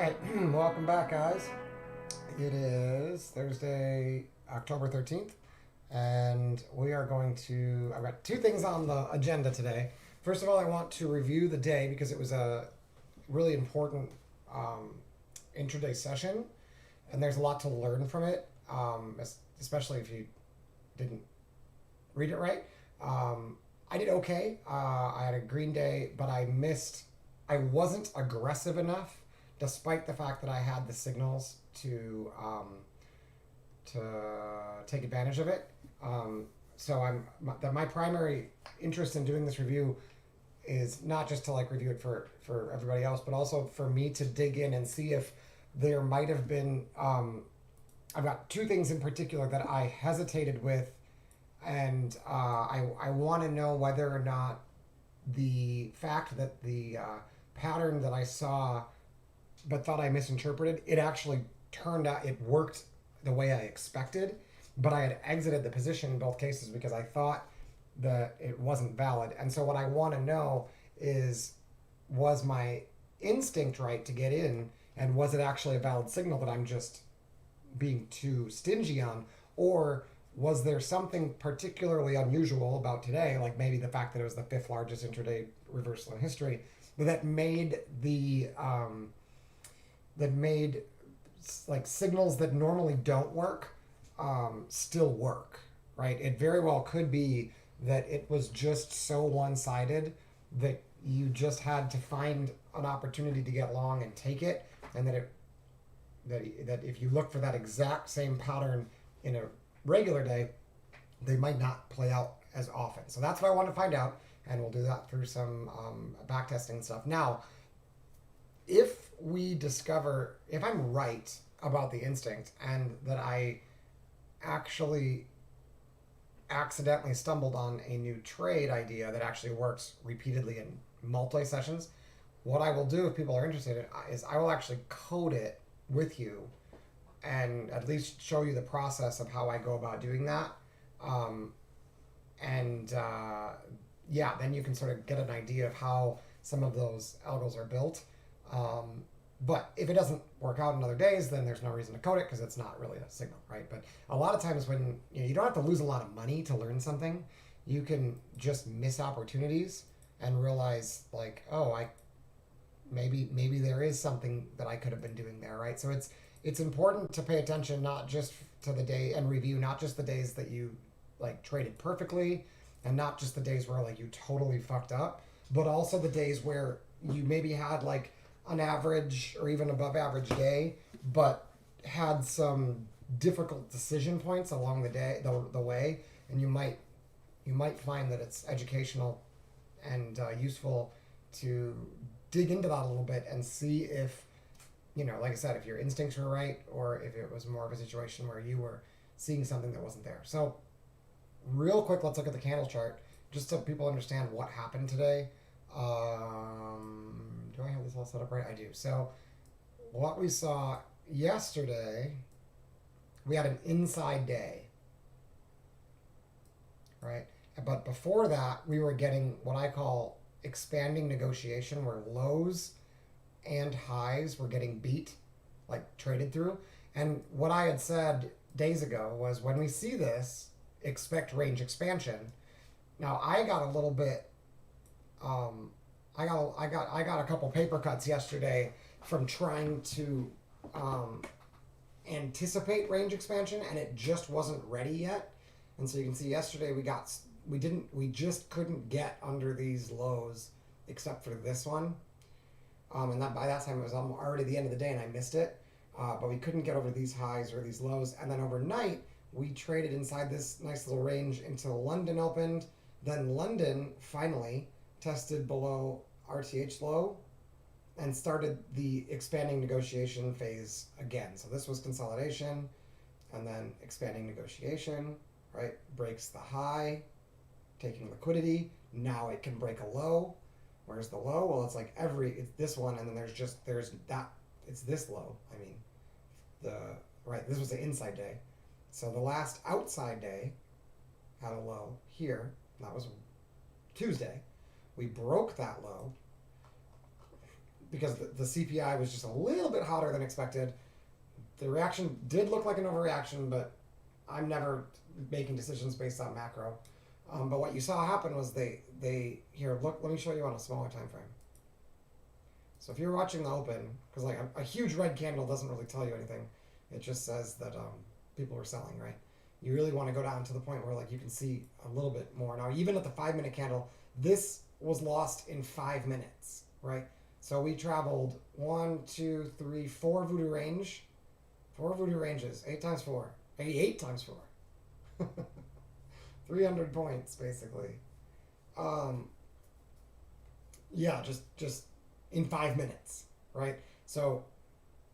right, welcome back, guys. It is Thursday, October 13th, and we are going to. I've got two things on the agenda today. First of all, I want to review the day because it was a really important um, intraday session, and there's a lot to learn from it, especially if you didn't read it right. I did okay. I had a green day, but I wasn't aggressive enough, despite the fact that I had the signals to take advantage of it. So my primary interest in doing this review is not just to like review it for everybody else, but also for me to dig in and see if there might have been. I've got two things in particular that I hesitated with, and I want to know whether or not the fact that the pattern that I saw but thought I misinterpreted, it actually turned out it worked the way I expected, but I had exited the position in both cases because I thought that it wasn't valid. And so what I want to know is, was my instinct right to get in, and was it actually a valid signal that I'm just being too stingy on, or was there something particularly unusual about today, like maybe the fact that it was the fifth largest intraday reversal in history, that made like signals that normally don't work still work, right? It very well could be that it was just so one-sided that you just had to find an opportunity to get long and take it, and that if you look for that exact same pattern in a regular day, they might not play out as often. So that's what I want to find out, and we'll do that through some back testing stuff. Now, if I'm right about the instinct and that I actually accidentally stumbled on a new trade idea that actually works repeatedly in multi sessions, what I will do if people are interested in is I will actually code it with you and at least show you the process of how I go about doing that. And yeah, then you can sort of get an idea of how some of those algos are built. But if it doesn't work out in other days, then there's no reason to code it because it's not really a signal, right? But a lot of times when you don't have to lose a lot of money to learn something, you can just miss opportunities and realize like, oh, maybe there is something that I could have been doing there, right? So it's important to pay attention not just to the day and review not just the days that you like traded perfectly and not just the days where like you totally fucked up, but also the days where you maybe had like an average or even above average day, but had some difficult decision points along the way, and you might find that it's educational and useful to dig into that a little bit and see if, like I said, if your instincts were right or if it was more of a situation where you were seeing something that wasn't there. So real quick, let's look at the candle chart just so people understand what happened today. Do I have this all set up right? I do. So what we saw yesterday, we had an inside day, right? But before that, we were getting what I call expanding negotiation, where lows and highs were getting beat, like traded through. And what I had said days ago was, when we see this, expect range expansion. Now I got a little bit I got a couple paper cuts yesterday from trying to anticipate range expansion, and it just wasn't ready yet. And so you can see yesterday we just couldn't get under these lows except for this one. And that by that time it was already the end of the day and I missed it. But we couldn't get over these highs or these lows. And then overnight we traded inside this nice little range until London opened. Then London finally tested below RTH low and started the expanding negotiation phase again. So this was consolidation and then expanding negotiation, right? Breaks the high, taking liquidity. Now it can break a low. Where's the low? Well, it's like it's this one, and then there's that, it's this low. I mean, this was the inside day. So the last outside day had a low here. That was Tuesday. We broke that low. because the CPI was just a little bit hotter than expected. The reaction did look like an overreaction, but I'm never making decisions based on macro. But what you saw happen was they here, look, let me show you on a smaller time frame. So if you're watching the open, because like a huge red candle doesn't really tell you anything, it just says that people were selling, right? You really want to go down to the point where like you can see a little bit more. Now, even at the 5-minute candle, this was lost in 5 minutes, right? So we traveled 1, 2, 3, 4 voodoo range, 4 voodoo ranges, 8 times 4, 88 times 4, 300 points basically. Yeah, just in 5 minutes, right? So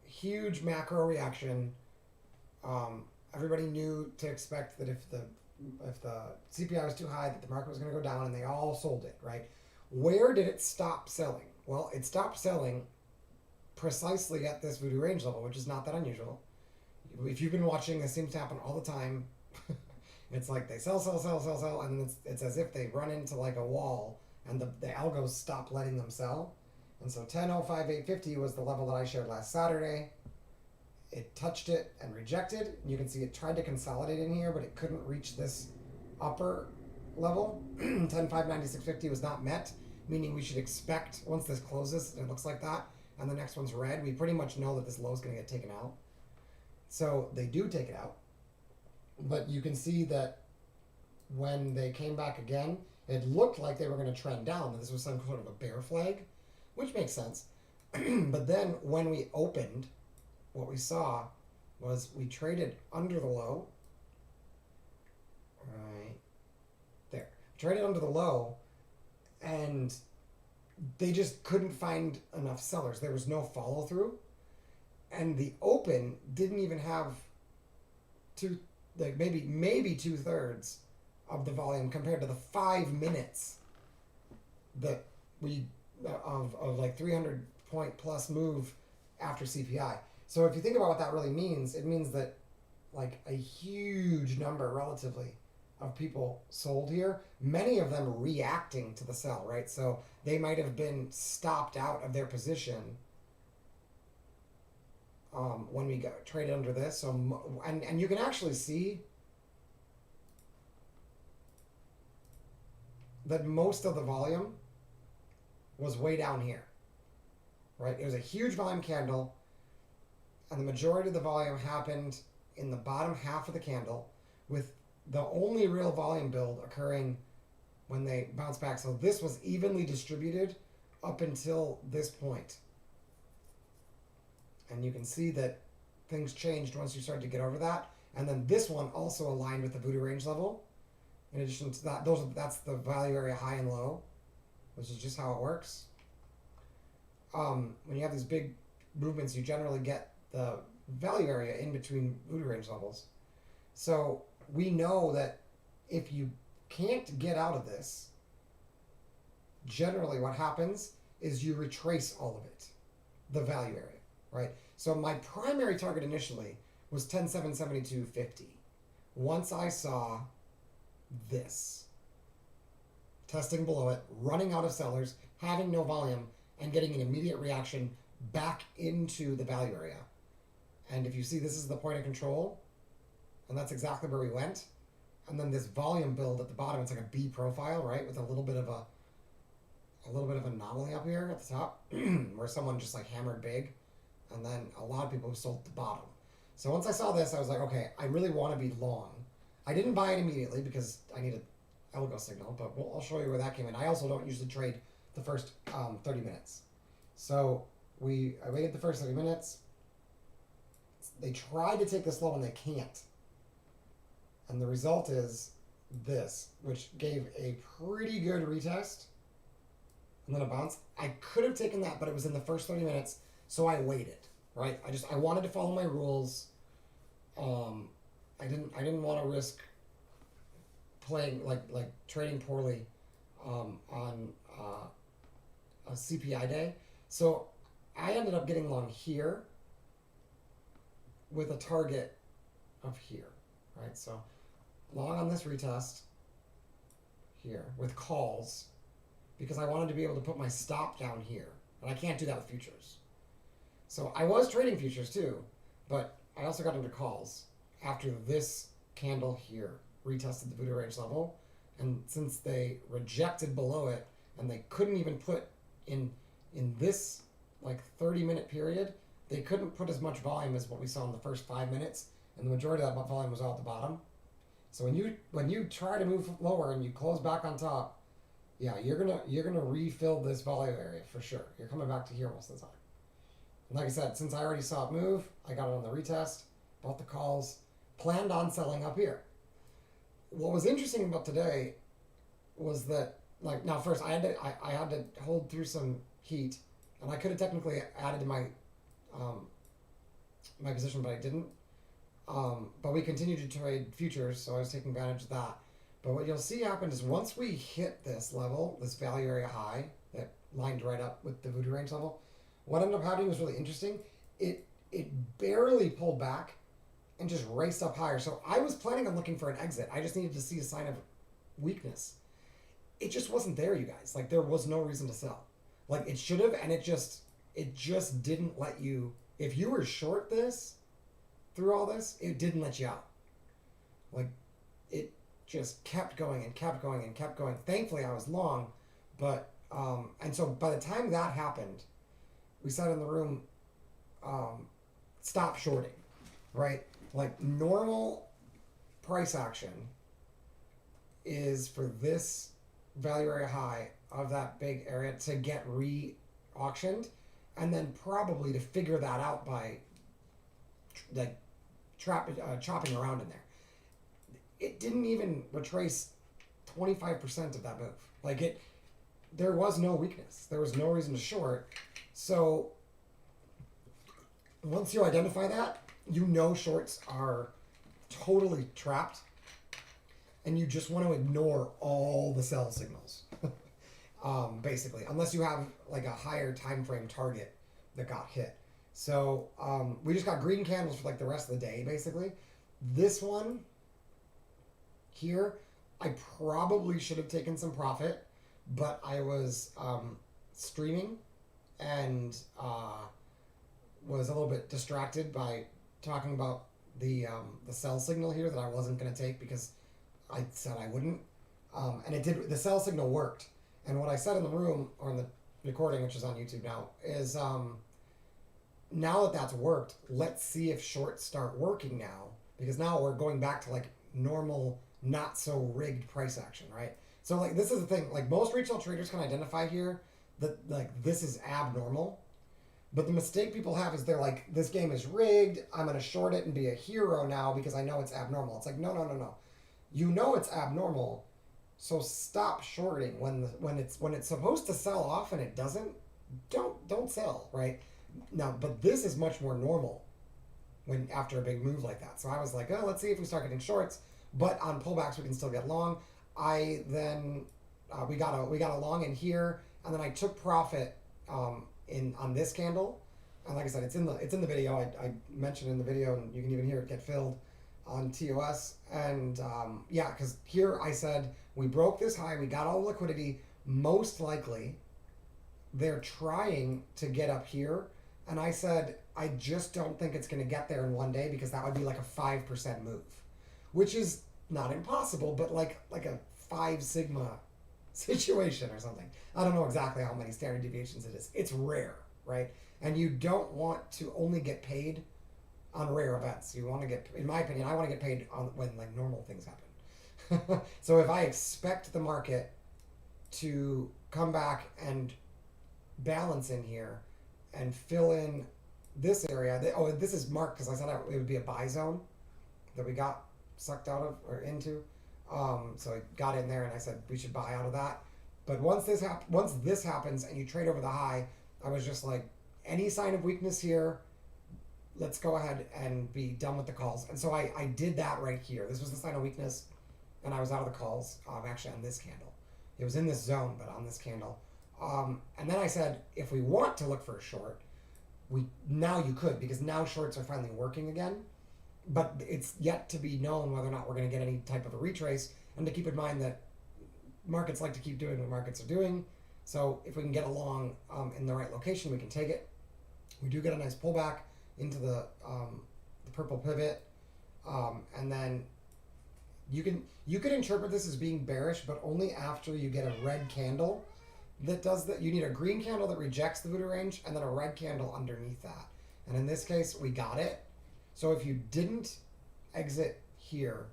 huge macro reaction. Everybody knew to expect that if the CPI was too high, that the market was going to go down, and they all sold it, right? Where did it stop selling? Well, it stopped selling precisely at this voodoo range level, which is not that unusual. If you've been watching, this seems to happen all the time. It's like they sell, and it's as if they run into like a wall, and the algos stop letting them sell. And so 10.05.850 was the level that I shared last Saturday. It touched it and rejected. You can see it tried to consolidate in here, but it couldn't reach this upper level. 10.596.50 was not met, meaning we should expect once this closes, and it looks like that, and the next one's red, we pretty much know that this low is going to get taken out. So they do take it out. But you can see that when they came back again, it looked like they were going to trend down. This was some sort of a bear flag, which makes sense. But then when we opened, what we saw was we traded under the low. Right there. Traded under the low, and they just couldn't find enough sellers. There was no follow through. And the open didn't even have maybe 2/3 of the volume compared to the 5 minutes that we of like 300 point plus move after CPI. So if you think about what that really means, it means that like a huge number relatively of people sold here, many of them reacting to the sell, right? So they might have been stopped out of their position when we got traded under this. So and you can actually see that most of the volume was way down here, right? It was a huge volume candle, and the majority of the volume happened in the bottom half of the candle, with the only real volume build occurring when they bounce back. So this was evenly distributed up until this point. And you can see that things changed once you started to get over that. And then this one also aligned with the voodoo range level. In addition to that, that's the value area high and low, which is just how it works. When you have these big movements, you generally get the value area in between voodoo range levels. So we know that if you can't get out of this, generally what happens is you retrace all of it, the value area, right? So my primary target initially was 10.772.50. Once I saw this, testing below it, running out of sellers, having no volume, and getting an immediate reaction back into the value area. And if you see, this is the point of control, and that's exactly where we went. And then this volume build at the bottom, it's like a B profile, right, with a little bit of an anomaly up here at the top, where someone just like hammered big, and then a lot of people who sold at the bottom. So once I saw this, I was like, okay, I really want to be long. I didn't buy it immediately because I need an algo signal, but I'll show you where that came in. I also don't usually trade the first 30 minutes. So I waited the first 30 minutes. They tried to take this low and they can't. And the result is this, which gave a pretty good retest and then a bounce. I could have taken that, but it was in the first 30 minutes, so I waited, right? I wanted to follow my rules. I didn't want to risk playing like trading poorly on a CPI day. So I ended up getting long here with a target of here, right? So long on this retest here with calls because I wanted to be able to put my stop down here. And I can't do that with futures. So I was trading futures too, but I also got into calls after this candle here retested the voodoo range level. And since they rejected below it and they couldn't even put in this like 30-minute period, they couldn't put as much volume as what we saw in the first 5 minutes, and the majority of that volume was all at the bottom. So when you try to move lower and you close back on top, yeah, you're gonna refill this volume area for sure. You're coming back to here most of the time. And like I said, since I already saw it move, I got it on the retest, bought the calls, planned on selling up here. What was interesting about today was that, like, now first I had to hold through some heat, and I could have technically added to my my position, but I didn't. But we continued to trade futures, so I was taking advantage of that. But what you'll see happen is once we hit this level, this value area high that lined right up with the voodoo range level, what ended up happening was really interesting. It barely pulled back and just raced up higher. So I was planning on looking for an exit. I just needed to see a sign of weakness. It just wasn't there, you guys. Like, there was no reason to sell. Like, it should have, and it just didn't let you. If you were short this through all this, it didn't let you out. Like, it just kept going and kept going and kept going. Thankfully, I was long, but and so by the time that happened, we sat in the room, stop shorting, right? Like, normal price action is for this value area high of that big area to get re-auctioned, and then probably to figure that out by like chopping around in there. It didn't even retrace 25% of that move. Like, there was no weakness. There was no reason to short. So once you identify that, you know shorts are totally trapped, and you just want to ignore all the sell signals, basically, unless you have like a higher time frame target that got hit. So we just got green candles for like the rest of the day, basically. This one here, I probably should have taken some profit, but I was streaming and was a little bit distracted by talking about the sell signal here that I wasn't going to take because I said I wouldn't. And it did. The sell signal worked. And what I said in the room, or in the recording, which is on YouTube now, is now that that's worked, let's see if shorts start working now. Because now we're going back to like normal, not so rigged price action, right? So like, this is the thing. Like, most retail traders can identify here that like this is abnormal. But the mistake people have is they're like, this game is rigged. I'm going to short it and be a hero now because I know it's abnormal. It's like, no. You know it's abnormal, so stop shorting when it's supposed to sell off and it doesn't. Don't sell, right? Now, but this is much more normal when after a big move like that. So I was like, oh, let's see if we start getting shorts. But on pullbacks we can still get long. I then we got a long in here, and then I took profit on this candle. And like I said, it's in the video. I mentioned in the video, and you can even hear it get filled on TOS. And yeah, because here I said we broke this high, we got all the liquidity. Most likely they're trying to get up here, and I said I just don't think it's going to get there in one day, because that would be like a 5% move, which is not impossible, but like a 5 sigma situation or something. I don't know exactly how many standard deviations it is. It's rare, right? And you don't want to only get paid on rare events. You want to get, in my opinion, I want to get paid on when like normal things happen. So if I expect the market to come back and balance in here and fill in this area, this is marked because I said it would be a buy zone that we got sucked out of or into. So I got in there and I said we should buy out of that. But once this happens and you trade over the high, I was just like, any sign of weakness here, let's go ahead and be done with the calls. And so I did that right here. This was the sign of weakness, and I was out of the calls, actually on this candle. It was in this zone, but on this candle. And then I said, if we want to look for a short, now you could, because now shorts are finally working again. But it's yet to be known whether or not we're going to get any type of a retrace. And to keep in mind that markets like to keep doing what markets are doing. So if we can get along in the right location, we can take it. We do get a nice pullback into the purple pivot, and then you could interpret this as being bearish, but only after you get a red candle that does that. You need a green candle that rejects the voodoo range, and then a red candle underneath that. And in this case, we got it. So if you didn't exit here,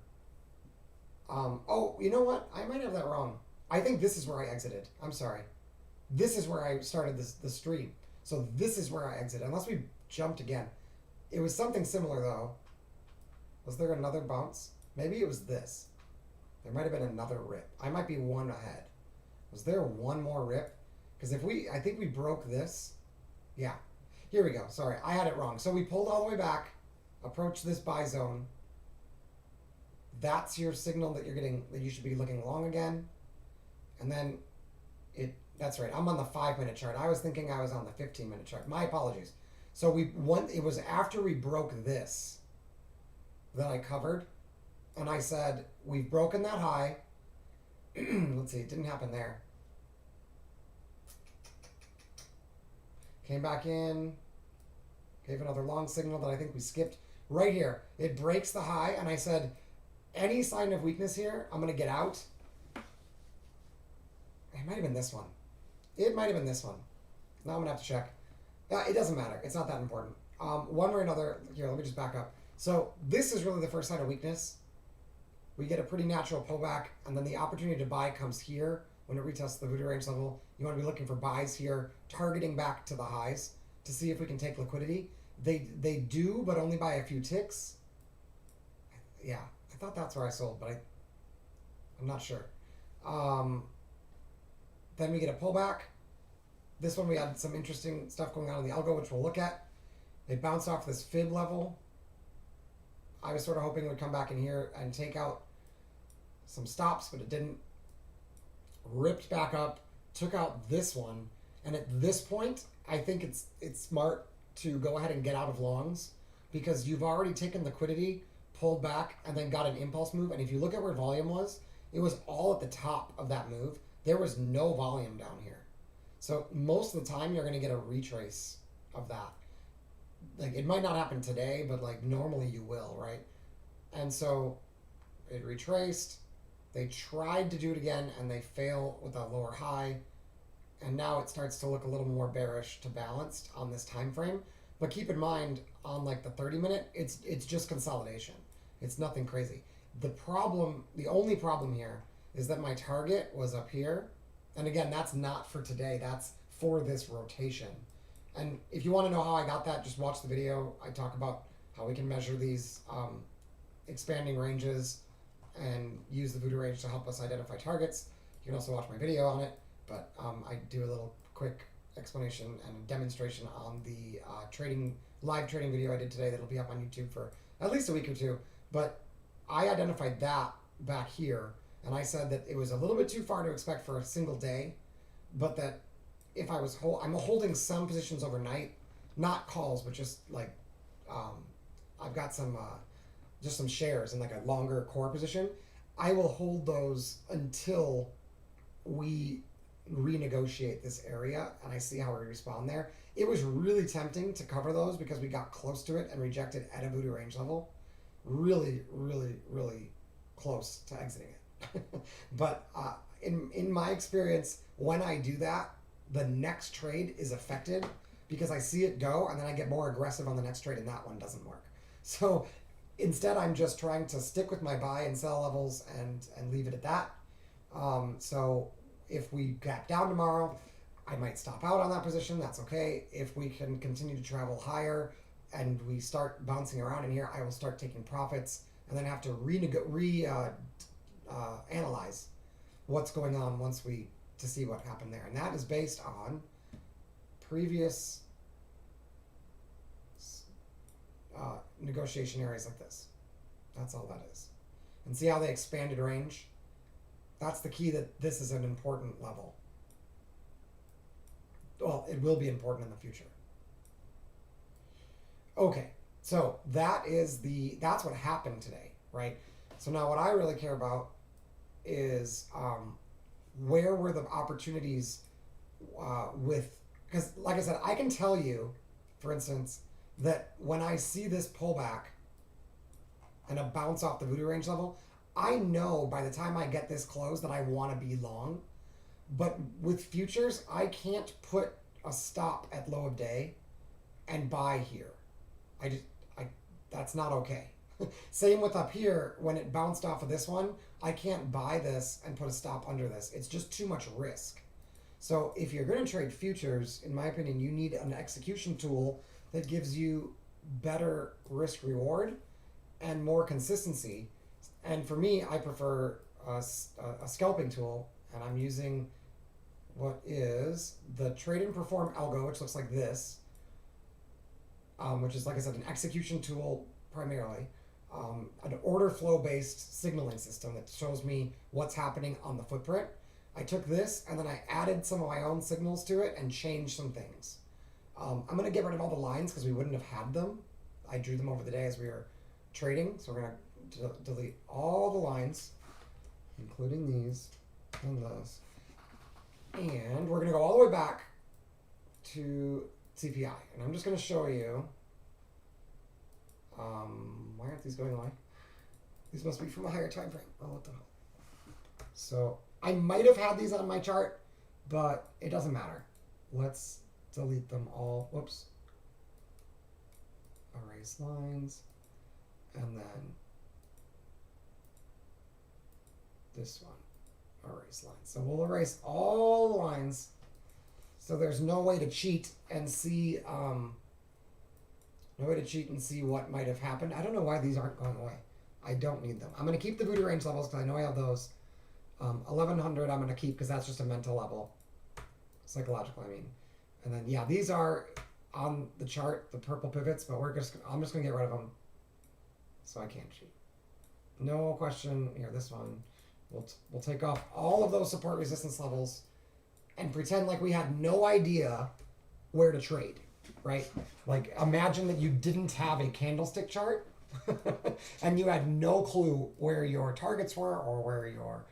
oh, you know what? I might have that wrong. I think this is where I exited. I'm sorry. This is where I started the stream. So this is where I exited, unless we jumped again. It was something similar, though. Was there another bounce? Maybe it was this. There might have been another rip. I might be one ahead. Was there one more rip? Because I think we broke this. Yeah. Here we go. Sorry, I had it wrong. So we pulled all the way back, approached this buy zone. That's your signal that you're getting, that you should be looking long again. And then that's right. I'm on the 5-minute chart. I was thinking I was on the 15-minute chart. My apologies. So it was after we broke this that I covered. And I said, we've broken that high. Let's see, it didn't happen there. Came back in, gave another long signal that I think we skipped. Right here, it breaks the high, and I said, any sign of weakness here, I'm going to get out. It might have been this one. It might have been this one. Now I'm going to have to check. It doesn't matter. It's not that important. One way or another, here, let me just back up. So this is really the first sign of weakness. We get a pretty natural pullback, and then the opportunity to buy comes here when it retests the voodoo range level. You want to be looking for buys here, targeting back to the highs to see if we can take liquidity. They do, but only by a few ticks. Yeah, I thought that's where I sold, but I'm not sure. Then we get a pullback. This one we had some interesting stuff going on in the algo, which we'll look at. It bounced off this fib level. I was sort of hoping it would come back in here and take out some stops, but it didn't. Ripped back up, took out this one, and at this point, I think it's smart to go ahead and get out of longs because you've already taken liquidity, pulled back, and then got an impulse move. And if you look at where volume was, it was all at the top of that move. There was no volume down here. So most of the time, you're going to get a retrace of that. Like, it might not happen today, but like normally you will, right? And so it retraced. They tried to do it again, and they fail with a lower high. And now it starts to look a little more bearish to balanced on this time frame. But keep in mind, on like the 30-minute, it's just consolidation. It's nothing crazy. The only problem here is that my target was up here. And again, that's not for today. That's for this rotation. And if you want to know how I got that, just watch the video. I talk about how we can measure these expanding ranges and use the voodoo range to help us identify targets. You can also watch my video on it, but I do a little quick explanation and a demonstration on the live trading video I did today that'll be up on YouTube for at least a week or two. But I identified that back here, and I said that it was a little bit too far to expect for a single day, but that if I'm holding some positions overnight, not calls, but just like I've got some just some shares in like a longer core position. I will hold those until we renegotiate this area and I see how we respond there. It was really tempting to cover those because we got close to it and rejected at a voodoo range level. Really, really, really close to exiting it. But in my experience, when I do that, the next trade is affected because I see it go and then I get more aggressive on the next trade and that one doesn't work. So instead, I'm just trying to stick with my buy and sell levels and leave it at that. So if we gap down tomorrow, I might stop out on that position. That's okay. If we can continue to travel higher and we start bouncing around in here, I will start taking profits and then have to analyze what's going on to see what happened there. And that is based on previous negotiation areas like this. That's all that is. And see how they expanded range? That's the key, that this is an important level. Well, it will be important in the future. Okay, so that's what happened today, right? So now what I really care about is where were the opportunities with, because like I said, I can tell you, for instance, that when I see this pullback and a bounce off the voodoo range level, I know by the time I get this close that I want to be long. But with futures, I can't put a stop at low of day and buy here. I just, I, that's not okay. Same with up here, when it bounced off of this one, I can't buy this and put a stop under this. It's just too much risk. So if you're going to trade futures, in my opinion, you need an execution tool that gives you better risk reward and more consistency. And for me, I prefer a scalping tool, and I'm using what is the Trade and Perform algo, which looks like this, which is, like I said, an execution tool primarily, an order flow based signaling system that shows me what's happening on the footprint. I took this and then I added some of my own signals to it and changed some things. I'm going to get rid of all the lines because we wouldn't have had them. I drew them over the day as we were trading, so we're going to delete all the lines, including these and those. And we're going to go all the way back to CPI. And I'm just going to show you, why aren't these going away? These must be from a higher time frame. Oh, what the hell. So I might have had these on my chart, but it doesn't matter. Let's delete them all. Whoops. Erase lines. And then this one. Erase lines. So we'll erase all the lines so there's no way to cheat and see what might have happened. I don't know why these aren't going away. I don't need them. I'm going to keep the voodoo range levels because I know I have those. 1100 I'm going to keep because that's just a mental level. Psychological, I mean. And then, yeah, these are on the chart, the purple pivots, but I'm just going to get rid of them so I can't cheat. No question. Here, this one. We'll take off all of those support resistance levels and pretend like we had no idea where to trade, right? Like, imagine that you didn't have a candlestick chart and you had no clue where your targets were or where your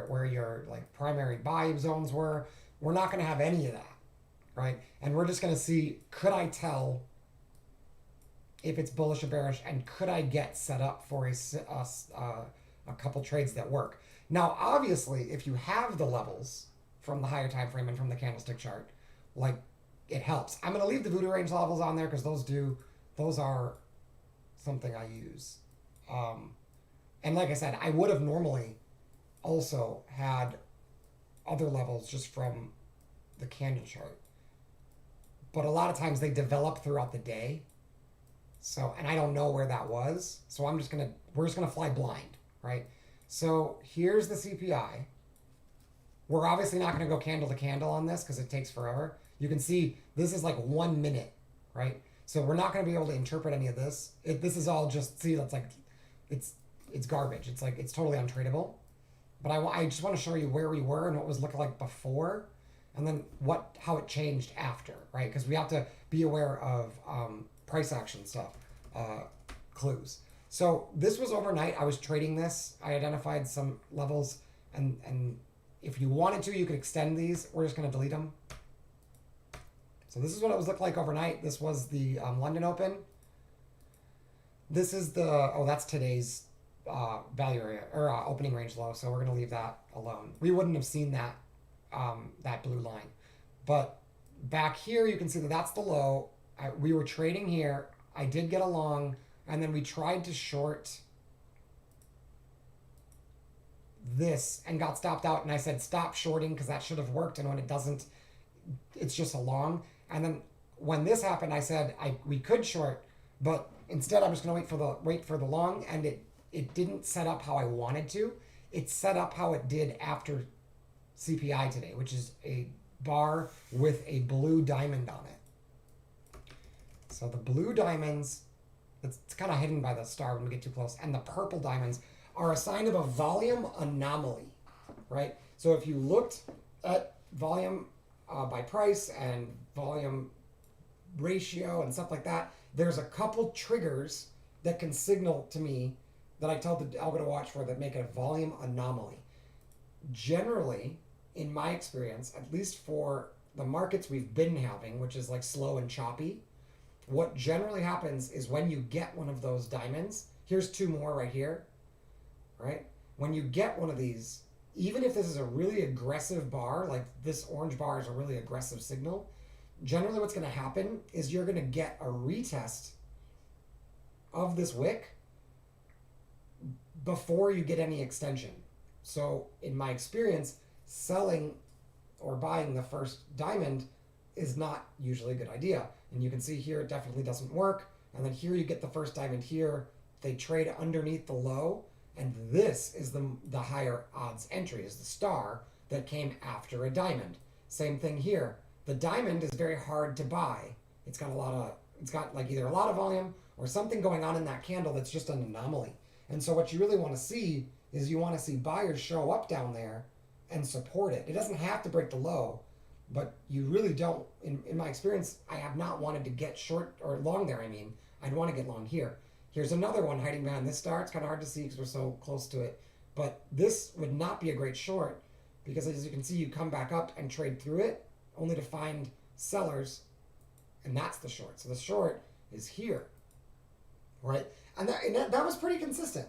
where your like primary buy zones were. We're not going to have any of that, right? And we're just going to see, could I tell if it's bullish or bearish, and could I get set up for a couple trades that work? Now, obviously, if you have the levels from the higher time frame and from the candlestick chart, like, it helps. I'm going to leave the voodoo range levels on there because those are something I use. And like I said, I would have normally also had other levels just from the candle chart. But a lot of times they develop throughout the day. So, and I don't know where that was. So we're just going to fly blind, right? So here's the CPI. We're obviously not going to go candle to candle on this because it takes forever. You can see this is like 1 minute, right? So we're not going to be able to interpret any of this. This is all just, see, that's like, it's garbage. It's like, it's totally untradeable. But I just want to show you where we were and what was looking like before, and then how it changed after, right? Because we have to be aware of price action stuff, clues. So this was overnight. I was trading this. I identified some levels, and if you wanted to, you could extend these. We're just going to delete them. So this is what it was looked like overnight. This was the London Open. This is that's today's value area or opening range low. So we're going to leave that alone. We wouldn't have seen that that blue line, but back here you can see that that's the low. We were trading here. I did get a long, and then we tried to short this and got stopped out. And I said stop shorting because that should have worked. And when it doesn't, it's just a long. And then when this happened, I said we could short, but instead I'm just going to wait for the long, and it didn't set up how I wanted to. It set up how it did after CPI today, which is a bar with a blue diamond on it. So the blue diamonds, it's kind of hidden by the star when we get too close, and the purple diamonds are a sign of a volume anomaly, right? So if you looked at volume by price and volume ratio and stuff like that, there's a couple triggers that can signal to me that I tell the algo to watch for that make it a volume anomaly. Generally, in my experience, at least for the markets we've been having, which is like slow and choppy, what generally happens is when you get one of those diamonds, here's two more right here, right? When you get one of these, even if this is a really aggressive bar, like this orange bar is a really aggressive signal, generally what's going to happen is you're going to get a retest of this wick before you get any extension. So in my experience, selling or buying the first diamond is not usually a good idea. And you can see here it definitely doesn't work. And then here you get the first diamond here. They trade underneath the low. And this is the higher odds entry, is the star that came after a diamond. Same thing here. The diamond is very hard to buy. It's got like either a lot of volume or something going on in that candle that's just an anomaly. And so what you really want to see is you want to see buyers show up down there and support it. It doesn't have to break the low, but you really don't. In my experience, I have not wanted to get short or long there. I mean, I'd want to get long here. Here's another one hiding behind this star. It's kind of hard to see because we're so close to it. But this would not be a great short because, as you can see, you come back up and trade through it only to find sellers, and that's the short. So the short is here, right? And that was pretty consistent.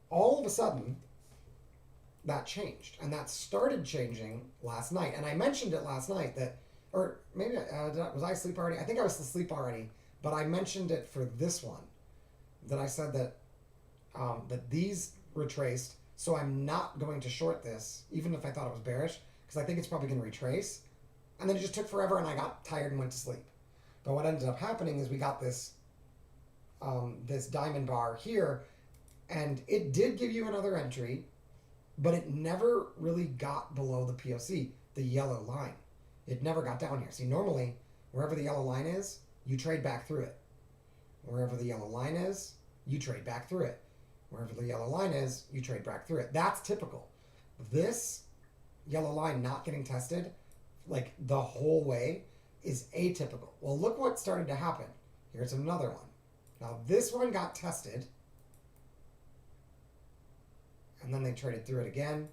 All of a sudden, that changed, and that started changing last night. And I mentioned it last night that, or maybe was I asleep already? I think I was asleep already, but I mentioned it for this one. That I said that that these retraced, so I'm not going to short this, even if I thought it was bearish, because I think it's probably going to retrace. And then it just took forever, and I got tired and went to sleep. But what ended up happening is we got this this diamond bar here, and it did give you another entry, but it never really got below the POC, the yellow line. It never got down here. See, normally, wherever the yellow line is, you trade back through it. Wherever the yellow line is, you trade back through it. Wherever the yellow line is, you trade back through it. That's typical. This yellow line not getting tested, like the whole way, is atypical. Well, look what started to happen. Here's another one. Now, this one got tested, and then they traded through it again,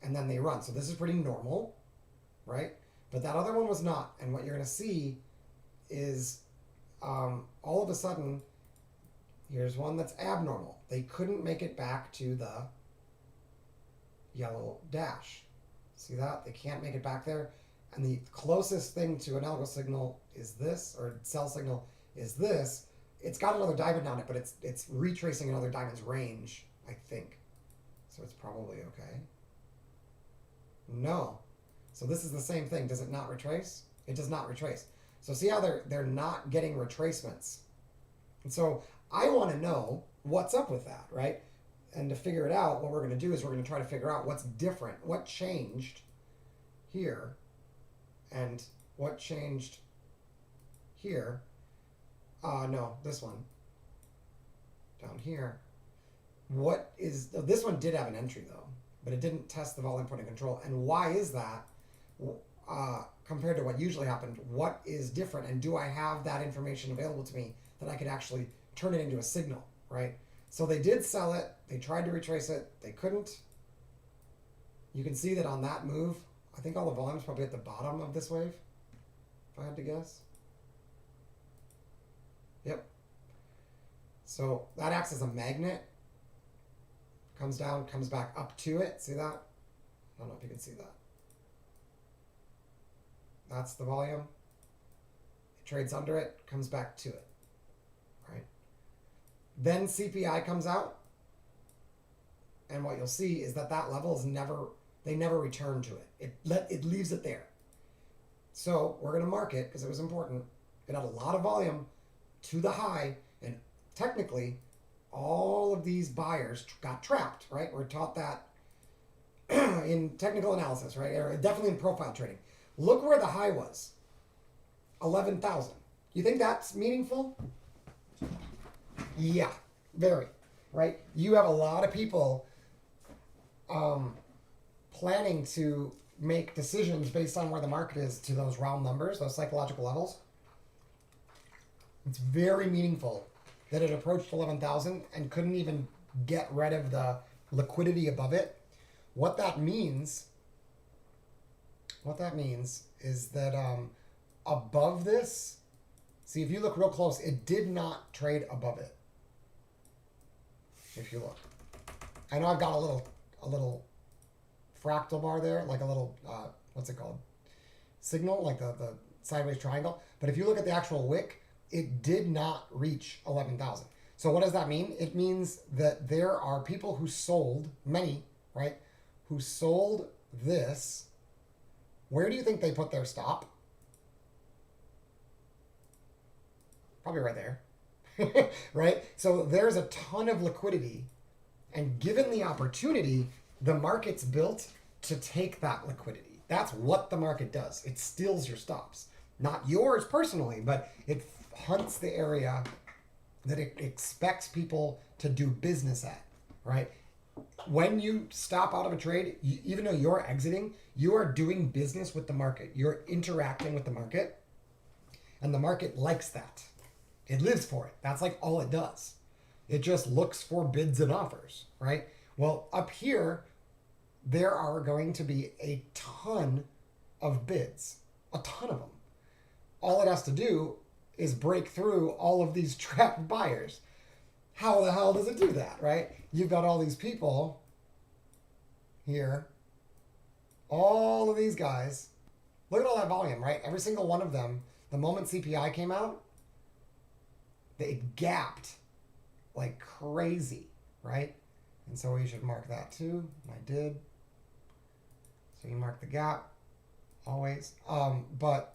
and then they run. So this is pretty normal, right? But that other one was not. And what you're going to see is all of a sudden, here's one that's abnormal. They couldn't make it back to the yellow dash. See that? They can't make it back there. And the closest thing to an algo signal is this, or sell signal is this. It's got another diamond on it, but it's retracing another diamond's range, I think. So it's probably okay. No. So this is the same thing. Does it not retrace? It does not retrace. So see how they're not getting retracements. And so I want to know what's up with that, right? And to figure it out, what we're going to do is we're going to try to figure out what's different, what changed here, and what changed here. No, this one. Down here. This one did have an entry though, but it didn't test the volume point of control. And why is that? Compared to what usually happened, what is different, and do I have that information available to me that I could actually turn it into a signal, right? So they did sell it, they tried to retrace it, they couldn't. You can see that on that move, I think all the volume's probably at the bottom of this wave, if I had to guess. Yep. So that acts as a magnet, comes down, comes back up to it, see that? I don't know if you can see that. That's the volume. It trades under it, comes back to it, right? Then CPI comes out, and what you'll see is that level is they never return to it. It leaves it there. So we're going to mark it because it was important. It had a lot of volume to the high, and technically, all of these buyers got trapped, right? We're taught that in technical analysis, right? Or definitely in profile trading. Look where the high was, 11,000. You think that's meaningful? Yeah, very, right? You have a lot of people planning to make decisions based on where the market is to those round numbers, those psychological levels. It's very meaningful that it approached 11,000 and couldn't even get rid of the liquidity above it. What that means, is that above this, see if you look real close, it did not trade above it. If you look, I know I've got a little fractal bar there, like a little what's it called? Signal, like the sideways triangle. But if you look at the actual wick, it did not reach 11,000. So what does that mean? It means that there are people who sold, many, right, who sold this. Where do you think they put their stop? Probably right there, right? So there's a ton of liquidity, and given the opportunity, the market's built to take that liquidity. That's what the market does. It steals your stops. Not yours personally, but it hunts the area that it expects people to do business at, right? When you stop out of a trade, even though you're exiting, you are doing business with the market. You're interacting with the market, and the market likes that. It lives for it. That's like all it does. It just looks for bids and offers, right? Well, up here, there are going to be a ton of bids, a ton of them. All it has to do is break through all of these trapped buyers. How the hell does it do that, right? You've got all these people here, all of these guys. Look at all that volume, right? Every single one of them, the moment CPI came out, they gapped like crazy, right? And so we should mark that too. I did. So you mark the gap always. But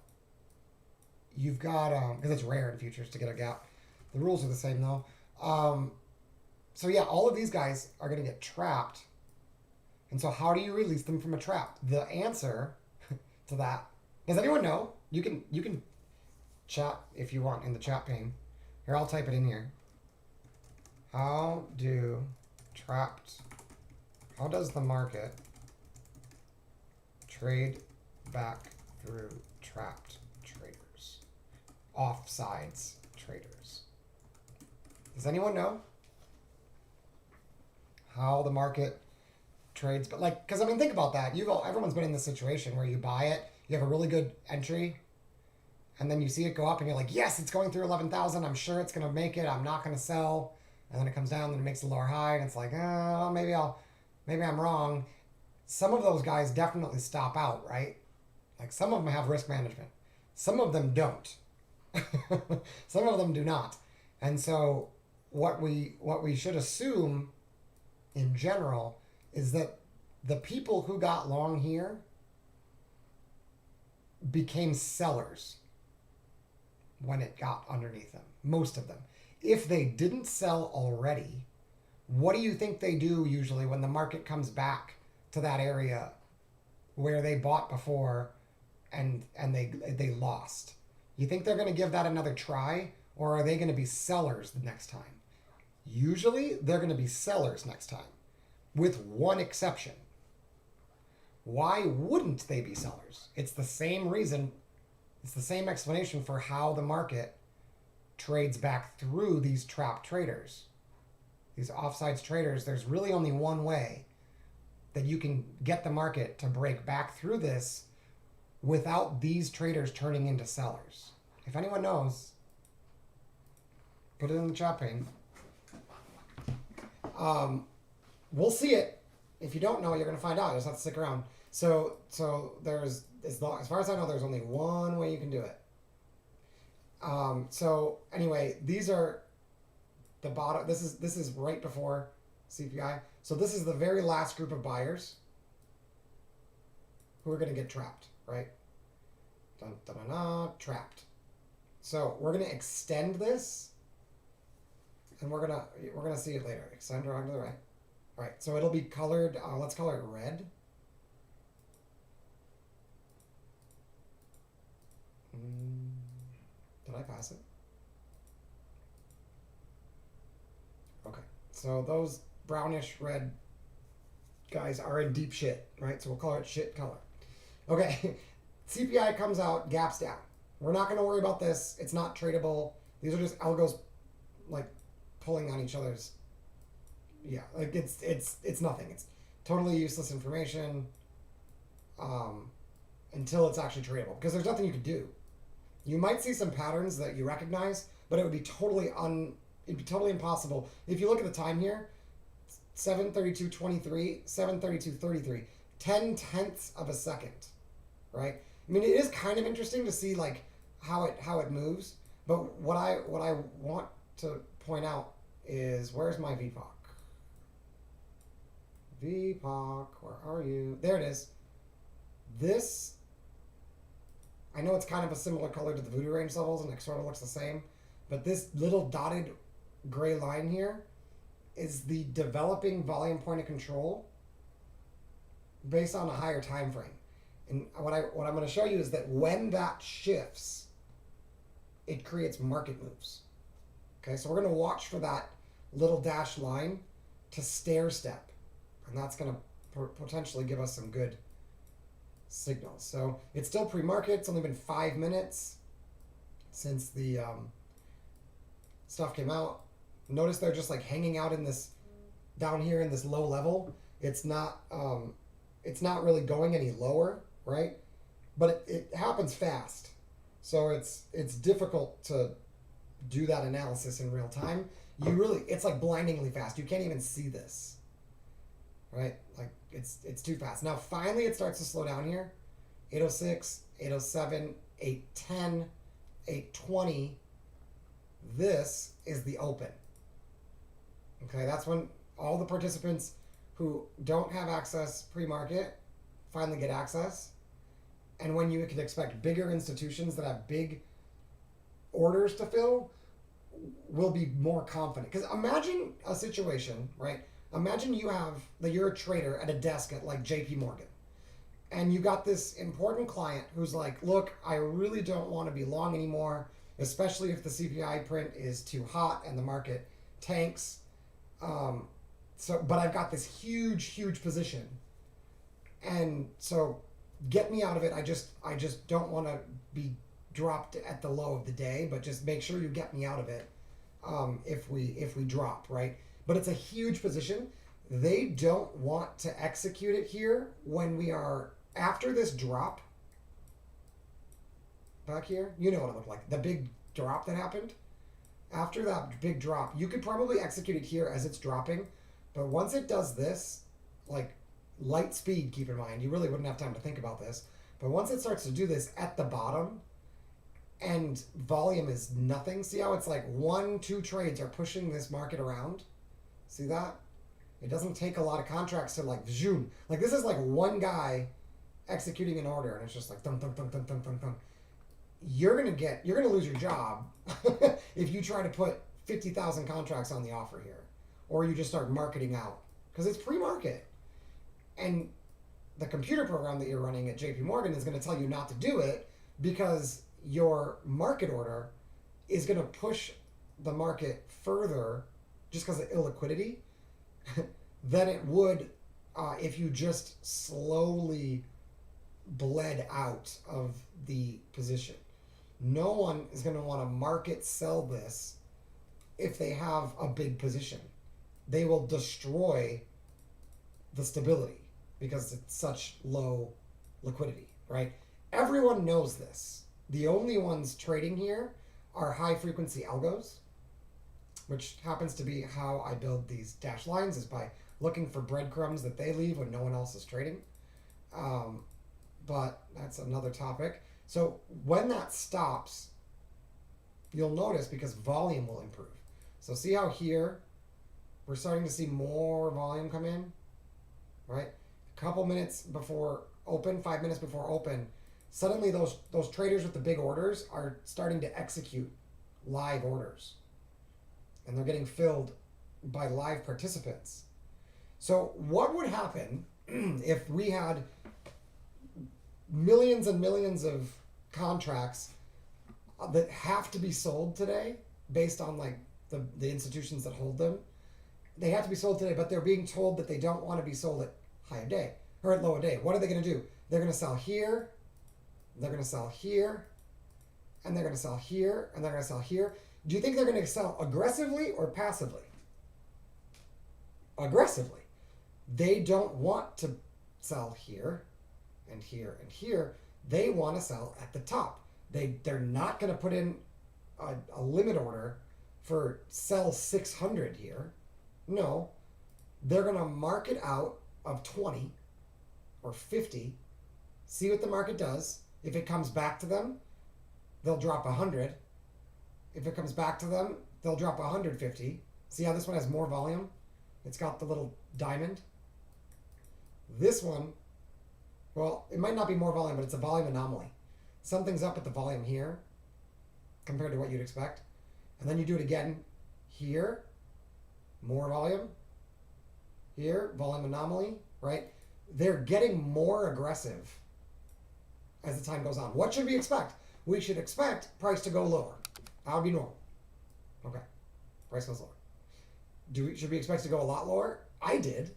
you've got, because it's rare in futures to get a gap. The rules are the same though. So yeah, all of these guys are going to get trapped. And so how do you release them from a trap? The answer to that, does anyone know? You can chat if you want in the chat pane. Here, I'll type it in here. How does the market trade back through trapped traders? Offsides traders. Does anyone know how the market trades? But like, because I mean, think about that. Everyone's been in this situation where you buy it, you have a really good entry, and then you see it go up and you're like, yes, it's going through 11,000. I'm sure it's going to make it. I'm not going to sell. And then it comes down and it makes a lower high, and it's like, oh, maybe I'm wrong. Some of those guys definitely stop out, right? Like some of them have risk management. Some of them don't. Some of them do not. And so what we should assume in general is that the people who got long here became sellers when it got underneath them. Most of them. If they didn't sell already, what do you think they do usually when the market comes back to that area where they bought before and they lost? You think they're going to give that another try, or are they going to be sellers the next time? Usually they're going to be sellers next time, with one exception. Why wouldn't they be sellers? It's the same reason. It's the same explanation for how the market trades back through these trapped traders, these offsides traders. There's really only one way that you can get the market to break back through this without these traders turning into sellers. If anyone knows, put it in the chat pane. We'll see it. If you don't know, you're going to find out. You just have to stick around. So there's, as far as I know, there's only one way you can do it. So anyway, these are the bottom. This is right before CPI. So this is the very last group of buyers who are going to get trapped, right? Dun, dun, dun, dun, trapped. So we're going to extend this, and we're gonna see it later. Extend drag to the right. All right. So it'll be colored. Let's color it red. Did I pass it? Okay. So those brownish red guys are in deep shit, right? So we'll color it shit color. Okay. CPI comes out, gaps down. We're not going to worry about this. It's not tradable. These are just algos like pulling on each other's. Yeah, like it's nothing. totally useless information until it's actually tradable, because there's nothing you can do. You might see some patterns that you recognize, but it would be it'd be totally impossible. If you look at the time here, 7:32:23, 7:32:33, 10/10ths of a second, right? I mean, it is kind of interesting to see like how it moves. But what I want to point out is, where's my VPOC? VPOC, where are you? There it is. This, I know it's kind of a similar color to the voodoo range levels, and it sort of looks the same, but this little dotted gray line here is the developing volume point of control based on a higher time frame. And what I'm going to show you is that when that shifts, it creates market moves. Okay, so we're going to watch for that little dashed line to stair step, and that's going to potentially give us some good signals. So it's still pre-market. It's only been 5 minutes since the stuff came out. Notice they're just like hanging out in this, down here in this low level. It's not really going any lower, right? But it happens fast, so it's difficult to do that analysis in real time. It's like blindingly fast. You can't even see this, right? Like it's too fast. Now finally it starts to slow down here. 8:06, 8:07, 8:10, 8:20. This is the open. Okay, that's when all the participants who don't have access pre-market finally get access, and when you can expect bigger institutions that have big orders to fill will be more confident. Because imagine a situation, right? Imagine you're a trader at a desk at like JP Morgan, and you got this important client who's like, look, I really don't want to be long anymore, especially if the CPI print is too hot and the market tanks. But I've got this huge position, and so get me out of it. I just don't want to be dropped at the low of the day, but just make sure you get me out of it if we drop, right? But it's a huge position. They don't want to execute it here when we are after this drop back here. You know what it looked like, the big drop that happened. After that big drop, you could probably execute it here as it's dropping, but once it does this, like light speed, keep in mind, you really wouldn't have time to think about this, but once it starts to do this at the bottom and volume is nothing, see how it's like 1-2 trades are pushing this market around? See that? It doesn't take a lot of contracts to like zoom. Like this is like one guy executing an order, and it's just like thump, thump, thump, thump, thump, thump, thump. You're gonna lose your job if you try to put 50,000 contracts on the offer here, or you just start marketing out, because it's pre-market, and the computer program that you're running at JP Morgan is going to tell you not to do it because your market order is going to push the market further just because of illiquidity than it would if you just slowly bled out of the position. No one is going to want to market sell this if they have a big position. They will destroy the stability because it's such low liquidity, right? Everyone knows this. The only ones trading here are high frequency algos, which happens to be how I build these dashed lines, is by looking for breadcrumbs that they leave when no one else is trading. But that's another topic. So when that stops, you'll notice, because volume will improve. So see how here we're starting to see more volume come in, right? A couple minutes before open, 5 minutes before open, suddenly those traders with the big orders are starting to execute live orders, and they're getting filled by live participants. So what would happen if we had millions and millions of contracts that have to be sold today based on like the institutions that hold them? They have to be sold today, but they're being told that they don't want to be sold at high a day or at low a day. What are they going to do? They're going to sell here, they're going to sell here, and they're going to sell here, and they're going to sell here. Do you think they're going to sell aggressively or passively? Aggressively. They don't want to sell here and here and here. They want to sell at the top. They're not going to put in a limit order for sell 600 here. No, they're going to mark it out of 20 or 50, see what the market does. If it comes back to them, they'll drop 100. If it comes back to them, they'll drop 150. See how this one has more volume? It's got the little diamond. This one, well, it might not be more volume, but it's a volume anomaly. Something's up with the volume here compared to what you'd expect. And then you do it again here, more volume. Here, volume anomaly, right? They're getting more aggressive as the time goes on. What should we expect? We should expect price to go lower. That would be normal. Okay, price goes lower. Should we expect to go a lot lower? I did.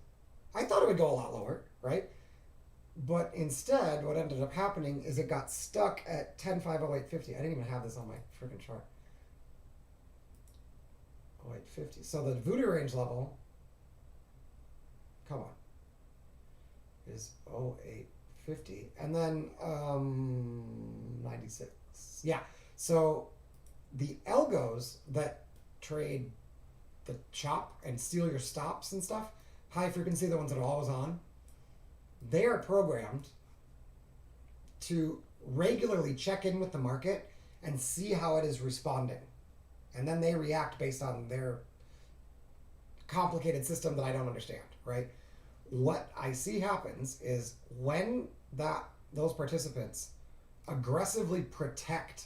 I thought it would go a lot lower, right? But instead, what ended up happening is it got stuck at 10.50850. I didn't even have this on my freaking chart. 0850. So the voodoo range level, come on, is 0850. And then 96. Yeah. So the algos that trade the chop and steal your stops and stuff, high frequency, the ones that are always on, they are programmed to regularly check in with the market and see how it is responding. And then they react based on their complicated system that I don't understand, right? What I see happens is when those participants aggressively protect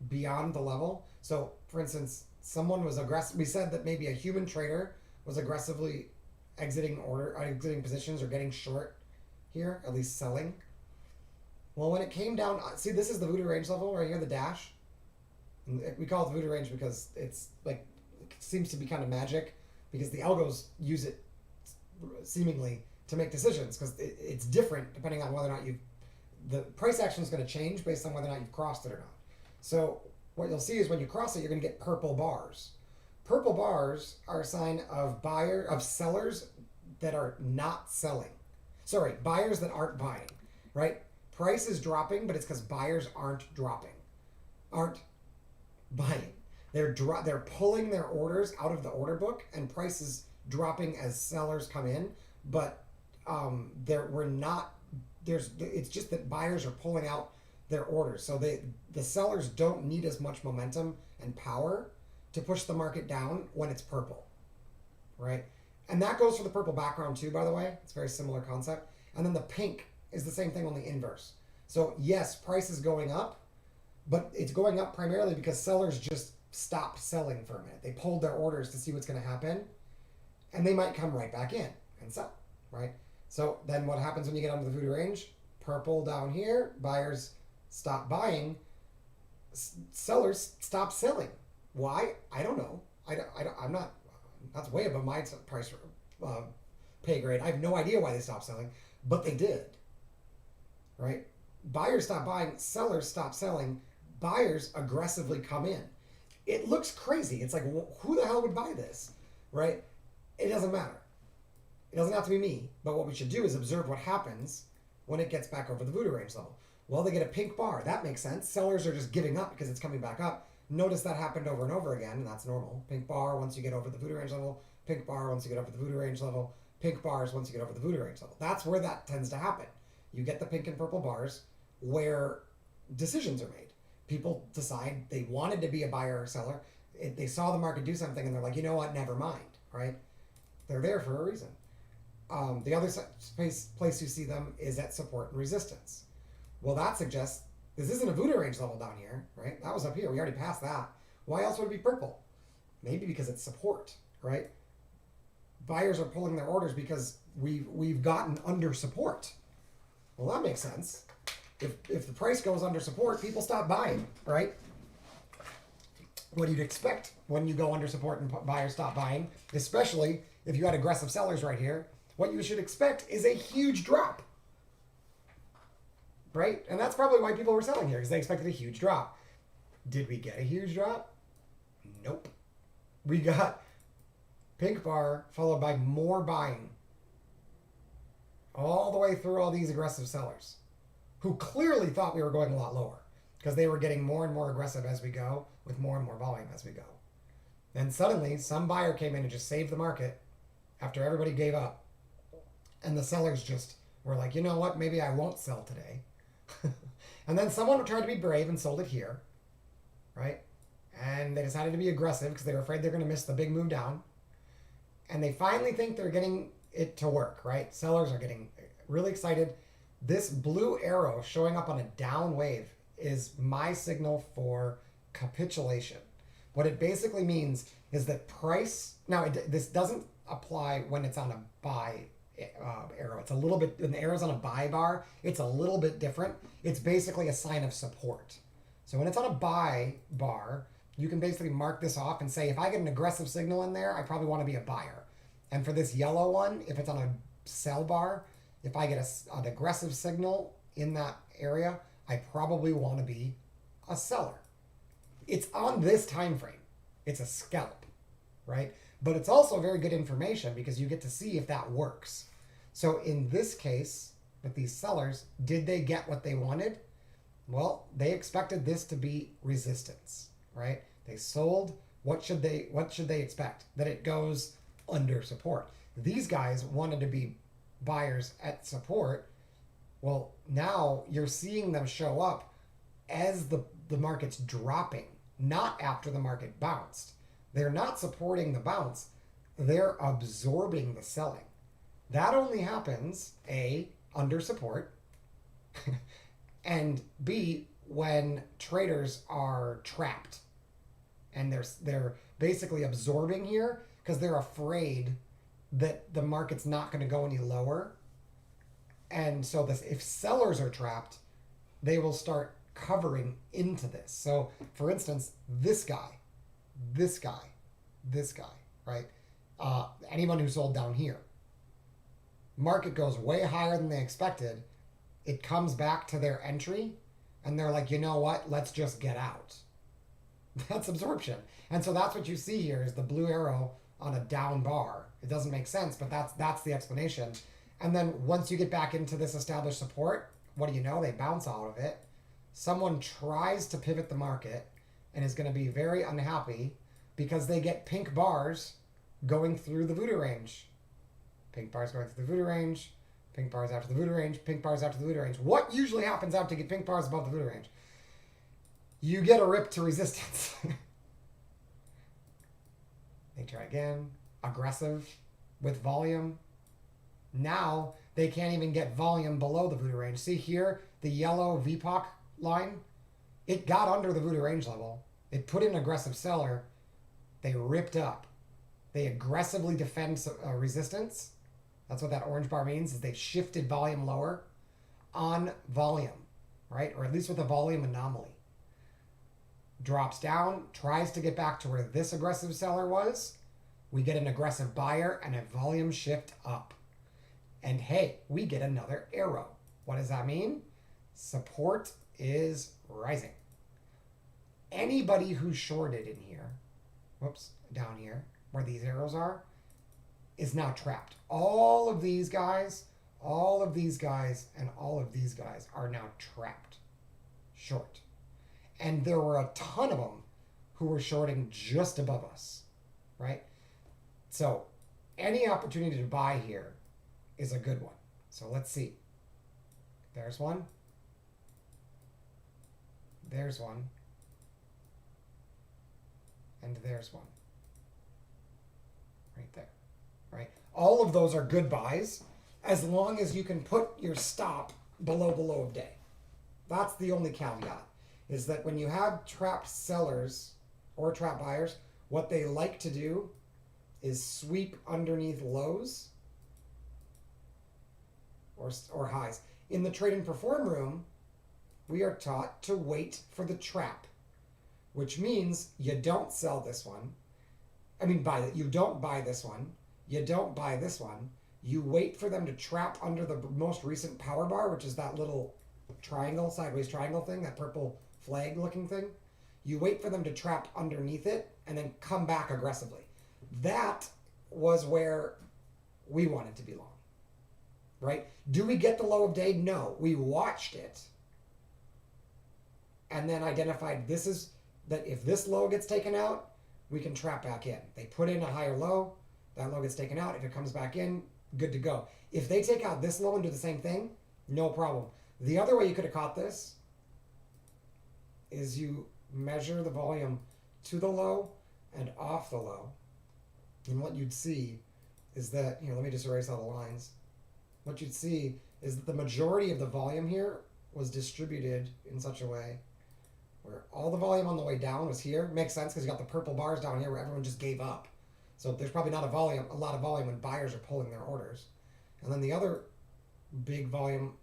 beyond the level. So, for instance, someone was aggressive. We said that maybe a human trader was aggressively exiting positions or getting short here, at least selling. Well, when it came down, see, this is the voodoo range level right here, the dash. And we call it the voodoo range because it's like, it seems to be kind of magic because the algos use it seemingly to make decisions because it's different depending on whether or not the price action is going to change based on whether or not you've crossed it or not. So what you'll see is when you cross it, you're going to get purple bars. Purple bars are a sign of sellers that are not selling. Sorry, buyers that aren't buying, right? Price is dropping, but it's because buyers aren't buying. They're pulling their orders out of the order book, and price is dropping as sellers come in. But it's just that buyers are pulling out their orders. So the sellers don't need as much momentum and power to push the market down when it's purple, right? And that goes for the purple background too, by the way. It's a very similar concept. And then the pink is the same thing, only inverse. So yes, price is going up, but it's going up primarily because sellers just stopped selling for a minute. They pulled their orders to see what's going to happen, and they might come right back in and sell, right? So then what happens when you get under the voodoo range? Purple down here, buyers stop buying, sellers stop selling. Why? I don't know. I'm not, that's way above my price pay grade. I have no idea why they stopped selling, but they did, right? Buyers stop buying, sellers stop selling, buyers aggressively come in. It looks crazy. It's like, who the hell would buy this, right? It doesn't matter. It doesn't have to be me, but what we should do is observe what happens when it gets back over the voodoo range level. Well, they get a pink bar. That makes sense. Sellers are just giving up because it's coming back up. Notice that happened over and over again, and that's normal. Pink bar once you get over the voodoo range level, pink bar once you get over the voodoo range level, pink bars once you get over the voodoo range level. That's where that tends to happen. You get the pink and purple bars where decisions are made. People decide they wanted to be a buyer or seller. They saw the market do something, and they're like, you know what, never mind, right? They're there for a reason. The other place you see them is at support and resistance. Well, that suggests this isn't a voodoo range level down here, right? That was up here. We already passed that. Why else would it be purple? Maybe because it's support, right? Buyers are pulling their orders because we've gotten under support. Well, that makes sense. If the price goes under support, people stop buying, right? What do you expect when you go under support and buyers stop buying? Especially if you had aggressive sellers right here, what you should expect is a huge drop, right? And that's probably why people were selling here, because they expected a huge drop. Did we get a huge drop? Nope. We got pink bar followed by more buying all the way through all these aggressive sellers who clearly thought we were going a lot lower because they were getting more and more aggressive as we go with more and more volume as we go. Then suddenly some buyer came in and just saved the market after everybody gave up. And the sellers just were like, you know what, maybe I won't sell today. And then someone tried to be brave and sold it here, right? And they decided to be aggressive because they were afraid they're going to miss the big move down. And they finally think they're getting it to work, right? Sellers are getting really excited. This blue arrow showing up on a down wave is my signal for capitulation. What it basically means is that price, now this doesn't apply when it's on a buy arrow. It's a little bit, when the arrow's on a buy bar, it's a little bit different. It's basically a sign of support. So when it's on a buy bar, you can basically mark this off and say, if I get an aggressive signal in there, I probably want to be a buyer. And for this yellow one, if it's on a sell bar, if I get an aggressive signal in that area, I probably want to be a seller. It's on this time frame. It's a scalp, right? But it's also very good information because you get to see if that works. So in this case, with these sellers, did they get what they wanted? Well, they expected this to be resistance, right? They sold. What should they expect? That it goes under support. These guys wanted to be buyers at support. Well, now you're seeing them show up as the market's dropping, not after the market bounced. They're not supporting the bounce. They're absorbing the selling. That only happens, A, under support, and B, when traders are trapped. And they're basically absorbing here because they're afraid that the market's not going to go any lower. And so if sellers are trapped, they will start covering into this. So for instance, this guy, right? Anyone who sold down here, market goes way higher than they expected. It comes back to their entry and they're like, you know what? Let's just get out. That's absorption. And so that's what you see here is the blue arrow on a down bar. It doesn't make sense, but that's the explanation. And then once you get back into this established support, what do you know? They bounce out of it. Someone tries to pivot the market and is going to be very unhappy because they get pink bars going through the voodoo range. Pink bars going through the voodoo range, pink bars after the voodoo range, pink bars after the voodoo range. What usually happens after you get pink bars above the voodoo range? You get a rip to resistance. They try again, aggressive with volume. Now they can't even get volume below the voodoo range. See here, the yellow VPOC line, it got under the voodoo range level. It put in an aggressive seller. They ripped up. They aggressively defend resistance. That's what that orange bar means, is they've shifted volume lower on volume, right? Or at least with a volume anomaly. Drops down, tries to get back to where this aggressive seller was. We get an aggressive buyer and a volume shift up. And hey, we get another arrow. What does that mean? Support is rising. Anybody who shorted in here, down here, where these arrows are, is now trapped. All of these guys, and all of these guys are now trapped, short. And there were a ton of them who were shorting just above us, right? So any opportunity to buy here is a good one. So let's see. There's one. There's one. And there's one. Right there, right? All of those are good buys as long as you can put your stop below the low of day. That's the only caveat, is that when you have trapped sellers or trapped buyers, what they like to do is sweep underneath lows or highs. In the trade and perform room, we are taught to wait for the trap, which means you don't sell this one. You don't buy this one. You don't buy this one. You wait for them to trap under the most recent power bar, which is that little triangle, sideways triangle thing, that purple flag looking thing. You wait for them to trap underneath it and then come back aggressively. That was where we wanted to be long. right? Do we get the low of day? No. We watched it and then identified that if this low gets taken out, we can trap back in. They put in a higher low, that low gets taken out. If it comes back in, good to go. If they take out this low and do the same thing, no problem. The other way you could have caught this is you measure the volume to the low and off the low. And what you'd see is that, let me just erase all the lines. What you'd see is that the majority of the volume here was distributed in such a way where all the volume on the way down was here. Makes sense because you got the purple bars down here where everyone just gave up. So there's probably not a lot of volume when buyers are pulling their orders. And then the other big volume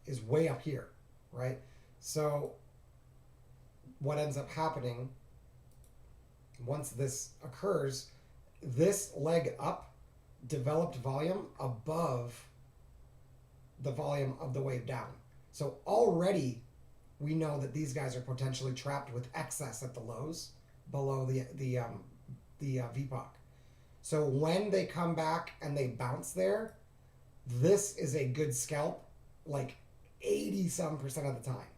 is way up here, right? So what ends up happening once this occurs, this leg up developed volume above the volume of the wave down. So already we know that these guys are potentially trapped with excess at the lows below the VPOC. So when they come back and they bounce there, this is a good scalp, like 80% of the time.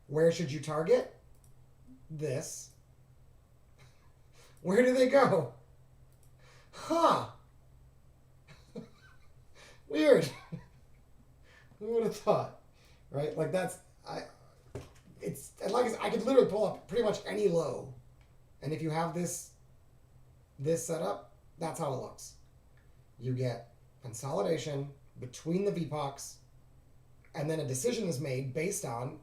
Where should you target? This. Where do they go? Huh. Weird. Who would have thought? Right? Like I could literally pull up pretty much any low. And if you have this set up, that's how it looks. You get consolidation between the VPOCs, and then a decision is made based on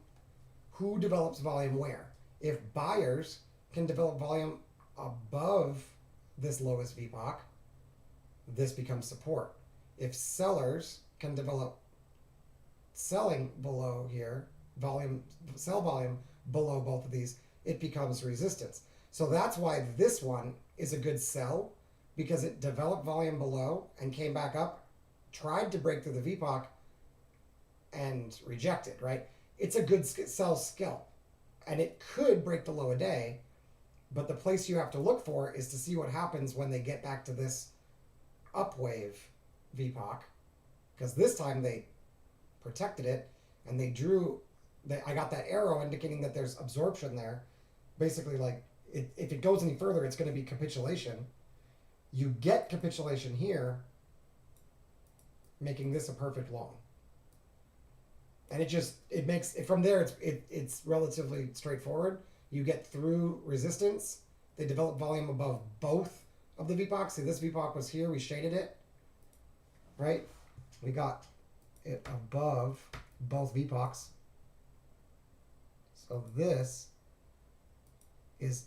who develops volume where. If buyers can develop volume above this lowest VPOC, this becomes support. If sellers can develop selling below here, sell volume below both of these, it becomes resistance. So that's why this one is a good sell, because it developed volume below and came back up, tried to break through the VPOC and rejected, right? It's a good sell scalp, and it could break the low a day, but the place you have to look for is to see what happens when they get back to this upwave VPOC, because this time they protected it and they I got that arrow indicating that there's absorption there. Basically, like, if it goes any further, it's going to be capitulation. You get capitulation here, making this a perfect long. And it makes it from there. It's relatively straightforward. You get through resistance. They develop volume above both of the VPOCs. See, this VPOC was here. We shaded it, right? We got it above both VPOCs. So this is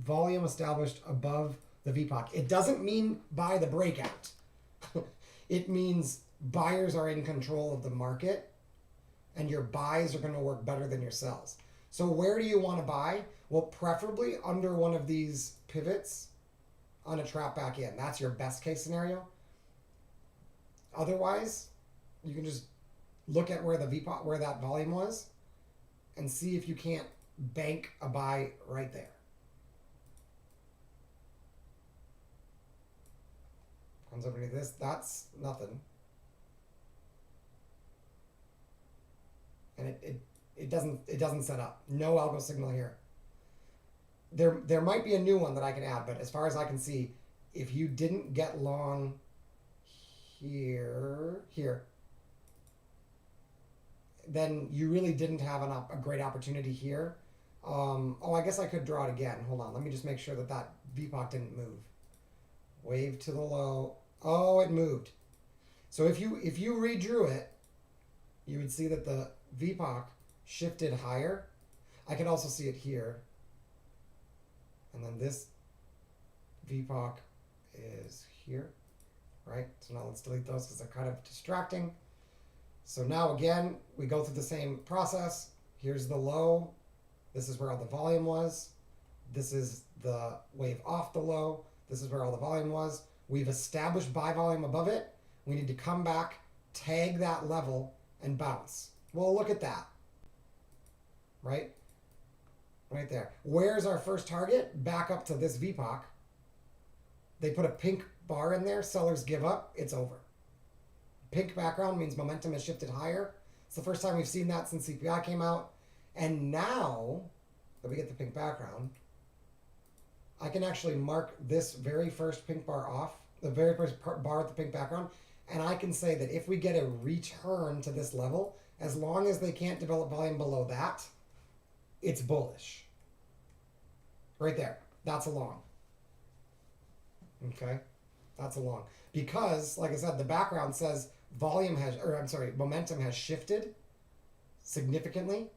volume established above the VPOC. It doesn't mean buy the breakout. It means buyers are in control of the market, and your buys are going to work better than your sells. So where do you want to buy? Well, preferably under one of these pivots on a trap back in. That's your best case scenario. Otherwise, you can just look at where that volume was and see if you can't bank a buy right there. Comes underneath this, that's nothing. And it doesn't set up. No algo signal here. There might be a new one that I can add, but as far as I can see, if you didn't get long here, then you really didn't have a great opportunity here. I guess I could draw it again. Hold on, let me just make sure that VPOC didn't move. Wave to the low. Oh, it moved. So if you redrew it, you would see that the VPOC shifted higher. I can also see it here. And then this VPOC is here, right? So now let's delete those because they're kind of distracting. So now again, we go through the same process. Here's the low. This is where all the volume was. This is the wave off the low. This is where all the volume was. We've established buy volume above it. We need to come back, tag that level, and bounce. Well, look at that, right? Right there. Where's our first target? Back up to this VPOC. They put a pink bar in there. Sellers give up. It's over. pink background means momentum has shifted higher. It's the first time we've seen that since CPI came out. And now that we get the pink background, I can actually mark this very first pink bar off, the very first bar with the pink background, and I can say that if we get a return to this level, as long as they can't develop volume below that, it's bullish. Right there. That's a long. Okay? That's a long. Because, like I said, the background says momentum has shifted significantly.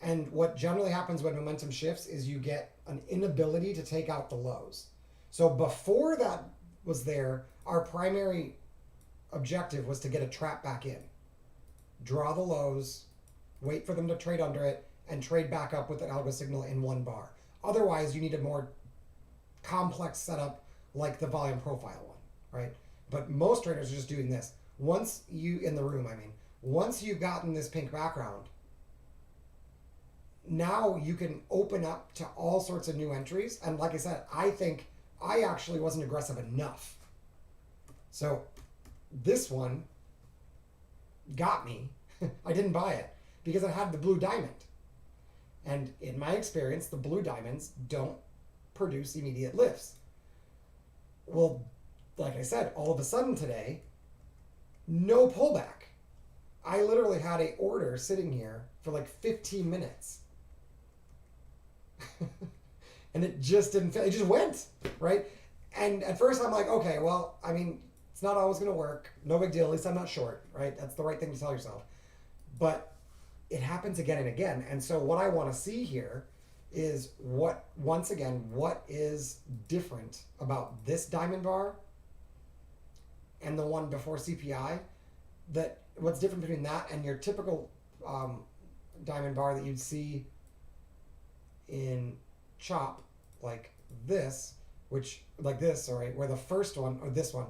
And what generally happens when momentum shifts is you get an inability to take out the lows. So before that was there, our primary objective was to get a trap back in. Draw the lows, wait for them to trade under it, and trade back up with an algo signal in one bar. Otherwise, you need a more complex setup like the volume profile one, right? But most traders are just doing this. Once you've gotten this pink background, now you can open up to all sorts of new entries. And like I said, I think I actually wasn't aggressive enough. So this one got me. I didn't buy it because it had the blue diamond. And in my experience, the blue diamonds don't produce immediate lifts. Well, like I said, all of a sudden today, no pullback. I literally had an order sitting here for like 15 minutes. And it just didn't fit. It just went, right? And at first I'm like, okay, well, I mean, it's not always going to work. No big deal. At least I'm not short, right? That's the right thing to tell yourself. But it happens again and again. And so what I want to see here is what is different about this diamond bar and the one before CPI, what's different between that and your typical diamond bar that you'd see in chop where the first one, or this one,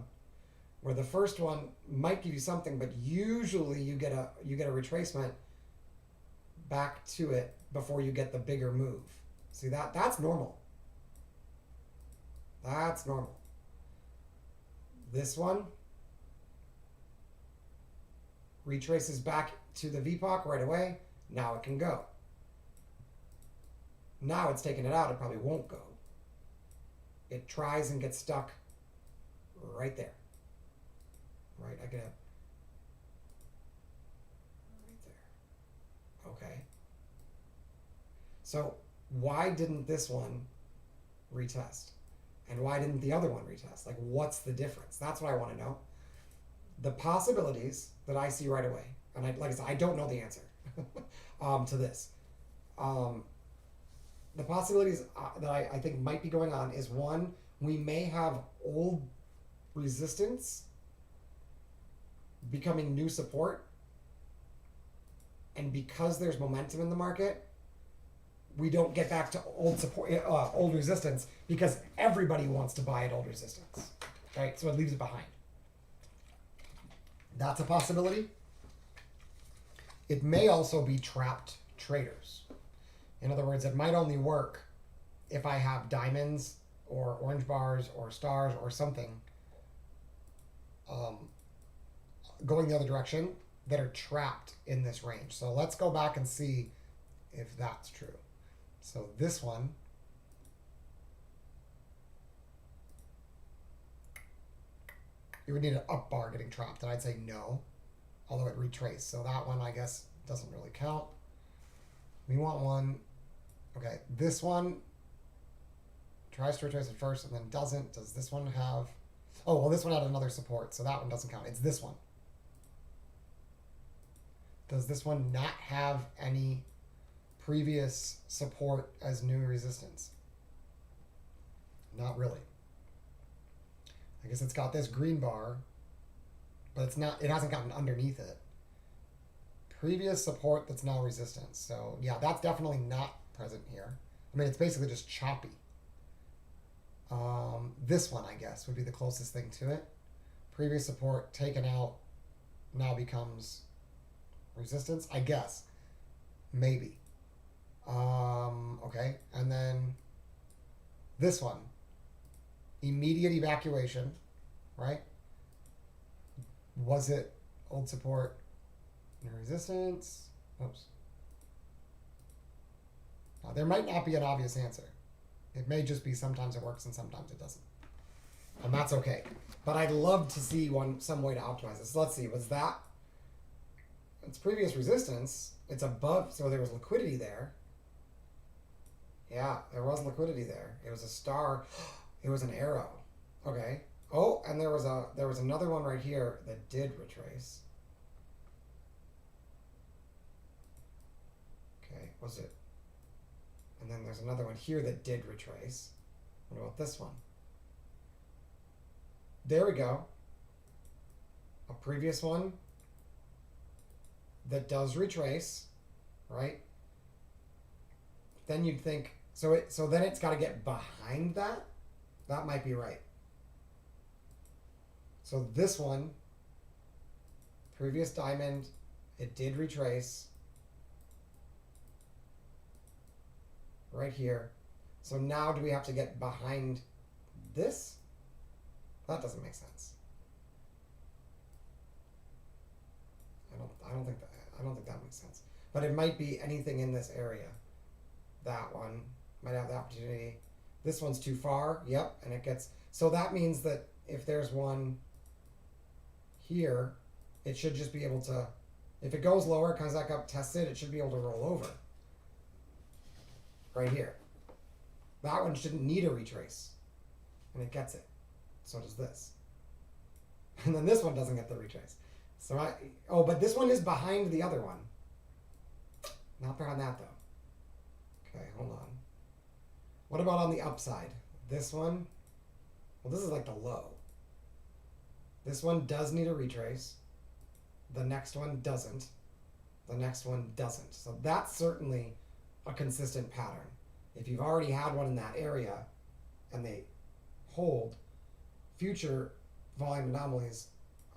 where the first one might give you something, but usually you get a retracement back to it before you get the bigger move. See that's normal. That's normal. This one retraces back to the VPOC right away. Now it can go. Now it's taking it out, it probably won't go. It tries and gets stuck right there. Right, I get it. Right there. Okay. So why didn't this one retest? And why didn't the other one retest? Like, what's the difference? That's what I want to know. The possibilities that I see right away, and like I said, I don't know the answer to this. The possibilities that I think might be going on is, one, we may have old resistance becoming new support, and because there's momentum in the market, we don't get back to old resistance because everybody wants to buy at old resistance, right? So it leaves it behind. That's a possibility. It may also be trapped traders. In other words, it might only work if I have diamonds or orange bars or stars or something going the other direction that are trapped in this range. So let's go back and see if that's true. So this one, you would need an up bar getting trapped, and I'd say no, although it retraced. So that one, I guess, doesn't really count. We want one. Okay, this one tries to retrace it first and then doesn't. Does this one have... Oh, well, this one had another support, so that one doesn't count. It's this one. Does this one not have any previous support as new resistance? Not really. I guess it's got this green bar, but it hasn't gotten underneath it. Previous support that's now resistance. So yeah, that's definitely not present here. I mean, it's basically just choppy. This one, I guess, would be the closest thing to it. Previous support taken out now becomes resistance, I guess. Maybe. Okay, and then this one. Immediate evacuation, right? Was it old support, new resistance. Oops. Now, there might not be an obvious answer. It may just be sometimes it works and sometimes it doesn't. And that's okay. But I'd love to see some way to optimize this. So let's see, was that its previous resistance? It's above, so there was liquidity there. Yeah, there was liquidity there. It was a star. It was an arrow. Okay. Oh, and there was another one right here that did retrace. Okay, was it? And then there's another one here that did retrace. What about this one? There we go. A previous one that does retrace, right? Then you'd think, so then it's got to get behind that? That might be right. So this one, previous diamond, it did retrace. Right here. So now do we have to get behind this? That doesn't make sense. I don't think that makes sense. But it might be anything in this area. That one might have the opportunity. This one's too far. Yep, and it gets, so that means that if there's one here, it should just be able to, if it goes lower, comes back up, tests it, it should be able to roll over. Right here. That one shouldn't need a retrace. And it gets it. So does this. And then this one doesn't get the retrace. So but this one is behind the other one. Not behind that though. Okay, hold on. What about on the upside? This one, well, this is like the low. This one does need a retrace. The next one doesn't. The next one doesn't. So that's certainly a consistent pattern. If you've already had one in that area and they hold, future volume anomalies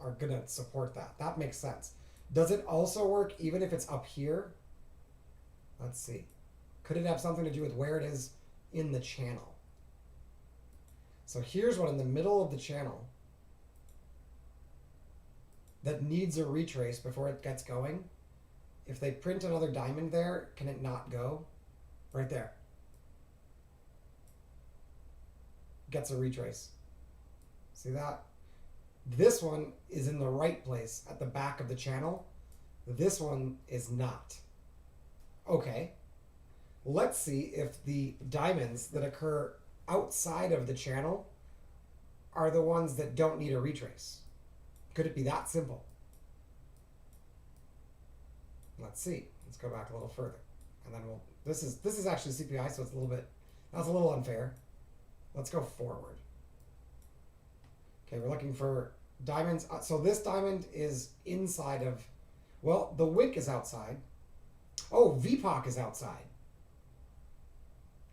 are going to support that. That makes sense. Does it also work even if it's up here? Let's see. Could it have something to do with where it is in the channel? So here's one in the middle of the channel that needs a retrace before it gets going. If they print another diamond there, can it not go? Right there. Gets a retrace. See that? This one is in the right place at the back of the channel. This one is not. Okay. Let's see if the diamonds that occur outside of the channel are the ones that don't need a retrace. Could it be that simple? Let's see. Let's go back a little further. And then we'll, this is actually CPI, so it's a little bit, that's a little unfair. Let's go forward. Okay, we're looking for diamonds. So this diamond is inside of, well, the wick is outside. Oh, VPOC is outside.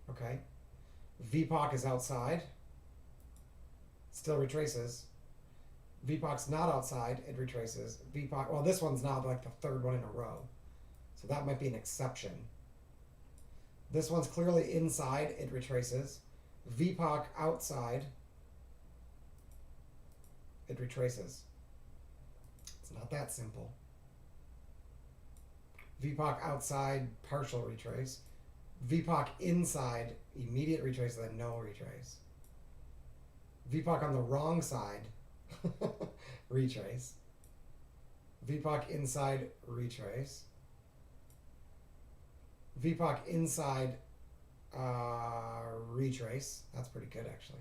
Okay. VPOC is outside. Still retraces. VPOC's not outside, it retraces. VPOC, well, this one's now like the third one in a row. So that might be an exception. This one's clearly inside, it retraces. VPOC outside, it retraces. It's not that simple. VPOC outside, partial retrace. VPOC inside, immediate retrace, then no retrace. VPOC on the wrong side, retrace. VPOC inside, retrace. VPOC inside, retrace. That's pretty good, actually.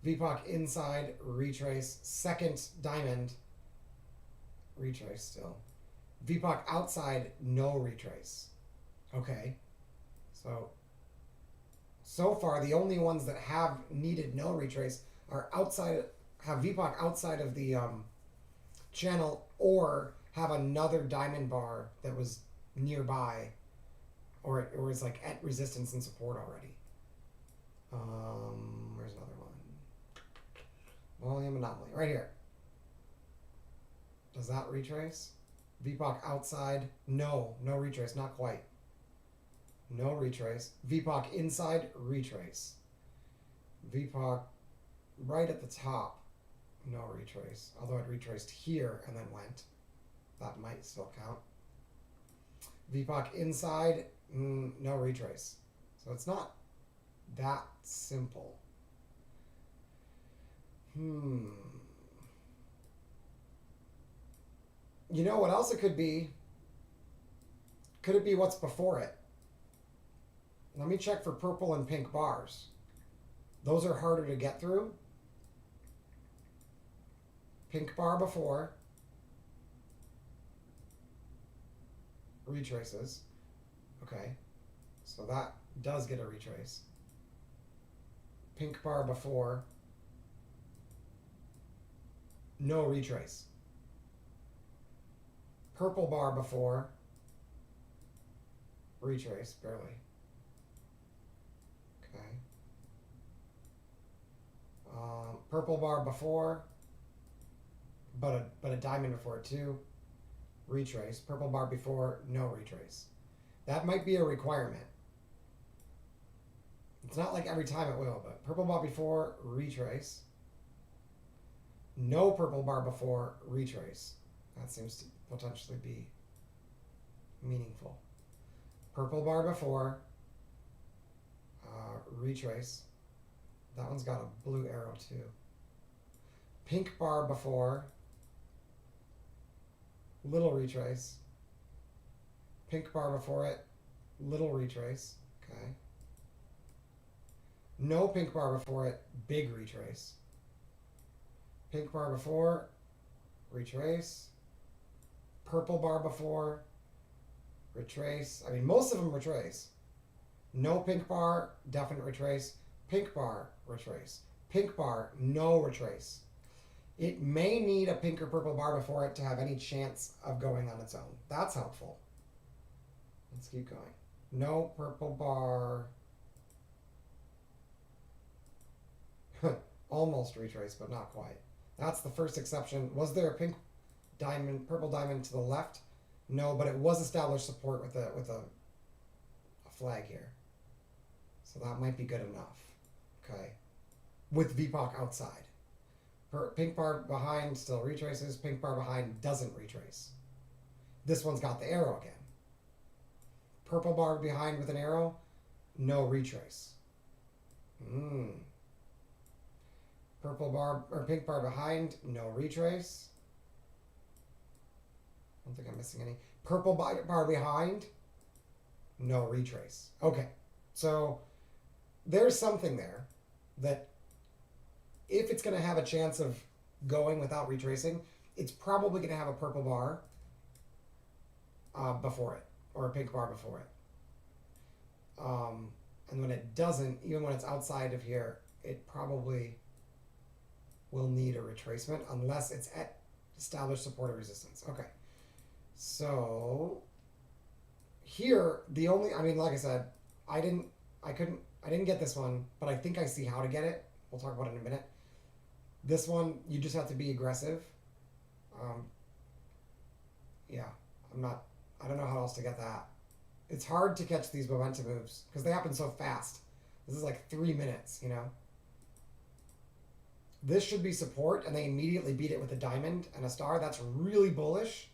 VPOC inside, retrace. Second diamond, retrace still. VPOC outside, no retrace. Okay. So far, the only ones that have needed no retrace are outside, have VPOC outside of the channel, or have another diamond bar that was nearby, or it was like at resistance and support already. Where's another one? Volume anomaly, right here. Does that retrace? VPOC outside, no retrace, not quite. No retrace. VPOC inside, retrace. VPOC right at the top, no retrace. Although it retraced here and then went. That might still count. VPOC inside, no retrace. So it's not that simple. You know what else it could be? Could it be what's before it? Let me check for purple and pink bars. Those are harder to get through. Pink bar before. Retraces. Okay. So that does get a retrace. Pink bar before. No retrace. Purple bar before. Retrace, barely. Okay. Purple bar before, but a diamond before it too. Retrace. Purple bar before, no retrace. That might be a requirement. It's not like every time it will, but purple bar before, retrace. No purple bar before, retrace. That seems to potentially be meaningful. Purple bar before, retrace. That one's got a blue arrow too. Pink bar before, little retrace. Pink bar before it, little retrace. Okay. No pink bar before it, big retrace. Pink bar before, retrace. Purple bar before, retrace. I mean, most of them retrace. No pink bar, definite retrace. Pink bar, retrace. Pink bar, no retrace. It may need a pink or purple bar before it to have any chance of going on its own. That's helpful. Let's keep going. No purple bar. Almost retrace, but not quite. That's the first exception. Was there a pink diamond, purple diamond to the left? No, but it was established support with a flag here. So that might be good enough. Okay. With VPOC outside. Pink bar behind still retraces. Pink bar behind doesn't retrace. This one's got the arrow again. Purple bar behind with an arrow, no retrace. Purple bar or pink bar behind, no retrace. I don't think I'm missing any. Purple bar behind, no retrace. Okay, so there's something there that if it's going to have a chance of going without retracing, it's probably going to have a purple bar before it, or a pink bar before it. And when it doesn't, even when it's outside of here, it probably will need a retracement unless it's at established supportive resistance. Okay. So here, the only, I mean, like I said, I didn't get this one, but I think I see how to get it. We'll talk about it in a minute. This one, you just have to be aggressive. Yeah, I don't know how else to get that. It's hard to catch these momentum moves because they happen so fast. This is like 3 minutes, you know? This should be support, and they immediately beat it with a diamond and a star. That's really bullish.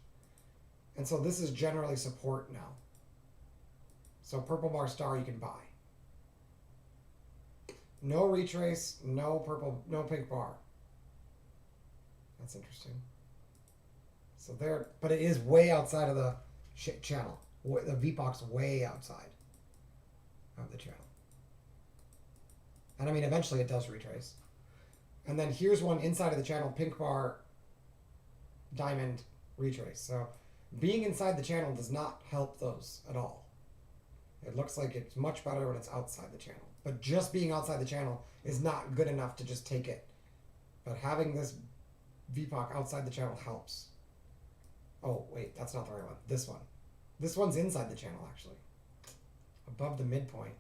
And so this is generally support now. So purple bar star you can buy. No retrace, no pink bar. That's interesting. So there, but it is way outside of the channel. The VPOC's way outside of the channel. And I mean, eventually it does retrace. And then here's one inside of the channel, pink bar, diamond, retrace. So being inside the channel does not help those at all. It looks like it's much better when it's outside the channel. But just being outside the channel is not good enough to just take it. But having this VPOC outside the channel helps. Oh, wait, that's not the right one. This one. This one's inside the channel, actually. Above the midpoint.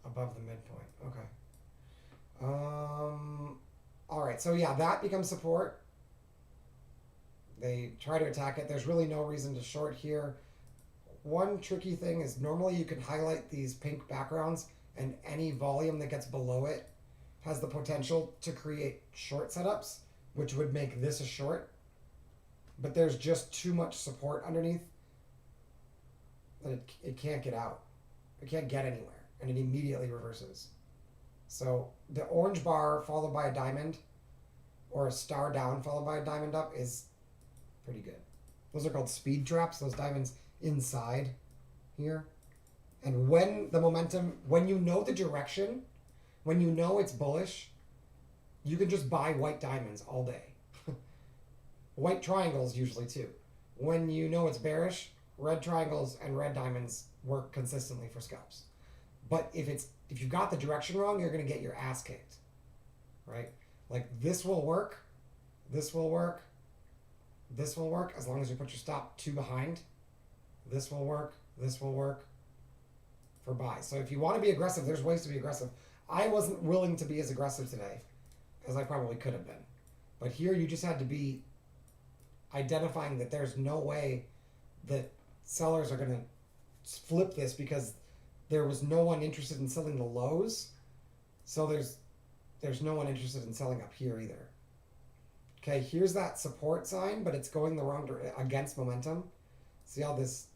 Above the midpoint. Okay. All right, so yeah, that becomes support. They try to attack it. There's really no reason to short here. One tricky thing is normally you can highlight these pink backgrounds and any volume that gets below it has the potential to create short setups, which would make this a short. but there's just too much support underneath that it can't get out. It can't get anywhere, and it immediately reverses. So the orange bar followed by a diamond, or a star down followed by a diamond up, is pretty good. Those are called speed traps, those diamonds inside here. And when the momentum, when you know the direction, when you know it's bullish, you can just buy white diamonds all day. White triangles usually too. When you know it's bearish, red triangles and red diamonds work consistently for scalps. But if you got the direction wrong, you're going to get your ass kicked, right? Like this will work, this will work, this will work as long as you put your stop 2 behind. This will work for buy. So if you want to be aggressive, there's ways to be aggressive. I wasn't willing to be as aggressive today as I probably could have been. But here you just had to be identifying that there's no way that sellers are going to flip this because there was no one interested in selling the lows. So there's no one interested in selling up here either. Okay, here's that support sign, but it's going the wrong direction against momentum. See how this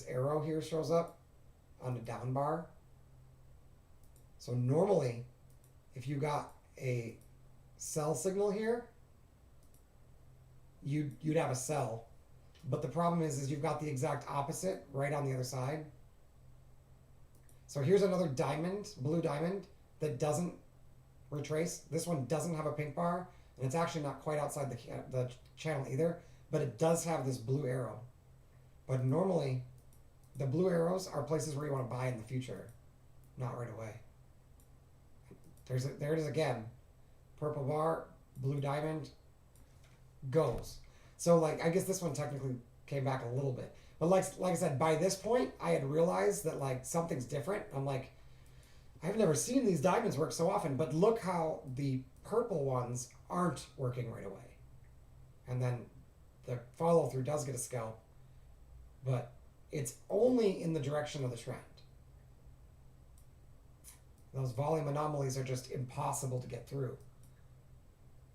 arrow here shows up on the down bar? So normally, if you got a sell signal here, you'd have a sell. But the problem is you've got the exact opposite right on the other side. So here's another diamond, blue diamond, that doesn't retrace. This one doesn't have a pink bar, and it's actually not quite outside the channel either, but it does have this blue arrow. But normally, the blue arrows are places where you want to buy in the future, not right away. There it is again. Purple bar, blue diamond, goes. So like, I guess this one technically came back a little bit. But like I said, by this point, I had realized that like something's different. I'm like, I've never seen these diamonds work so often, but look how the purple ones aren't working right away. And then the follow through does get a scalp, but it's only in the direction of the trend. Those volume anomalies are just impossible to get through.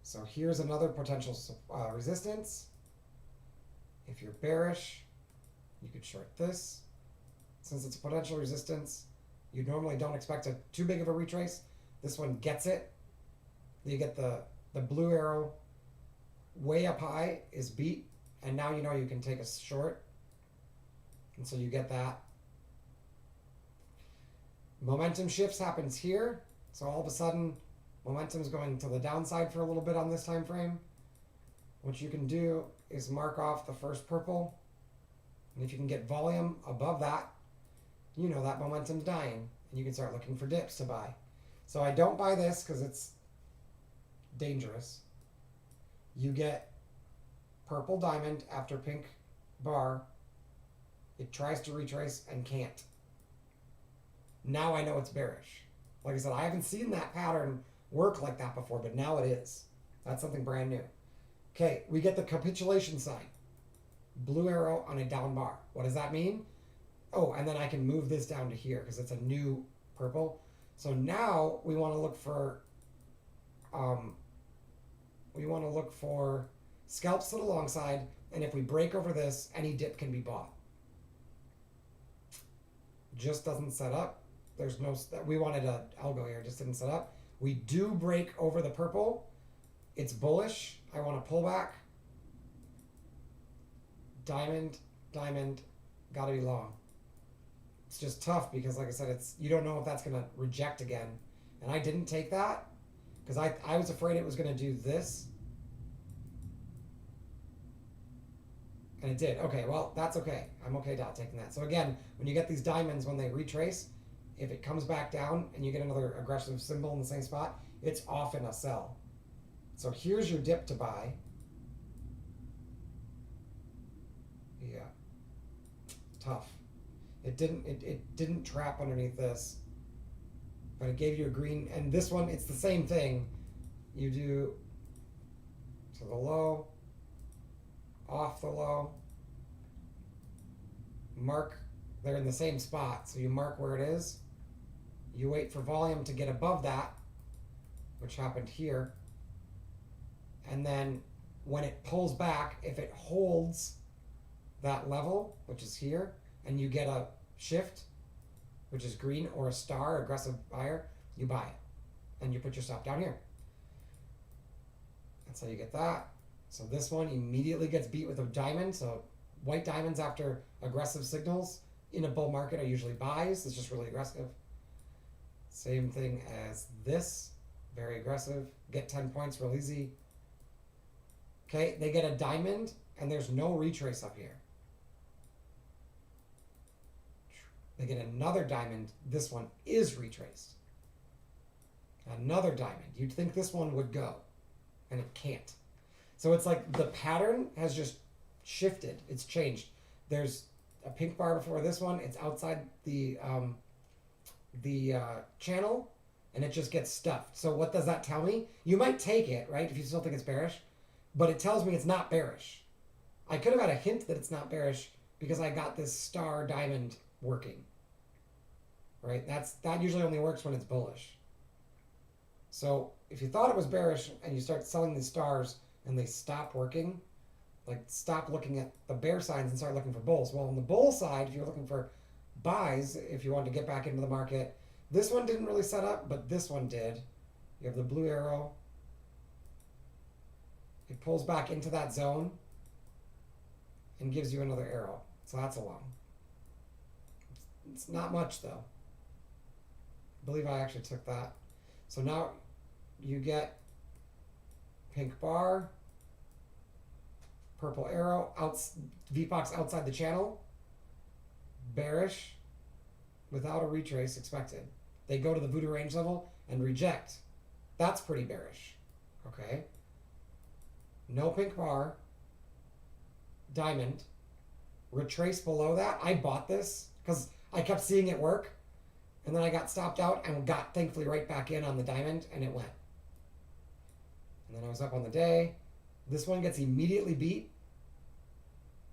So here's another potential resistance. If you're bearish, you could short this. Since it's a potential resistance, you normally don't expect too big of a retrace. This one gets it. You get the blue arrow way up high is beat, and now you know you can take a short. And so you get that. Momentum shifts happens here. So all of a sudden, momentum's going to the downside for a little bit on this time frame. What you can do is mark off the first purple. And if you can get volume above that, you know that momentum's dying. And you can start looking for dips to buy. So I don't buy this because it's dangerous. You get purple diamond after pink bar. It tries to retrace and can't. Now I know it's bearish. Like I said, I haven't seen that pattern work like that before, but now it is. That's something brand new. Okay, we get the capitulation sign. Blue arrow on a down bar. What does that mean? Oh, and then I can move this down to here because it's a new purple. So now we want to look for scalps to the long side, and if we break over this, any dip can be bought. Just doesn't set up. There's no, we wanted a algo here, just didn't set up. We do break over the purple. It's bullish. I want to pull back. Diamond, diamond, gotta be long. It's just tough because like I said, you don't know if that's gonna reject again. And I didn't take that because I was afraid it was gonna do this. And it did. Okay, well, that's okay. I'm okay not taking that. So again, when you get these diamonds, when they retrace, if it comes back down and you get another aggressive symbol in the same spot, it's often a sell. So here's your dip to buy. Yeah. Tough. It didn't trap underneath this, but it gave you a green. And this one, it's the same thing. You do to the low, off the low, mark, they're in the same spot, so you mark where it is, you wait for volume to get above that, which happened here, and then when it pulls back, if it holds that level, which is here, and you get a shift, which is green, or a star, aggressive buyer, you buy it. And you put your stop down here. That's how you get that. So this one immediately gets beat with a diamond. So white diamonds after aggressive signals in a bull market are usually buys. It's just really aggressive. Same thing as this. Very aggressive. Get 10 points real easy. Okay, they get a diamond, and there's no retrace up here. They get another diamond. This one is retraced. Another diamond. You'd think this one would go, and it can't. So it's like the pattern has just shifted. It's changed. There's a pink bar before this one. It's outside the channel, and it just gets stuffed. So what does that tell me? You might take it, right, if you still think it's bearish, but it tells me it's not bearish. I could have had a hint that it's not bearish because I got this star diamond working, right? That usually only works when it's bullish. So if you thought it was bearish and you start selling these stars and they stop working, like stop looking at the bear signs and start looking for bulls. Well, on the bull side, if you're looking for buys, if you want to get back into the market, this one didn't really set up, but this one did. You have the blue arrow. It pulls back into that zone and gives you another arrow. So that's a long. It's not much though. I believe I actually took that. So now you get pink bar, purple arrow, VPOX outside the channel, bearish, without a retrace expected. They go to the voodoo range level and reject. That's pretty bearish. Okay. No pink bar, diamond, retrace below that. I bought this because I kept seeing it work, and then I got stopped out and got thankfully right back in on the diamond, and it went. And then I was up on the day. This one gets immediately beat.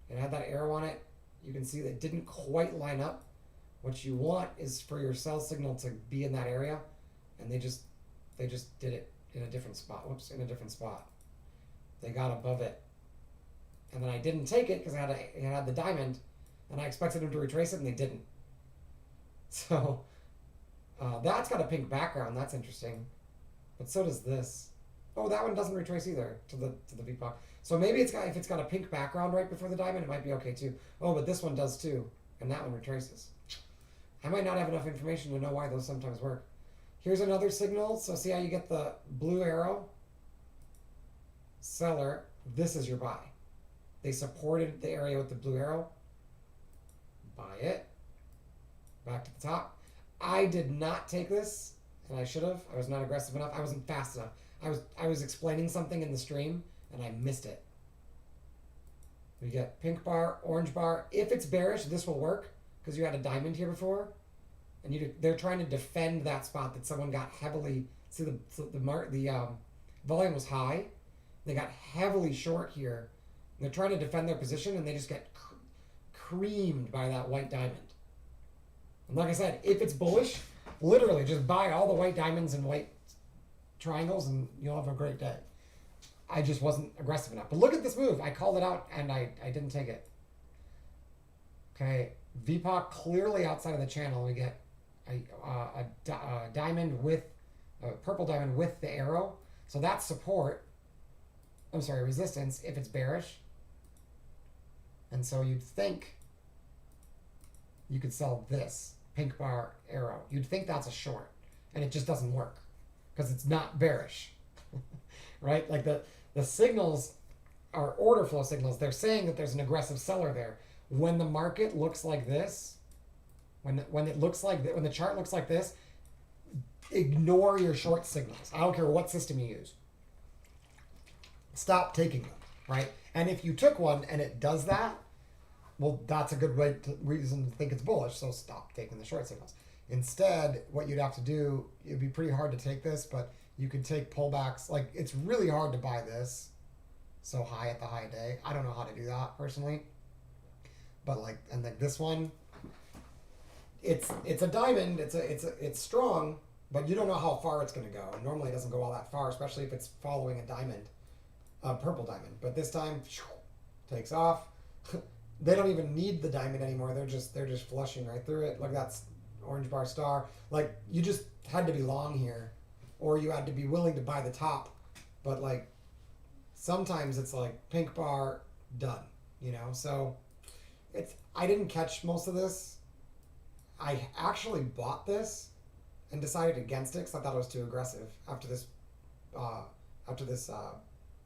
It had that arrow on it. You can see that it didn't quite line up. What you want is for your sell signal to be in that area, and they just did it in a different spot. Whoops, in a different spot. They got above it, and then I didn't take it because it had the diamond, and I expected them to retrace it, and they didn't. So that's got a pink background. That's interesting, but so does this. Oh, that one doesn't retrace either to the VPOC. So maybe if it's got a pink background right before the diamond, it might be okay too. Oh, but this one does too, and that one retraces. I might not have enough information to know why those sometimes work. Here's another signal. So see how you get the blue arrow? Seller, this is your buy. They supported the area with the blue arrow. Buy it. Back to the top. I did not take this, and I should have. I was not aggressive enough. I wasn't fast enough. I was explaining something in the stream, and I missed it. We get pink bar, orange bar. If it's bearish, this will work because you had a diamond here before, and they're trying to defend that spot that someone got heavily. See the volume was high. They got heavily short here. And they're trying to defend their position, and they just get creamed by that white diamond. And like I said, if it's bullish, literally just buy all the white diamonds and white triangles, and you'll have a great day. I just wasn't aggressive enough. But look at this move. I called it out, and I didn't take it. Okay, VPOC clearly outside of the channel. We get a diamond with a purple diamond with the arrow. So that's support. I'm sorry, resistance if it's bearish. And so you'd think you could sell this pink bar arrow. You'd think that's a short, and it just doesn't work because it's not bearish, right? Like the signals are order flow signals. They're saying that there's an aggressive seller there. When the market looks like this, when the chart looks like this, ignore your short signals. I don't care what system you use. Stop taking them, right? And if you took one and it does that, well, that's a good reason to think it's bullish, so stop taking the short signals. Instead, what you'd have to do, it'd be pretty hard to take this, but you could take pullbacks. Like, it's really hard to buy this so high at the high day. I don't know how to do that personally. But like this one, it's a diamond, it's strong, but you don't know how far it's gonna go. And normally it doesn't go all that far, especially if it's following a diamond. a purple diamond. But this time, takes off. They don't even need the diamond anymore. They're just flushing right through it. Look, that's orange bar star. Like, you just had to be long here, or you had to be willing to buy the top. But like, sometimes it's like pink bar done, you know. So I didn't catch most of this. I actually bought this and decided against it because I thought it was too aggressive after this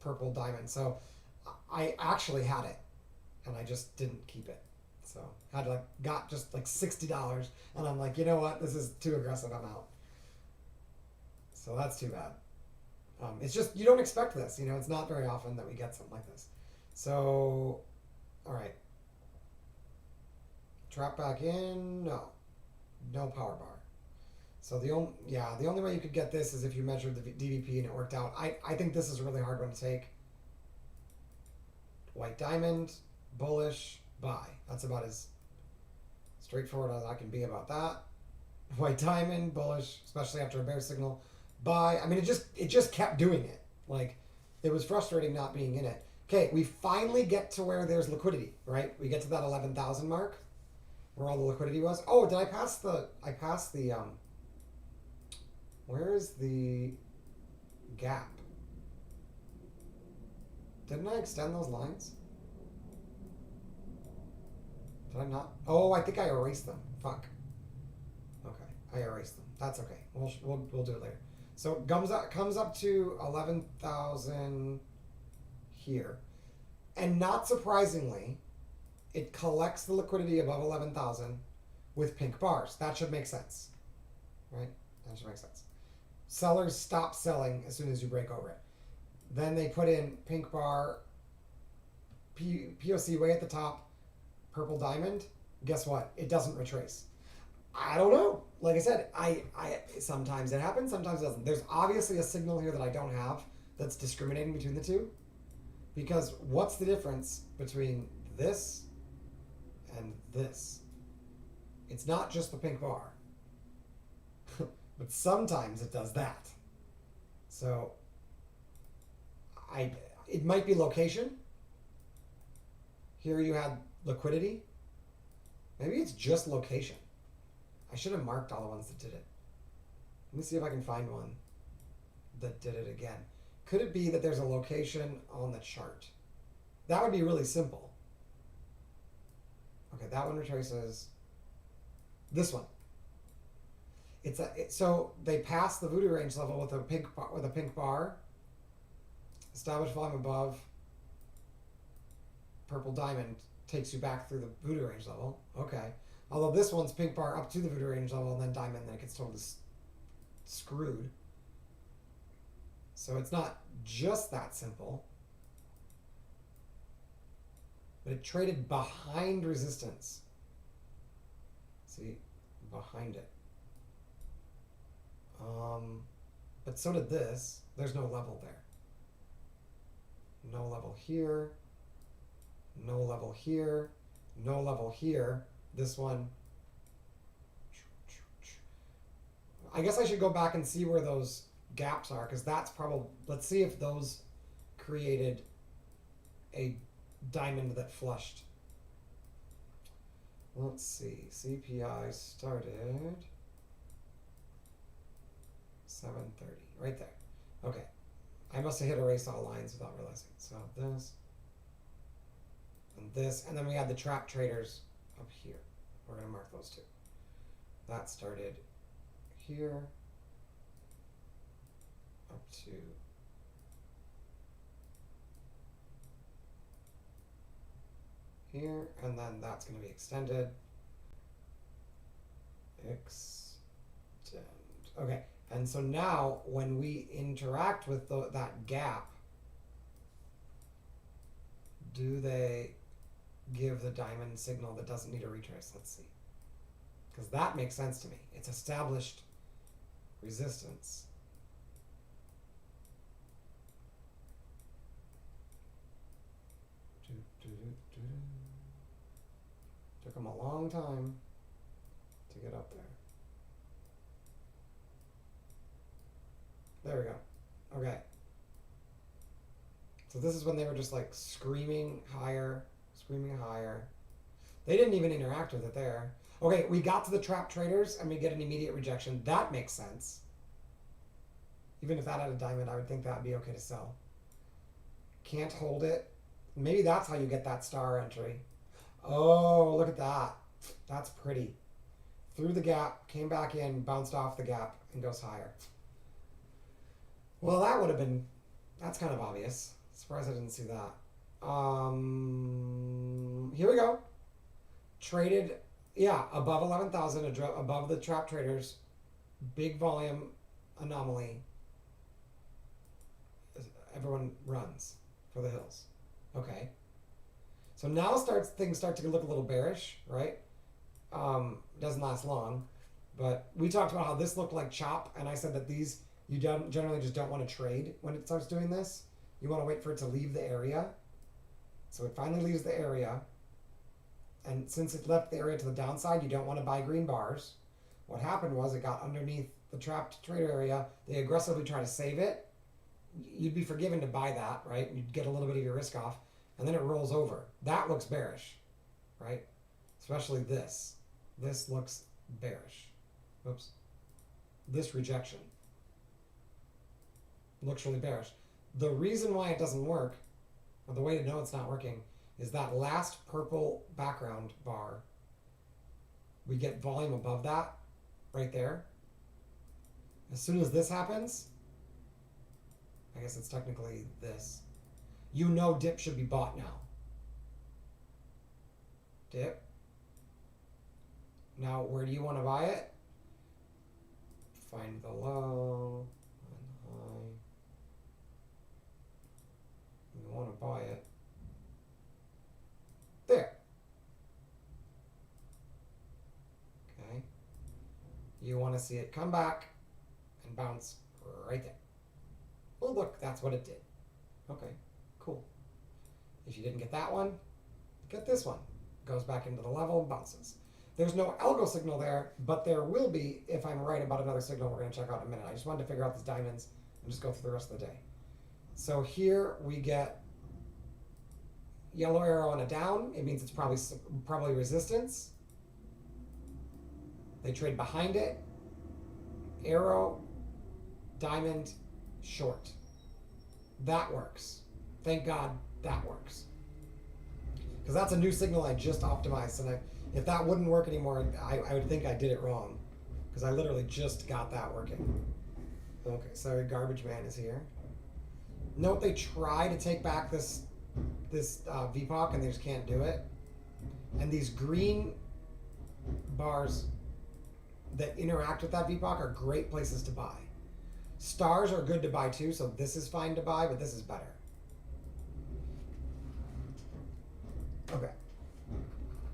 purple diamond. So I actually had it, and I just didn't keep it. So got just like $60, and I'm like, you know what, this is too aggressive. I'm out. So that's too bad. It's just, you don't expect this. You know, it's not very often that we get something like this. So, all right. Trap back in. No power bar. So the only way you could get this is if you measured the DVP and it worked out. I think this is a really hard one to take. White diamond, bullish, buy. That's about as straightforward as I can be about that. White diamond, bullish, especially after a bear signal, buy. I mean, it just kept doing it. Like, it was frustrating not being in it. Okay, we finally get to where there's liquidity, right? We get to that 11,000 mark where all the liquidity was. Oh, did I pass the where is the gap? Didn't I extend those lines? Did I not? Oh, I think I erased them. Fuck. Okay, I erased them. That's okay. We'll do it later. So comes up to 11,000 here, and not surprisingly, it collects the liquidity above 11,000 with pink bars. That should make sense, right? That should make sense. Sellers stop selling as soon as you break over it. Then they put in pink bar, POC way at the top, purple diamond. Guess what? It doesn't retrace. I don't know. Like I said, I sometimes it happens, sometimes it doesn't. There's obviously a signal here that I don't have that's discriminating between the two. Because what's the difference between this and this? It's not just the pink bar. But sometimes it does that. So it might be location. Here you had liquidity. Maybe it's just location. I should have marked all the ones that did it. Let me see if I can find one that did it again. Could it be that there's a location on the chart? That would be really simple. Okay, that one retraces. This one. So they pass the voodoo range level with a pink bar. Established volume above. Purple diamond takes you back through the voodoo range level. Okay. Although this one's pink bar up to the voodoo range level and then diamond, then it gets totally screwed. So it's not just that simple. But it traded behind resistance. See? Behind it. But so did this. There's no level there. No level here. No level here. No level here. This one. I guess I should go back and see where those gaps are, because that's probably, let's see if those created a diamond that flushed. Let's see. CPI started 7:30. Right there. Okay. I must have hit erase all lines without realizing. So this and this, and then we had the trap traders up here. We're going to mark those two. That started here up to here, and then that's going to be extended. Extend. Okay, and so now when we interact with that gap, do they give the diamond signal that doesn't need a retrace? Let's see. Because that makes sense to me. It's established resistance. Took them a long time to get up there. There we go. Okay. So this is when they were just like screaming higher, screaming higher. They didn't even interact with it there. Okay, we got to the trap traders and we get an immediate rejection. That makes sense. Even if that had a diamond, I would think that would be okay to sell. Can't hold it. Maybe that's how you get that star entry. Oh, look at that. That's pretty. Through the gap, came back in, bounced off the gap, and goes higher. Well, that would have been... That's kind of obvious. Surprised I didn't see that. Here we go. Traded, yeah, above 11,000, above the trap traders. Big volume anomaly. Everyone runs for the hills. Okay. So now things start to look a little bearish, right? Doesn't last long. But we talked about how this looked like chop, and I said that these, you generally just don't want to trade when it starts doing this. You want to wait for it to leave the area. So it finally leaves the area. And since it left the area to the downside, you don't want to buy green bars. What happened was it got underneath the trapped trader area. They aggressively try to save it. You'd be forgiven to buy that, right? You'd get a little bit of your risk off. And then it rolls over. That looks bearish, right? Especially this. This looks bearish. Oops. This rejection looks really bearish. The reason why it doesn't work, or the way to know it's not working, is that last purple background bar. We get volume above that, right there. As soon as this happens, I guess it's technically this. You know dip should be bought now. Dip. Now, where do you want to buy it? Find the low and high. You want to buy it. There. Okay. You want to see it come back and bounce right there. Oh, look, that's what it did. Okay, cool. If you didn't get that one, get this one. Goes back into the level and bounces. There's no algo signal there, but there will be if I'm right about another signal we're going to check out in a minute. I just wanted to figure out these diamonds and just go through the rest of the day. So here we get yellow arrow on a down. It means it's probably resistance. They trade behind it. Arrow, diamond, short. That works. Thank God that works. Because that's a new signal I just optimized. And if that wouldn't work anymore, I would think I did it wrong. Because I literally just got that working. Okay, sorry, Garbage Man is here. Note they try to take back this VPOC and they just can't do it. And these green bars that interact with that VPOC are great places to buy. Stars are good to buy too, so this is fine to buy, but this is better. Okay.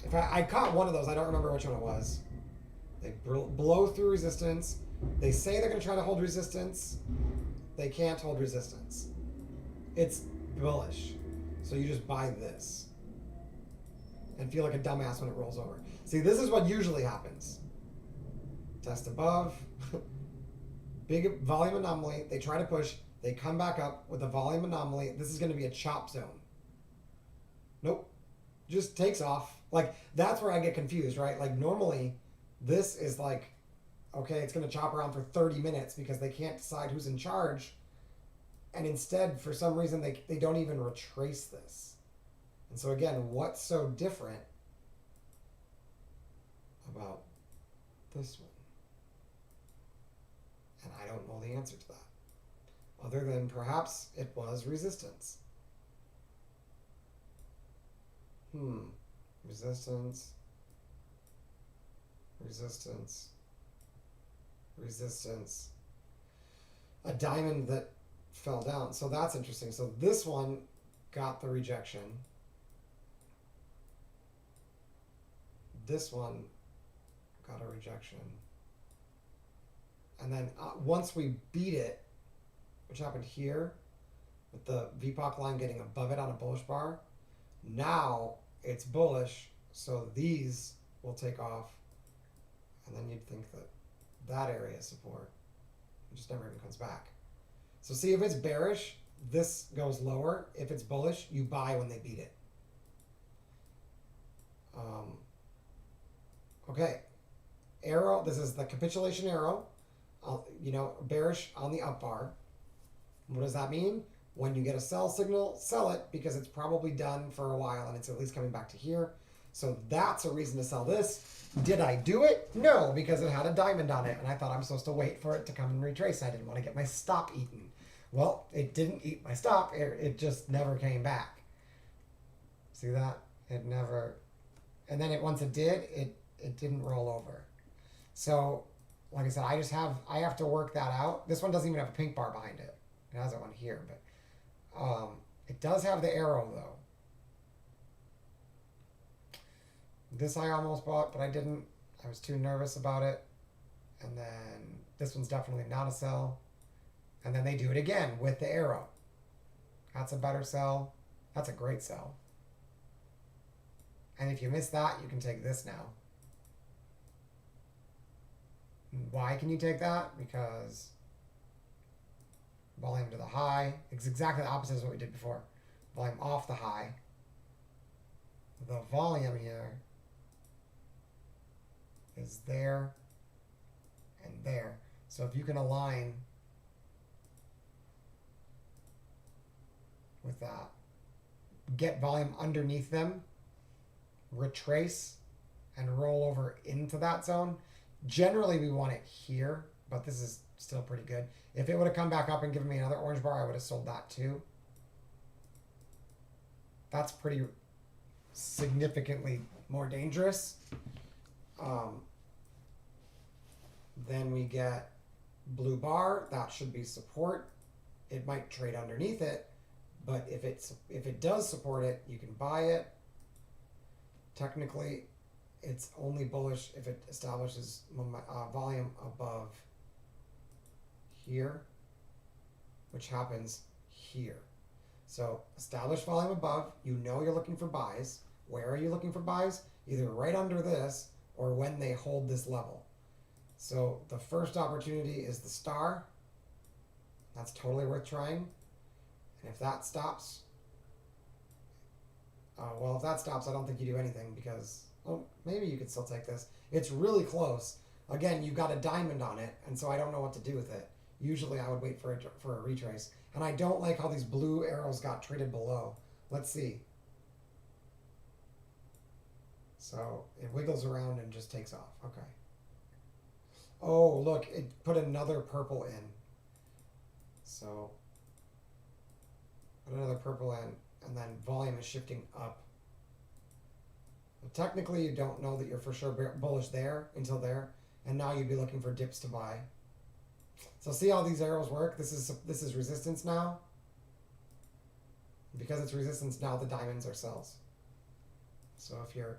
If I caught one of those, I don't remember which one it was. They blow through resistance. They say they're going to try to hold resistance. They can't hold resistance. It's bullish. So you just buy this. And feel like a dumbass when it rolls over. See, this is what usually happens. Test above. Big volume anomaly. They try to push. They come back up with a volume anomaly. This is going to be a chop zone. Nope. Just takes off. Like, that's where I get confused, right? Like, normally, this is like, okay, it's going to chop around for 30 minutes because they can't decide who's in charge. And instead, for some reason, they don't even retrace this. And so, again, what's so different about this one? And I don't know the answer to that. Other than perhaps it was resistance. Resistance. Resistance. Resistance. A diamond that fell down. So that's interesting. So this one got the rejection. This one got a rejection. And then once we beat it, which happened here, with the VPOC line getting above it on a bullish bar, now it's bullish, so these will take off. And then you'd think that that area is support. It just never even comes back. So see, if it's bearish, this goes lower. If it's bullish, you buy when they beat it. Okay. Arrow, this is the capitulation arrow. Bearish on the up bar. What does that mean? When you get a sell signal, sell it because it's probably done for a while and it's at least coming back to here. So that's a reason to sell this. Did I do it? No, because it had a diamond on it and I thought I'm supposed to wait for it to come and retrace. I didn't want to get my stop eaten. Well, it didn't eat my stop. It just never came back. See that? It never. And then once it did, it didn't roll over. So, like I said, I have to work that out. This one doesn't even have a pink bar behind it. It has one here, but it does have the arrow though. This I almost bought, but I didn't. I was too nervous about it. And then this one's definitely not a sell. And then they do it again with the arrow. That's a better sell. That's a great sell. And if you miss that, you can take this now. Why can you take that? Because volume to the high. It's exactly the opposite of what we did before. Volume off the high. The volume here is there and there. So if you can align with that, get volume underneath them, retrace, and roll over into that zone. Generally, we want it here, but this is still pretty good. If it would have come back up and given me another orange bar, I would have sold that too. That's pretty significantly more dangerous. Then we get blue bar. That should be support. It might trade underneath it, but if it does support it, you can buy it. Technically, it's only bullish if it establishes volume above here, which happens here. So establish volume above. You know you're looking for buys. Where are you looking for buys? Either right under this or when they hold this level. So the first opportunity is the star. That's totally worth trying. And if that stops, if that stops, I don't think you do anything because, maybe you could still take this. It's really close. Again, you've got a diamond on it, and so I don't know what to do with it. Usually I would wait for a retrace. And I don't like how these blue arrows got traded below. Let's see. So it wiggles around and just takes off. Okay. Oh, look, it put another purple in. So put another purple in, and then volume is shifting up. Well, technically, you don't know that you're for sure bullish there until there, and now you'd be looking for dips to buy. So see how these arrows work? This is resistance now. Because it's resistance now, the diamonds are sells. So if you're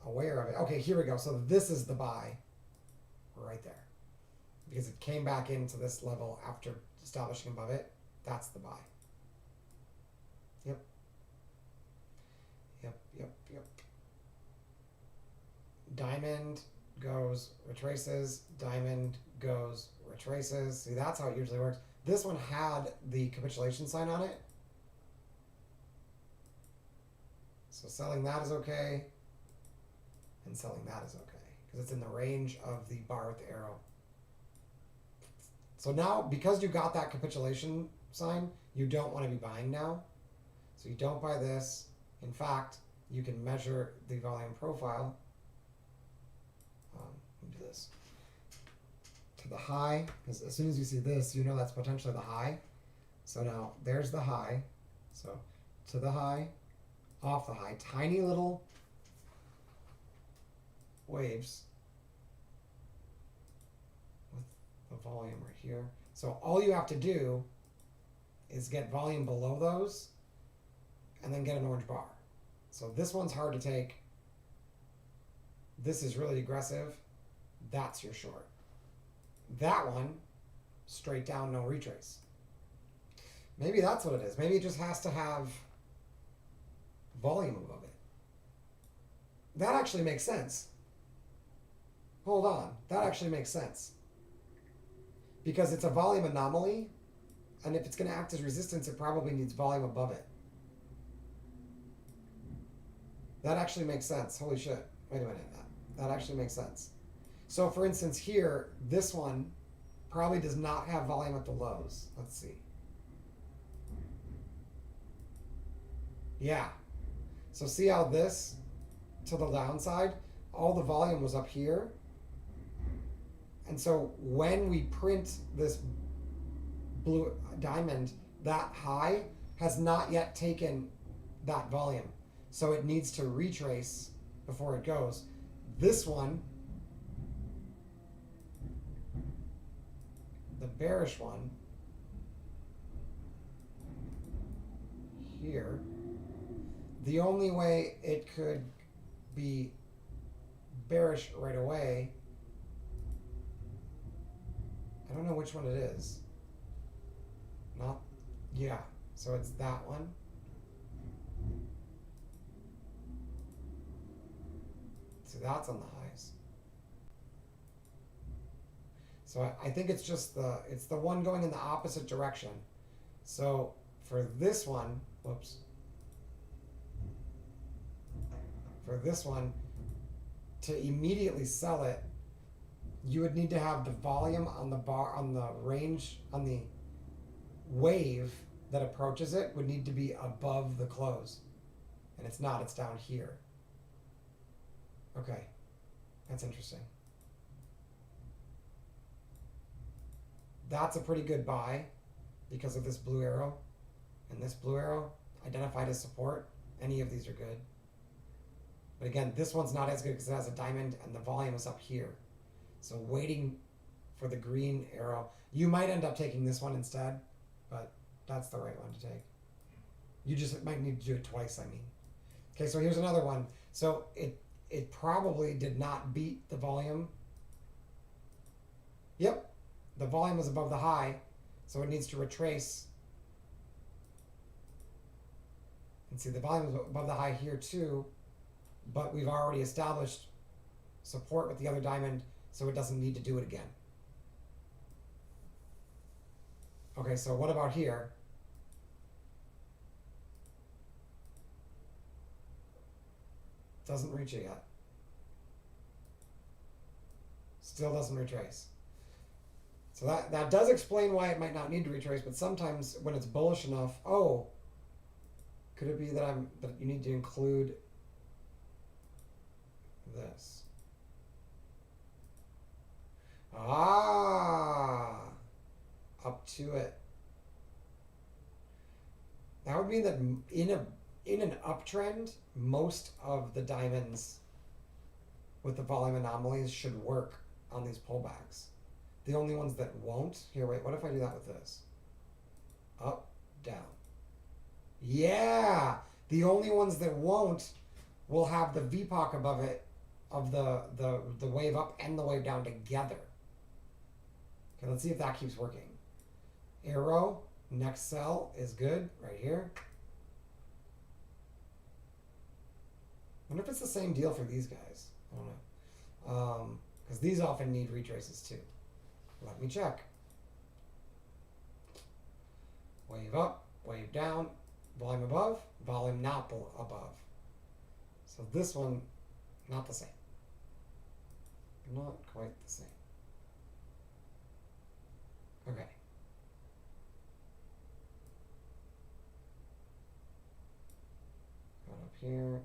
aware of it, okay, here we go. So this is the buy, right there, because it came back into this level after establishing above it. That's the buy. Yep. Diamond goes, retraces, diamond goes, retraces. See, that's how it usually works. This one had the capitulation sign on it. So selling that is okay, and selling that is okay, because it's in the range of the bar with the arrow. So now, because you got that capitulation sign, you don't want to be buying now. So you don't buy this. In fact, you can measure the volume profile. Let me do this. To the high, because as soon as you see this, you know that's potentially the high. So now, there's the high. So to the high, off the high, tiny little waves with the volume right here. So all you have to do is get volume below those and then get an orange bar. So this one's hard to take. This is really aggressive. That's your short. That one, straight down, no retrace. Maybe that's what it is. Maybe it just has to have volume above it. That actually makes sense. Hold on. That actually makes sense. Because it's a volume anomaly, And if it's going to act as resistance, it probably needs volume above it. That actually makes sense. Holy shit. Wait a minute. That actually makes sense. So for instance here, this one probably does not have volume at the lows. Let's see. Yeah. So see how this, to the downside, all the volume was up here. And so when we print this blue diamond, that high has not yet taken that volume. So it needs to retrace before it goes. This one, the bearish one, here, the only way it could be bearish right away, I don't know which one it is. Not, yeah, so it's that one. So that's on the highs. So I think it's just it's the one going in the opposite direction. So for this one, whoops. For this one, to immediately sell it, you would need to have the volume on the bar, on the range, on the wave that approaches it would need to be above the close. And it's not, it's down here. Okay, that's interesting. That's a pretty good buy because of this blue arrow and this blue arrow identified as support. Any of these are good. But again, this one's not as good because it has a diamond and the volume is up here. So waiting for the green arrow. You might end up taking this one instead, but that's the right one to take. You just might need to do it twice, I mean. Okay, so here's another one. So it probably did not beat the volume. Yep, the volume is above the high, so it needs to retrace. And see, the volume is above the high here too, but we've already established support with the other diamond, so it doesn't need to do it again. Okay, so what about here? Doesn't reach it yet. Still doesn't retrace. So that does explain why it might not need to retrace, but sometimes when it's bullish enough, oh, could it be that you need to include this? Ah, up to it. That would mean that in an uptrend, most of the diamonds with the volume anomalies should work on these pullbacks. The only ones that won't, here, wait, what if I do that with this? Up, down. Yeah, the only ones that won't will have the VPOC above it of the wave up and the wave down together. Okay, let's see if that keeps working. Arrow, next sell is good, right here. I wonder if it's the same deal for these guys. I don't know. Because these often need retraces too. Let me check. Wave up, wave down, volume above, volume not above. So this one, not the same. Not quite the same. Okay. Go up here.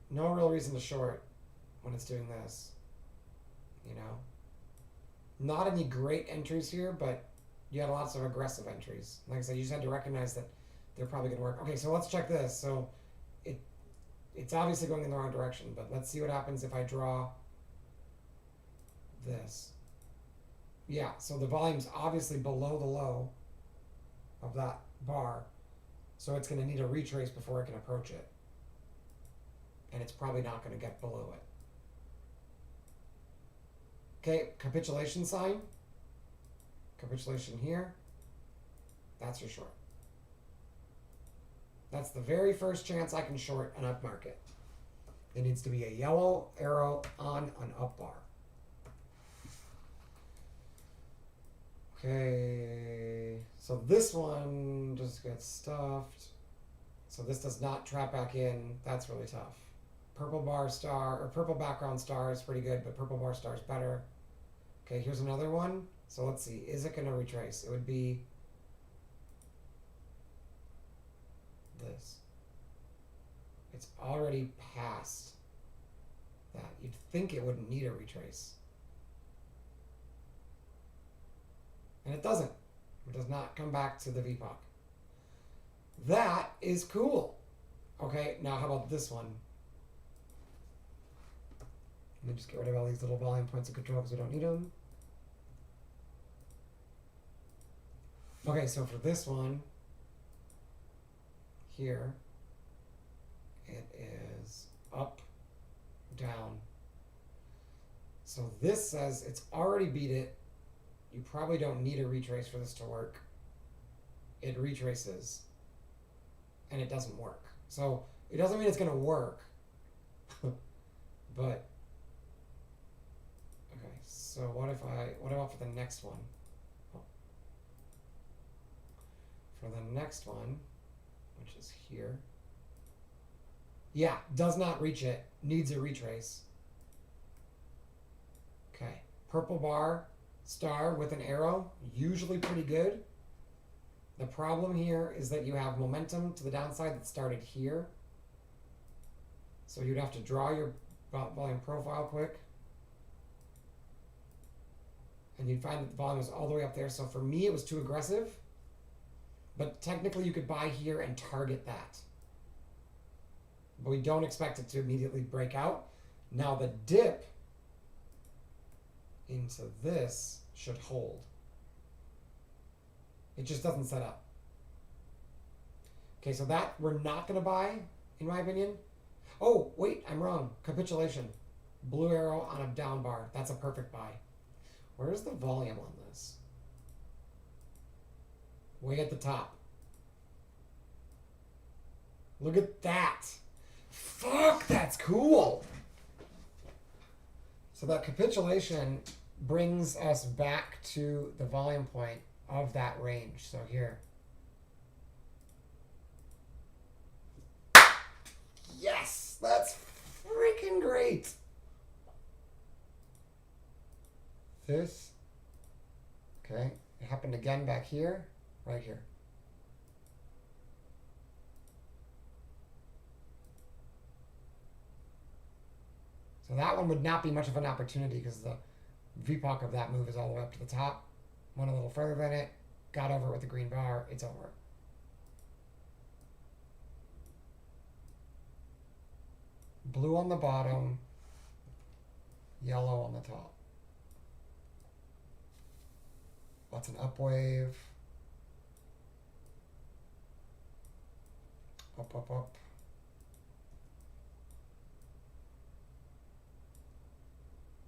No real reason to short when it's doing this, you know. Not any great entries here, but you had lots of aggressive entries. Like I said, you just had to recognize that they're probably going to work. Okay, so let's check this. So it's obviously going in the wrong direction, but let's see what happens if I draw this. Yeah, so the volume's obviously below the low of that bar, so it's going to need a retrace before it can approach it. And it's probably not going to get below it. Okay, capitulation sign. Capitulation here. That's your short. That's the very first chance I can short an up market. It needs to be a yellow arrow on an up bar. Okay, so this one just gets stuffed. So this does not trap back in. That's really tough. Purple bar star, or purple background star is pretty good, but purple bar star is better. Okay, here's another one. So let's see, is it going to retrace? It would be this. It's already past that. You'd think it wouldn't need a retrace. And it doesn't. It does not come back to the VPOC. That is cool. Okay, now how about this one? Let me just get rid of all these little volume points of control because we don't need them. Okay, so for this one, here, it is up, down. So this says it's already beat it. You probably don't need a retrace for this to work. It retraces, and it doesn't work. So it doesn't mean it's going to work, but okay. So what about for the next one? Oh. For the next one, which is here. Yeah, does not reach it. Needs a retrace. Okay, purple bar. Star with an arrow, usually pretty good. The problem here is that you have momentum to the downside that started here. So you'd have to draw your volume profile quick. And you'd find that the volume was all the way up there. So for me, it was too aggressive. But technically, you could buy here and target that. But we don't expect it to immediately break out. Now the dip into this should hold. It just doesn't set up. Okay, so that we're not going to buy, in my opinion. Oh, wait, I'm wrong. Capitulation. Blue arrow on a down bar. That's a perfect buy. Where's the volume on this? Way at the top. Look at that. Fuck, that's cool. So that capitulation brings us back to the volume point of that range. So here. Yes, that's freaking great. This, okay, it happened again back here, right here. So that one would not be much of an opportunity because the VPOC of that move is all the way up to the top. Went a little further than it, got over it with the green bar, it's over. Blue on the bottom, yellow on the top. That's an up wave. Up, up, up.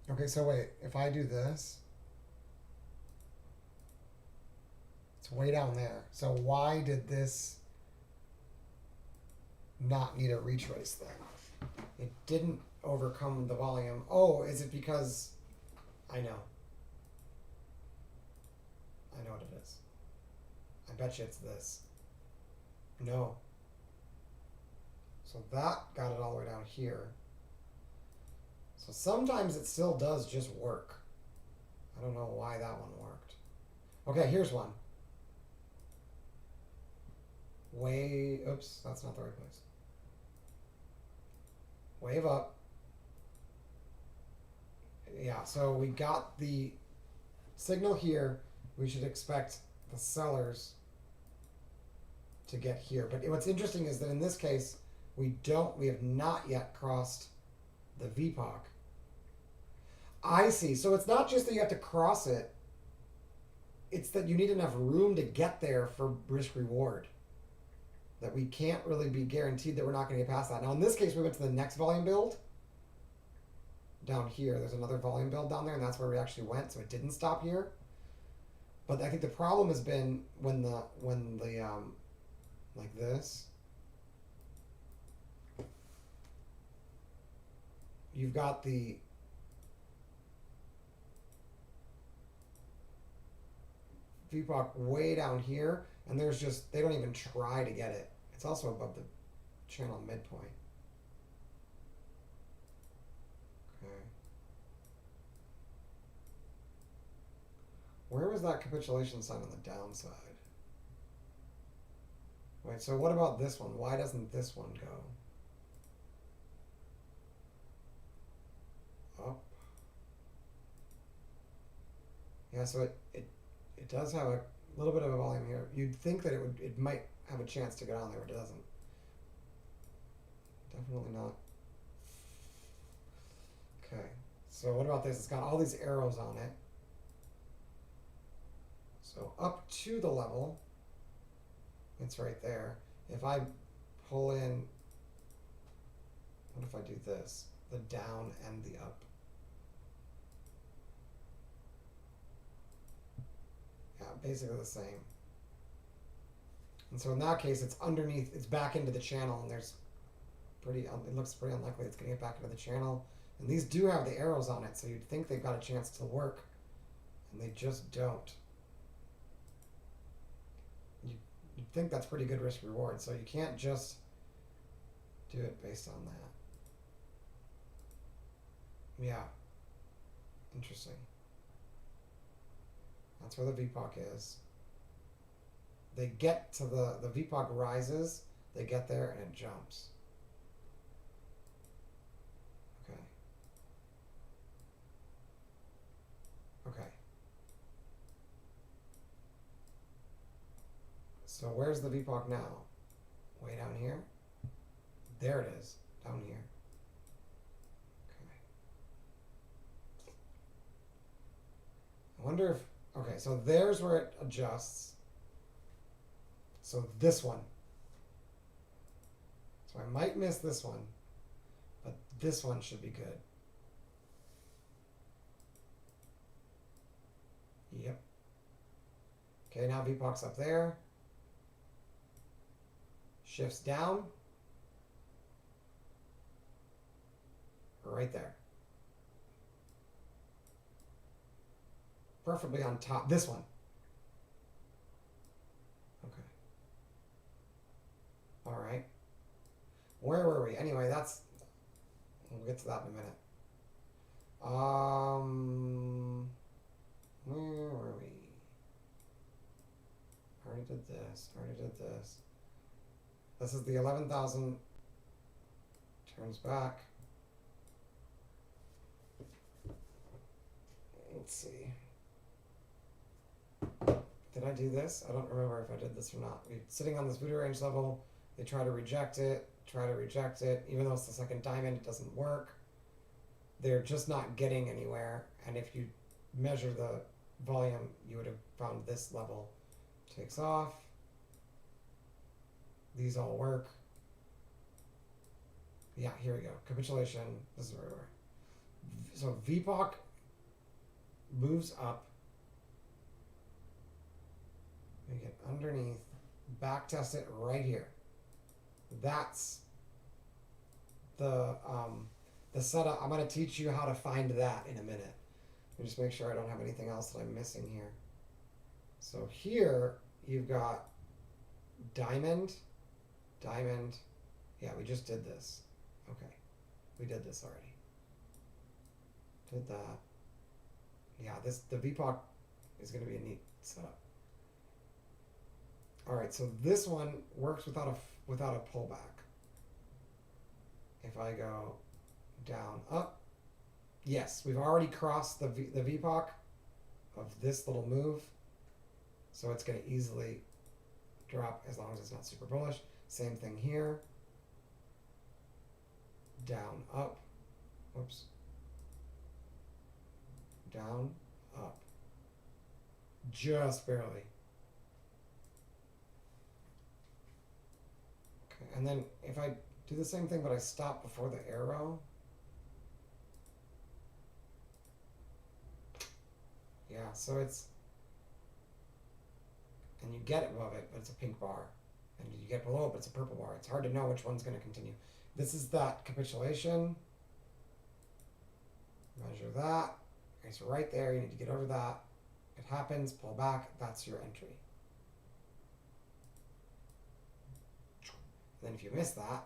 Okay, so wait, if I do this, it's way down there. So why did this not need a retrace then? It didn't overcome the volume. Oh, is it because, I know. I know what it is. I bet you it's this. No. So that got it all the way down here. So sometimes it still does just work. I don't know why that one worked. Okay, here's one. Oops, that's not the right place. Wave up. Yeah, so we got the signal here. We should expect the sellers to get here. But what's interesting is that in this case, we have not yet crossed the VPOC. I see. So it's not just that you have to cross it. It's that you need enough room to get there for risk reward. That we can't really be guaranteed that we're not going to get past that. Now in this case, we went to the next volume build. Down here, there's another volume build down there, and that's where we actually went. So it didn't stop here. But I think the problem has been when the like this, you've got the VPOC way down here, and there's just, they don't even try to get it. It's also above the channel midpoint. Okay. Where was that capitulation sign on the downside? Wait, so what about this one? Why doesn't this one go up? Yeah, so it does have a little bit of a volume here. You'd think that it might have a chance to get on there, but it doesn't. Definitely not. Okay, so what about this? It's got all these arrows on it. So up to the level, it's right there. If I pull in, what if I do this? The down and the up. Yeah, basically the same. And so in that case, it's underneath, it's back into the channel, and there's it looks pretty unlikely it's going to get back into the channel. And these do have the arrows on it, so you'd think they've got a chance to work, and they just don't. You'd think that's pretty good risk reward, so you can't just do it based on that. Yeah. Interesting. That's where the VPOC is. They get to the VPOC rises, they get there, and it jumps. Okay. Okay. So where's the VPOC now? Way down here? There it is, down here. Okay. I wonder if, okay, so there's where it adjusts. So this one. So I might miss this one, but this one should be good. Yep. Okay, now VPOC's up there. Shifts down. Right there. Preferably on top. This one. Okay. All right. Where were we? Anyway, we'll get to that in a minute. Where were we? Already did this. This is the 11,000. Turns back. Let's see. Did I do this? I don't remember if I did this or not. We're sitting on this voodoo range level. They try to reject it. Even though it's the second diamond, it doesn't work. They're just not getting anywhere. And if you measure the volume, you would have found this level takes off. These all work. Yeah, here we go. Capitulation. This is where we were. So VPOC moves up. We get underneath. Back test it right here. That's the setup. I'm going to teach you how to find that in a minute. Let me just make sure I don't have anything else that I'm missing here. So here you've got diamond. Yeah, we just did this. Okay. We did this already. Did that. Yeah, the VPOC is going to be a neat setup. All right, so this one works without a pullback. If I go down, up, yes, we've already crossed the VPOC of this little move, so it's going to easily drop as long as it's not super bullish. Same thing here. Down, up, whoops. Down, up. Just barely. Okay, and then if I do the same thing but I stop before the arrow. Yeah, so it's, and you get above it, but it's a pink bar. And you get below it, but it's a purple bar. It's hard to know which one's going to continue. This is that capitulation. Measure that. Okay, so right there, you need to get over that. It happens, pull back, that's your entry. Then if you miss that,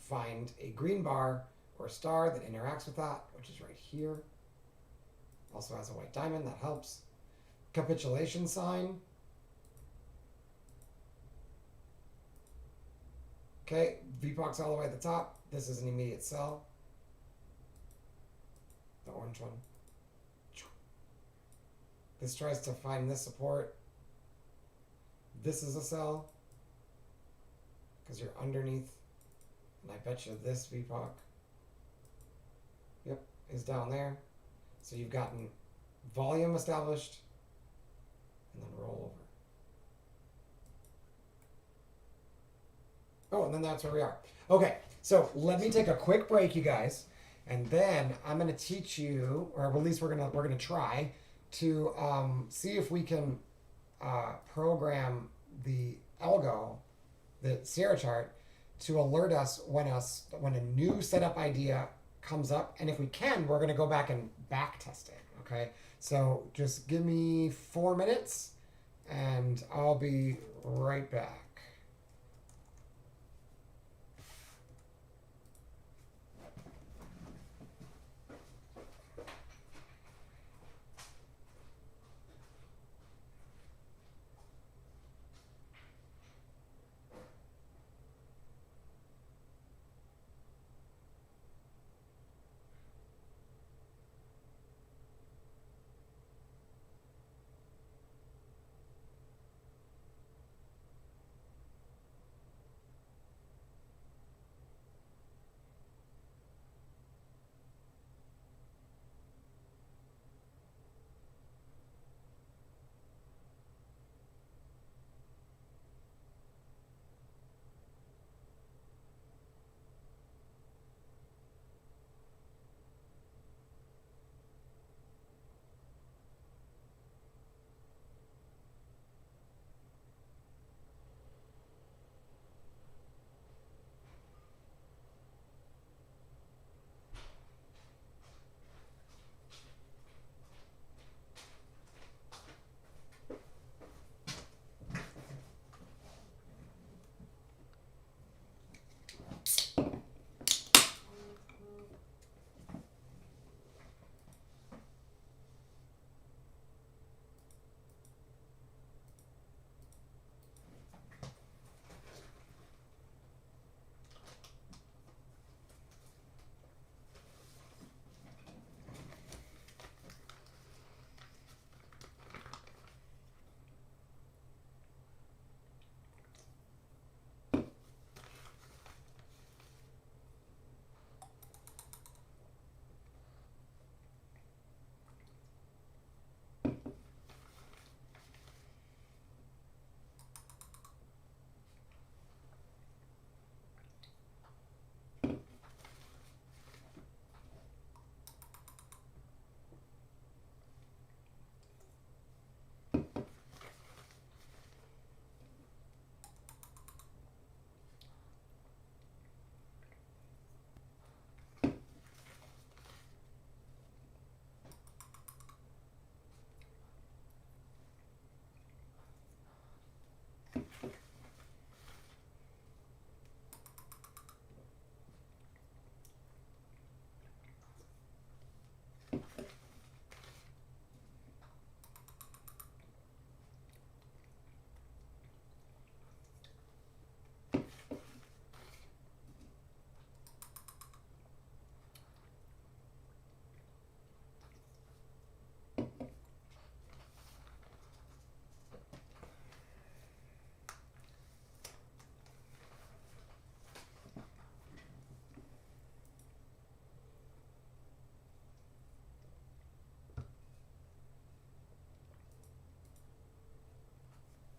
find a green bar or a star that interacts with that, which is right here. Also has a white diamond, that helps. Capitulation sign. Okay, VPOC's all the way at the top. This is an immediate sell. The orange one. This tries to find this support. This is a sell because you're underneath. And I bet you this VPOC, yep, is down there. So you've gotten volume established and then roll over. Oh, and then that's where we are. Okay, so let me take a quick break, you guys, and then I'm going to teach you, or at least we're gonna try to see if we can program the algo, the Sierra chart, to alert us when a new setup idea comes up, and if we can, we're going to go back and back test it. Okay, so just give me 4 minutes, and I'll be right back.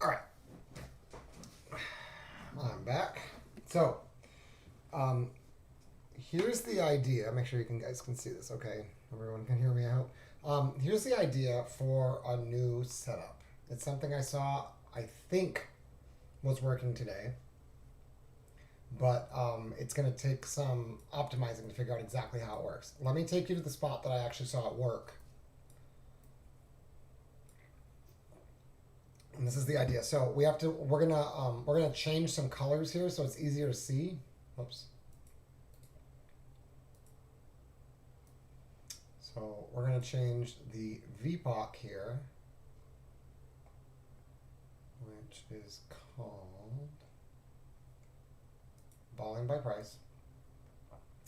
All right, I'm back. So, here's the idea. Make sure you guys can see this. Okay, everyone can hear me out. Here's the idea for a new setup. It's something I saw, I think, was working today, but it's going to take some optimizing to figure out exactly how it works. Let me take you to the spot that I actually saw it work. this is the idea. So we're gonna change some colors here so it's easier to see. Oops. So we're gonna change the VPOC here, which is called volume by price.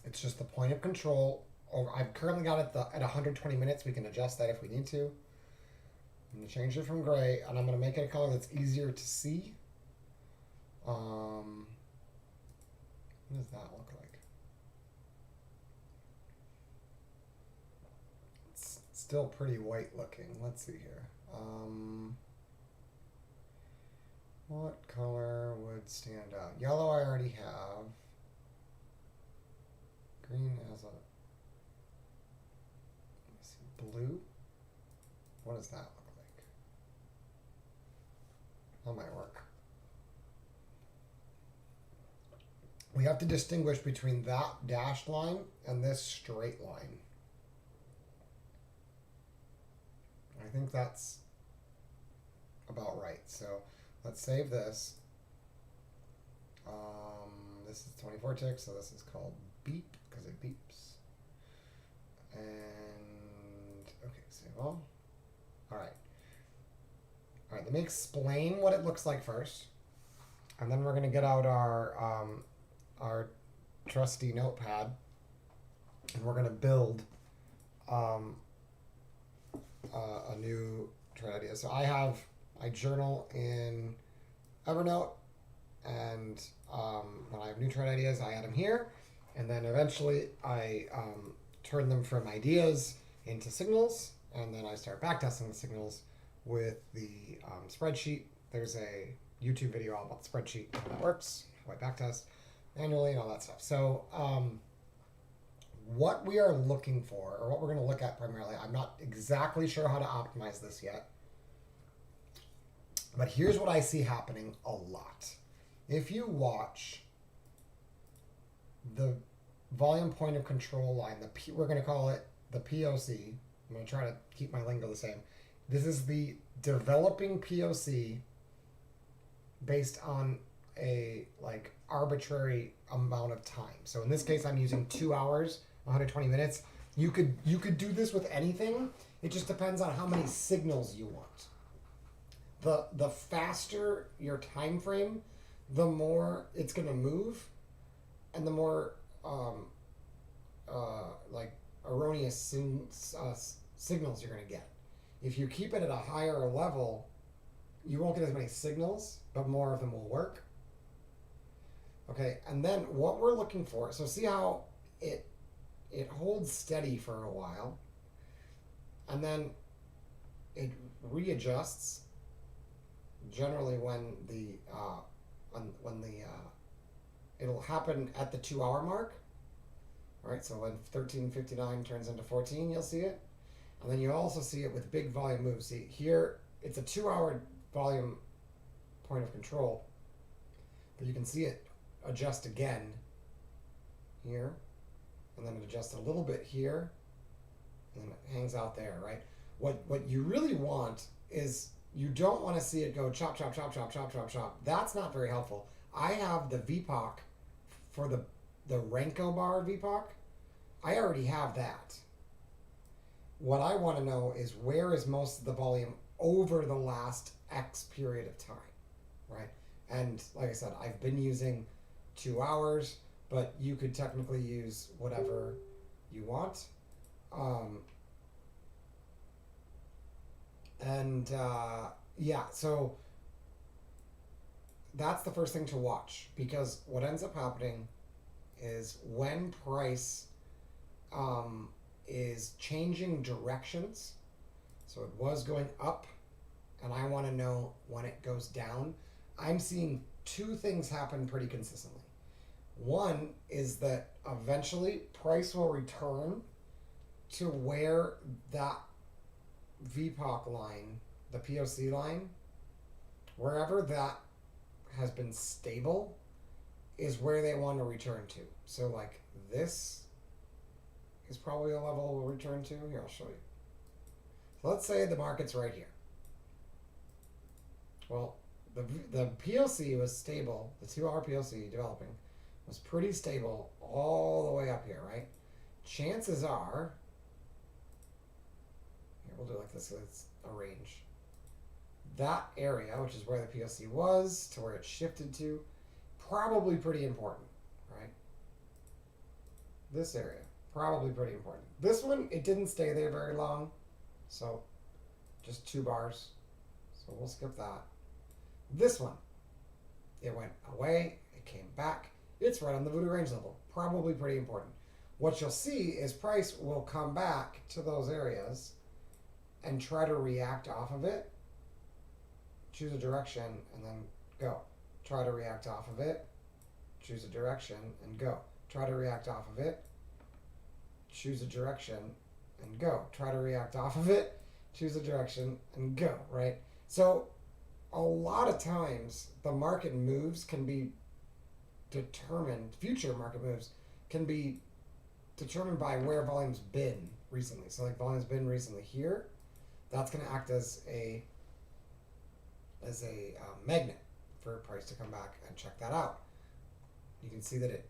It's just the point of control. I've currently got it at 120 minutes. We can adjust that if we need to. I'm going to change it from gray, and I'm going to make it a color that's easier to see. What does that look like? It's still pretty white looking. Let's see here. What color would stand out? Yellow I already have. Green has a... Let me see. Blue? What does that look like? That might work. We have to distinguish between that dashed line and this straight line. I think that's about right. So let's save this. This is 24 ticks, so this is called beep because it beeps. And okay, save all. All right. All right, let me explain what it looks like first. And then we're going to get out our trusty notepad, and we're going to build a new trade idea. So I journal in Evernote, and when I have new trade ideas, I add them here, and then eventually I turn them from ideas into signals, and then I start backtesting the signals with the spreadsheet. There's a YouTube video all about the spreadsheet, how that works, how I backtest manually, and all that stuff. So what we are looking for, or what we're going to look at primarily, I'm not exactly sure how to optimize this yet, but here's what I see happening a lot. If you watch the volume point of control line, we're going to call it the POC. I'm going to try to keep my lingo the same. This is the developing POC based on a arbitrary amount of time. So in this case, I'm using 2 hours, 120 minutes. You could do this with anything. It just depends on how many signals you want. The faster your time frame, the more it's going to move, and the more erroneous signals you're going to get. If you keep it at a higher level, you won't get as many signals, but more of them will work. Okay, and then what we're looking for, so see how it holds steady for a while, and then it readjusts. Generally, when it'll happen at the 2 hour mark. All right, so when 13:59 turns into 14, you'll see it, and then you also see it with big volume moves. See here, it's a 2 hour volume point of control, but you can see it adjust again here, and then it adjusts a little bit here, and then it hangs out there, right? What you really want is, you don't want to see it go chop, chop, chop, chop, chop, chop, chop. That's not very helpful. I have the VPOC for the Renko bar VPOC. I already have that. What I want to know is, where is most of the volume over the last X period of time, right? And like I said, I've been using 2 hours, but you could technically use whatever you want. Yeah, so that's the first thing to watch, because what ends up happening is when price is changing directions, so it was going up, and I want to know when it goes down, I'm seeing two things happen pretty consistently. One is that eventually price will return to where that VPOC line, the POC line, wherever that has been stable is where they want to return to. So like this is probably a level we'll return to. Here, I'll show you. So let's say the market's right here. Well, the PLC was stable. The 2-hour PLC developing was pretty stable all the way up here, right? Chances are, here we'll do it like this so it's a range. That area, which is where the PLC was to where it shifted to, probably pretty important, right? This area, probably pretty important. This one, it didn't stay there very long, so just 2 bars. So we'll skip that. This one, it went away, it came back. It's right on the voodoo range level, probably pretty important. What you'll see is price will come back to those areas and try to react off of it. Choose a direction and then go. Try to react off of it. Choose a direction and go. Try to react off of it. Choose a direction and go. Try to react off of it. Choose a direction and go, right? So a lot of times the market moves can be determined, future market moves can be determined by where volume's been recently. So like volume's been recently here, that's going to act as a magnet for price to come back and check that out. You can see that it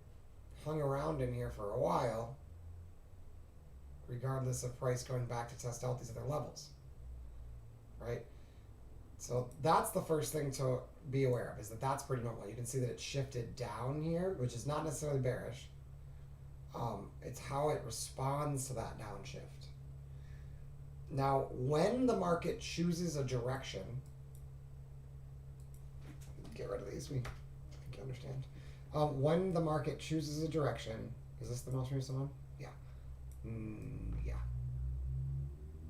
hung around in here for a while, regardless of price going back to test out these other levels, right? So that's the first thing to be aware of, is that that's pretty normal. You can see that it shifted down here, which is not necessarily bearish. It's how it responds to that downshift. Now, when the market chooses a direction, get rid of these, we think you understand. When the market chooses a direction, is this the most recent one? Yeah. Yeah.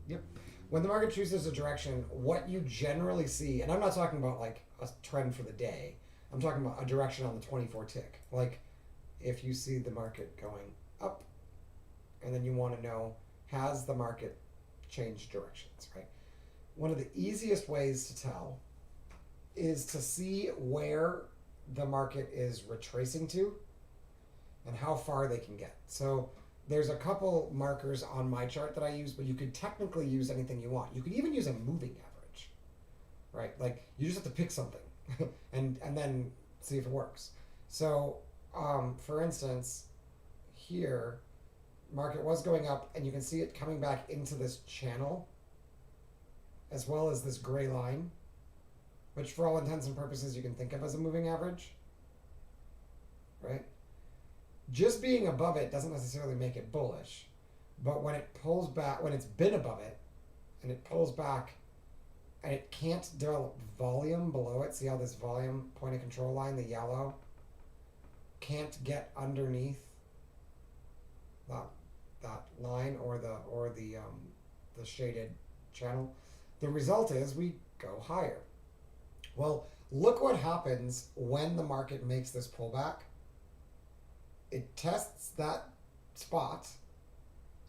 Yep. When the market chooses a direction, what you generally see, and I'm not talking about like a trend for the day, I'm talking about a direction on the 24 tick. Like if you see the market going up and then you want to know, has the market changed directions, right? One of the easiest ways to tell is to see where the market is retracing to and how far they can get. So there's a couple markers on my chart that I use, but you could technically use anything you want. You could even use a moving average, right? Like you just have to pick something and then see if it works. So for instance, here, market was going up and you can see it coming back into this channel as well as this gray line, which for all intents and purposes you can think of as a moving average, right? Just being above it doesn't necessarily make it bullish, but when it pulls back, when it's been above it and it pulls back and it can't develop volume below it, see how this volume point of control line, the yellow, can't get underneath that line or the shaded channel, the result is we go higher. Well, look what happens when the market makes this pullback. It tests that spot,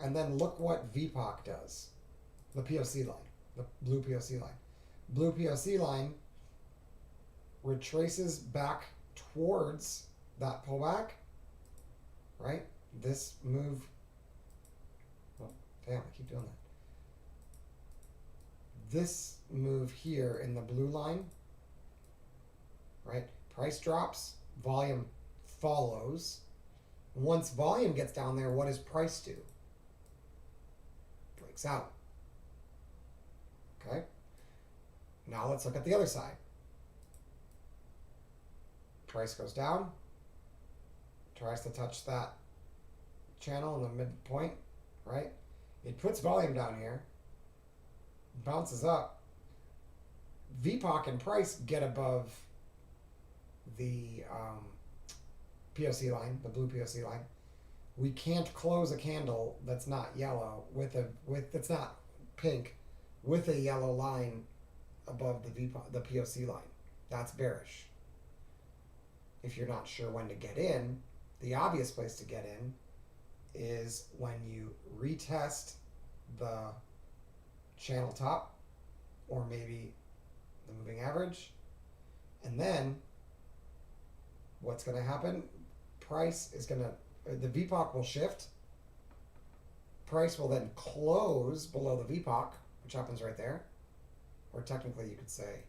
and then look what VPOC does. The POC line, the blue POC line. Blue POC line retraces back towards that pullback, right? This move, well, damn, I keep doing that. This move here in the blue line, right? Price drops, volume follows. Once volume gets down there, what does price do? Breaks out. Okay? Now let's look at the other side. Price goes down, tries to touch that channel in the midpoint, right? It puts volume down here, bounces up. VPOC and price get above the POC line, the blue POC line. We can't close a candle that's not yellow that's not pink with a yellow line above the POC line. That's bearish. If you're not sure when to get in, the obvious place to get in is when you retest the channel top or maybe the moving average, and then what's going to happen? Price is going to, the VPOC will shift. Price will then close below the VPOC, which happens right there. Or technically you could say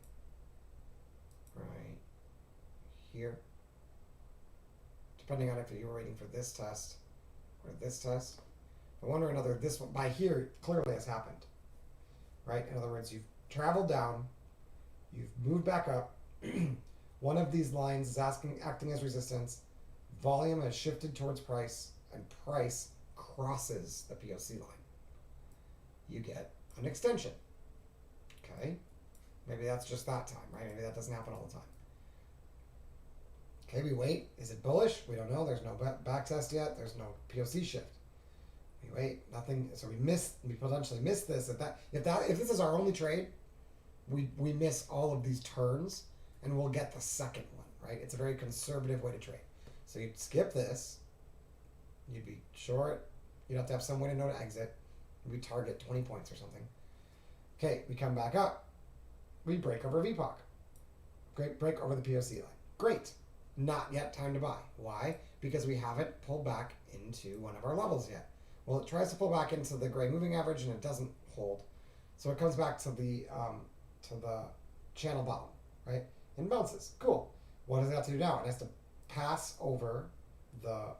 right here, depending on if you were waiting for this test or this test. But one or another, this one by here clearly has happened, right? In other words, you've traveled down, you've moved back up. One of these lines is acting as resistance. Volume has shifted towards price, and price crosses the POC line. You get an extension. Okay? Maybe that's just that time, right? Maybe that doesn't happen all the time. Okay, we wait. Is it bullish? We don't know. There's no back test yet. There's no POC shift. We wait. Nothing. So we potentially miss this. If this is our only trade, we miss all of these turns, and we'll get the second one, right? It's a very conservative way to trade. So you'd skip this. You'd be short. You'd have to have some way to know to exit. We target 20 points or something. Okay, we come back up. We break over VPOC. Great, break over the POC line. Great. Not yet time to buy. Why? Because we haven't pulled back into one of our levels yet. Well, it tries to pull back into the gray moving average and it doesn't hold. So it comes back to the channel bottom, right? And bounces. Cool. What does it have to do now? It has to pass over the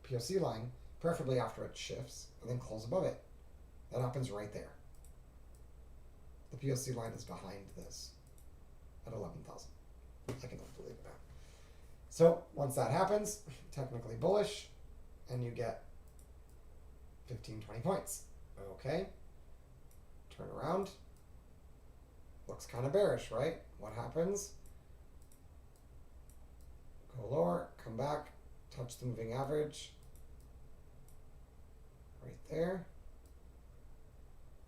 POC line, preferably after it shifts, and then close above it. That happens right there. The POC line is behind this at 11,000. I can believe that. So once that happens, technically bullish, and you get 15, 20 points. Okay. Turn around. Looks kind of bearish, right? What happens? Go lower, come back, touch the moving average. Right there.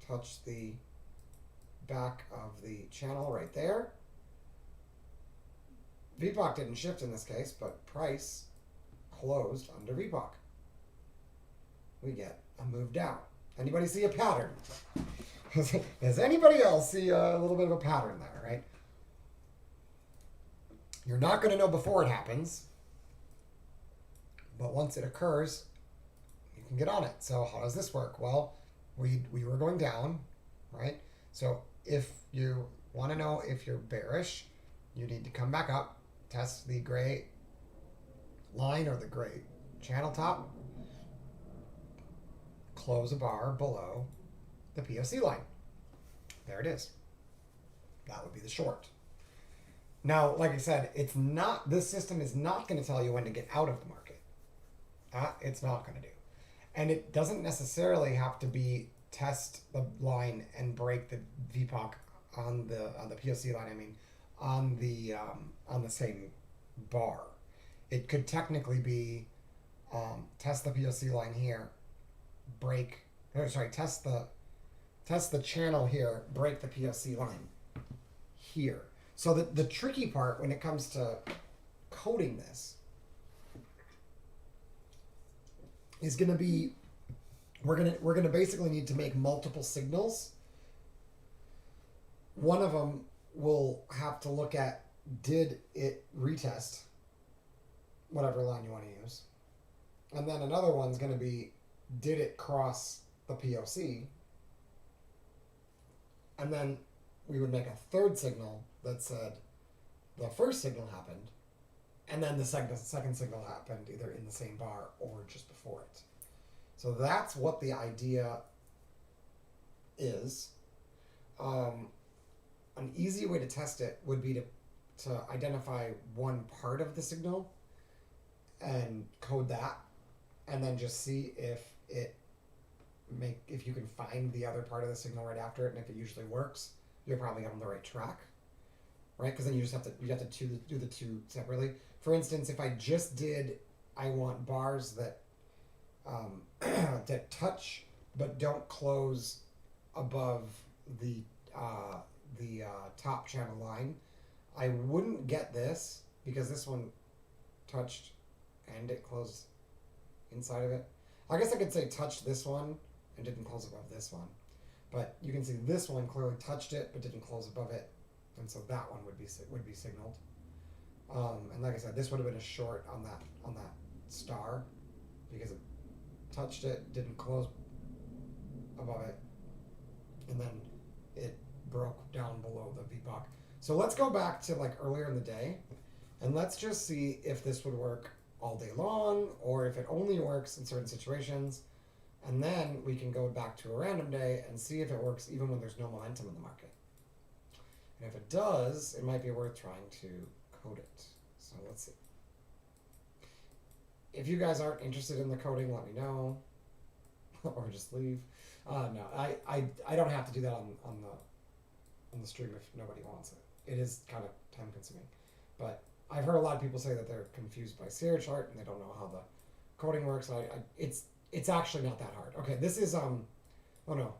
Touch the back of the channel right there. VPOC didn't shift in this case, but price closed under VPOC. We get a move down. Anybody see a pattern? Does anybody else see a little bit of a pattern there, right? You're not going to know before it happens, but once it occurs, you can get on it. So how does this work? Well, we were going down, right? So if you want to know if you're bearish, you need to come back up, test the gray line or the gray channel top, close a bar below the POC line. There it is. That would be the short. Now, like I said, this system is not going to tell you when to get out of the market. It's not going to do. And it doesn't necessarily have to be test the line and break the VPOC on the POC line. I mean, on the same bar. It could technically be test the POC line here, test the channel here, break the POC line here. So the tricky part when it comes to coding this is going to be we're gonna basically need to make multiple signals. One of them will have to look at, did it retest whatever line you want to use, and then another one's going to be, did it cross the POC, and then we would make a third signal that said the first signal happened, and then the second signal happened either in the same bar or just before it. So that's what the idea is. An easy way to test it would be to identify one part of the signal and code that, and then just see if you can find the other part of the signal right after it, and if it usually works, you're probably on the right track, right? Because then you have to do the two separately. For instance, if I want bars that that touch but don't close above the top channel line, I wouldn't get this because this one touched and it closed inside of it. I guess I could say touched this one and didn't close above this one, but you can see this one clearly touched it but didn't close above it, and so that one would be signaled. And like I said, this would have been a short on that star because it touched it, didn't close above it, and then it broke down below the VPOC. So let's go back to like earlier in the day, and let's just see if this would work all day long, or if it only works in certain situations. And then we can go back to a random day and see if it works even when there's no momentum in the market. And if it does, it might be worth trying to code it. So let's see. If you guys aren't interested in the coding, let me know, or just leave. No, I don't have to do that on the stream if nobody wants it. It is kind of time consuming, but I've heard a lot of people say that they're confused by Sierra chart and they don't know how the coding works. It's actually not that hard. Okay, this is oh no,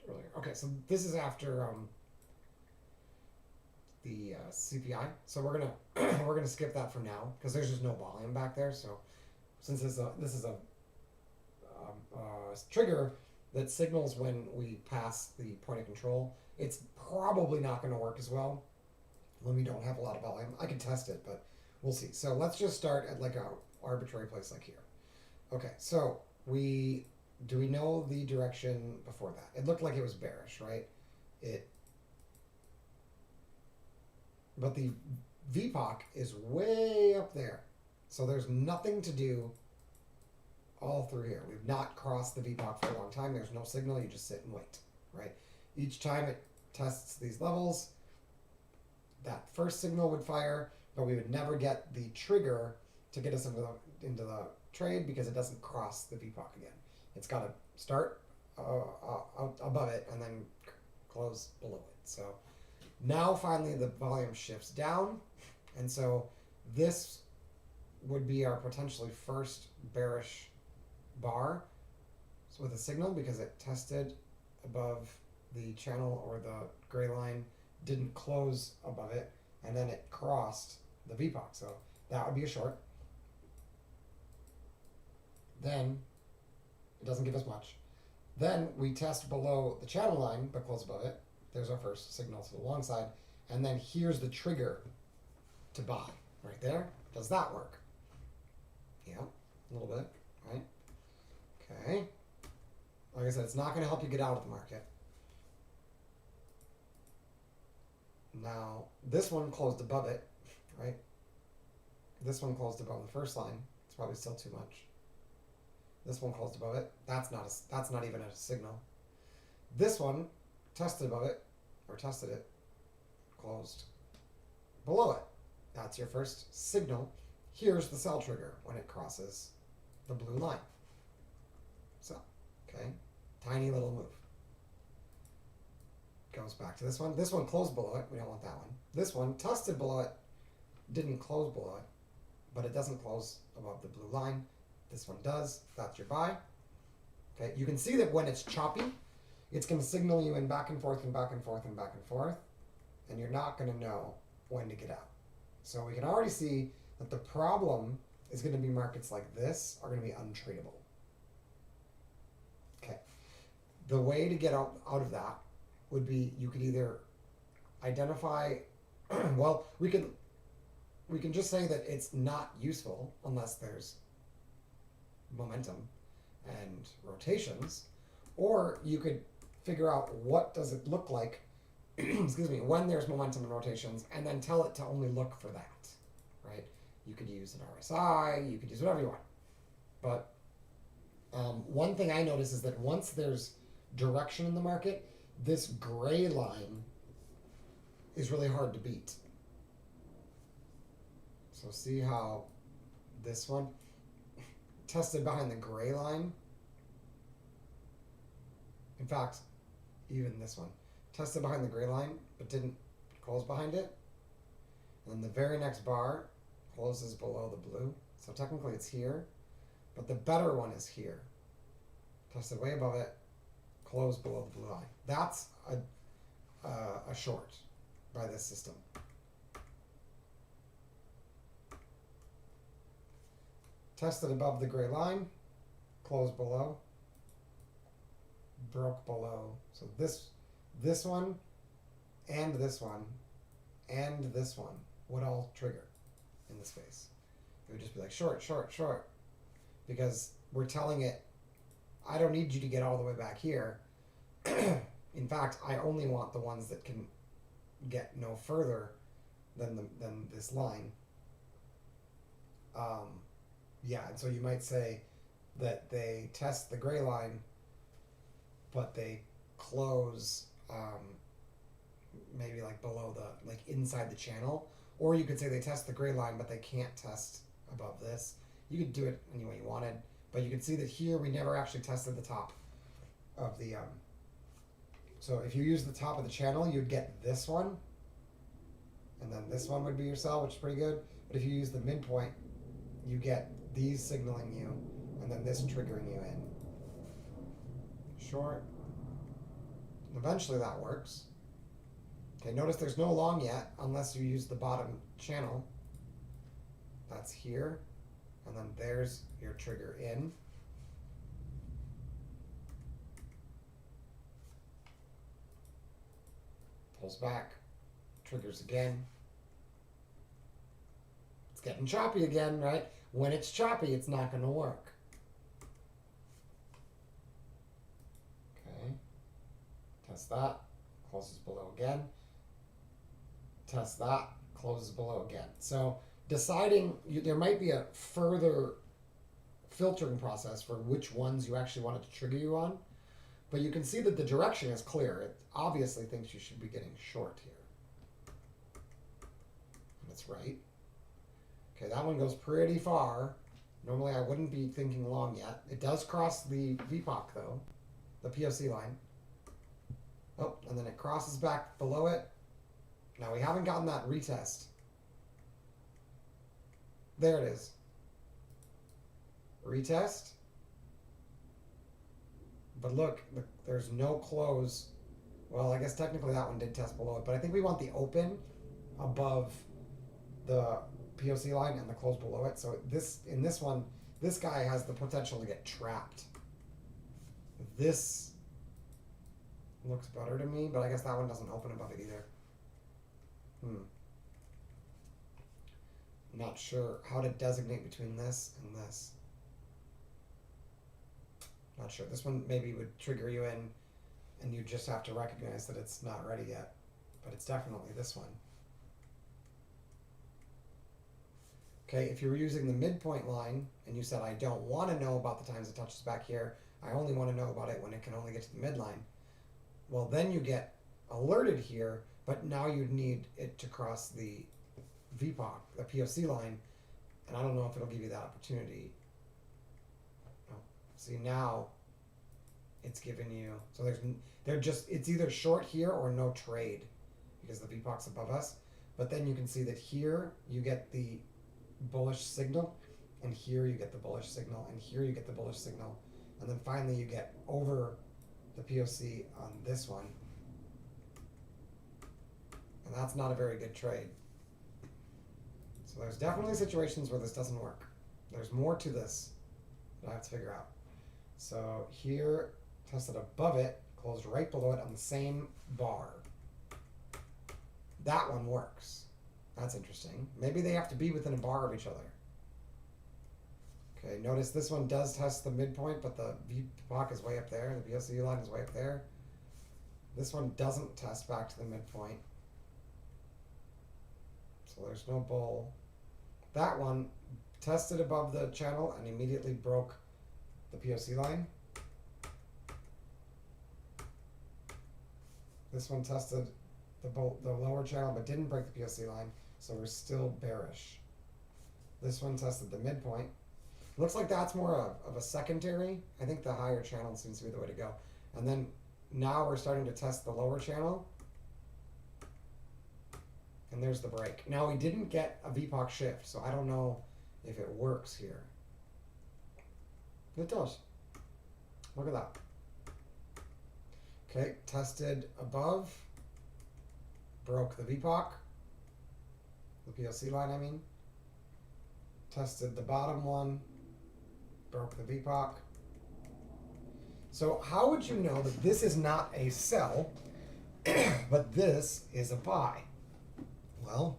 earlier. Okay, so this is after the CPI. So we're gonna we're gonna skip that for now because there's just no volume back there. So since this is a trigger that signals when we pass the point of control, it's probably not going to work as well when we don't have a lot of volume. I can test it, but we'll see. So let's just start at like a arbitrary place like here. Okay, so do we know the direction before that? It looked like it was bearish, right? But the VPOC is way up there. So there's nothing to do all through here. We've not crossed the VPOC for a long time. There's no signal. You just sit and wait, right? Each time it tests these levels, that first signal would fire, but we would never get the trigger to get us into the trade because it doesn't cross the VPOC again. It's got to start above it and then close below it. So now finally the volume shifts down, and so this would be our potentially first bearish bar with a signal because it tested above the channel or the gray line, didn't close above it, and then it crossed the VPOC. So that would be a short. Then it doesn't give us much. Then we test below the channel line but close above it. There's our first signal to the long side. And then here's the trigger to buy right there. Does that work? Yeah, a little bit, right? Okay. Like I said, it's not going to help you get out of the market. Now, this one closed above it, right? This one closed above the first line. It's probably still too much. This one closed above it. That's not even a signal. This one tested above it, or tested it, closed below it. That's your first signal. Here's the sell trigger when it crosses the blue line. So, okay, tiny little move. Goes back to this one. This one closed below it. We don't want that one. This one tested below it, didn't close below it, but it doesn't close above the blue line. This one does. That's your buy. Okay, you can see that when it's choppy, it's going to signal you in back and forth and back and forth and back and forth, and you're not going to know when to get out. So we can already see that the problem is going to be markets like this are going to be untradeable. Okay, the way to get out of that would be you could either identify, well, we can just say that it's not useful unless there's momentum and rotations, or you could figure out what does it look like excuse me, when there's momentum and rotations, and then tell it to only look for that, right? You could use an RSI, you could use whatever you want. But one thing I notice is that once there's direction in the market, this gray line is really hard to beat. So see how this one tested behind the gray line. In fact, even this one tested behind the gray line but didn't close behind it. And then the very next bar closes below the blue. So technically it's here, but the better one is here. Tested way above it, closed below the blue line. That's a short by this system. Tested above the gray line, closed below, broke below. So this one and this one and this one would all trigger in this case. It would just be like short, short, short, because we're telling it, I don't need you to get all the way back here. In fact, I only want the ones that can get no further than this line. Yeah, and so you might say that they test the gray line, but they close maybe like below the, like inside the channel. Or you could say they test the gray line, but they can't test above this. You could do it any way you wanted, but you can see that here we never actually tested the top of the so if you use the top of the channel, you'd get this one, and then this one would be your cell, which is pretty good. But if you use the midpoint, you get these signaling you, and then this triggering you in. Short. Eventually that works. Okay, notice there's no long yet, unless you use the bottom channel. That's here, and then there's your trigger in. Pulls back, triggers again. It's getting choppy again, right? When it's choppy, it's not going to work. Okay. Test that. Closes below again. Test that. Closes below again. So deciding, there might be a further filtering process for which ones you actually want it to trigger you on. But you can see that the direction is clear. It obviously thinks you should be getting short here. And it's right. Okay, that one goes pretty far. Normally I wouldn't be thinking long yet. It does cross the VPOC though, the POC line. Oh, and then it crosses back below it. Now we haven't gotten that retest. There it is. Retest. But look, there's no close. Well, I guess technically that one did test below it, but I think we want the open above the POC line and the close below it. So in this one, this guy has the potential to get trapped. This looks better to me, but I guess that one doesn't open above it either. Not sure how to designate between this and this. Not sure. This one maybe would trigger you in, and you just have to recognize that it's not ready yet. But it's definitely this one. Okay, if you were using the midpoint line, and you said, I don't want to know about the times it touches back here, I only want to know about it when it can only get to the midline. Well, then you get alerted here, but now you'd need it to cross the VPOC, the POC line, and I don't know if it'll give you that opportunity. See, now it's giving you, so it's either short here or no trade because the VPOC's above us. But then you can see that here you get the bullish signal, and here you get the bullish signal, and here you get the bullish signal. And then finally you get over the POC on this one. And that's not a very good trade. So there's definitely situations where this doesn't work. There's more to this that I have to figure out. So here, tested above it, closed right below it on the same bar. That one works. That's interesting. Maybe they have to be within a bar of each other. Okay, notice this one does test the midpoint, but the VPOC is way up there. The POC line is way up there. This one doesn't test back to the midpoint. So there's no bull. That one tested above the channel and immediately broke the POC line. This one tested the lower channel but didn't break the POC line, so we're still bearish. This one tested the midpoint. Looks like that's more of a secondary. I think the higher channel seems to be the way to go. And then now we're starting to test the lower channel. And there's the break. Now we didn't get a VPOC shift, so I don't know if it works here. It does. Look at that. Okay, tested above, broke the VPOC, the POC line I mean. Tested the bottom one, broke the VPOC. So how would you know that this is not a sell, but this is a buy? Well,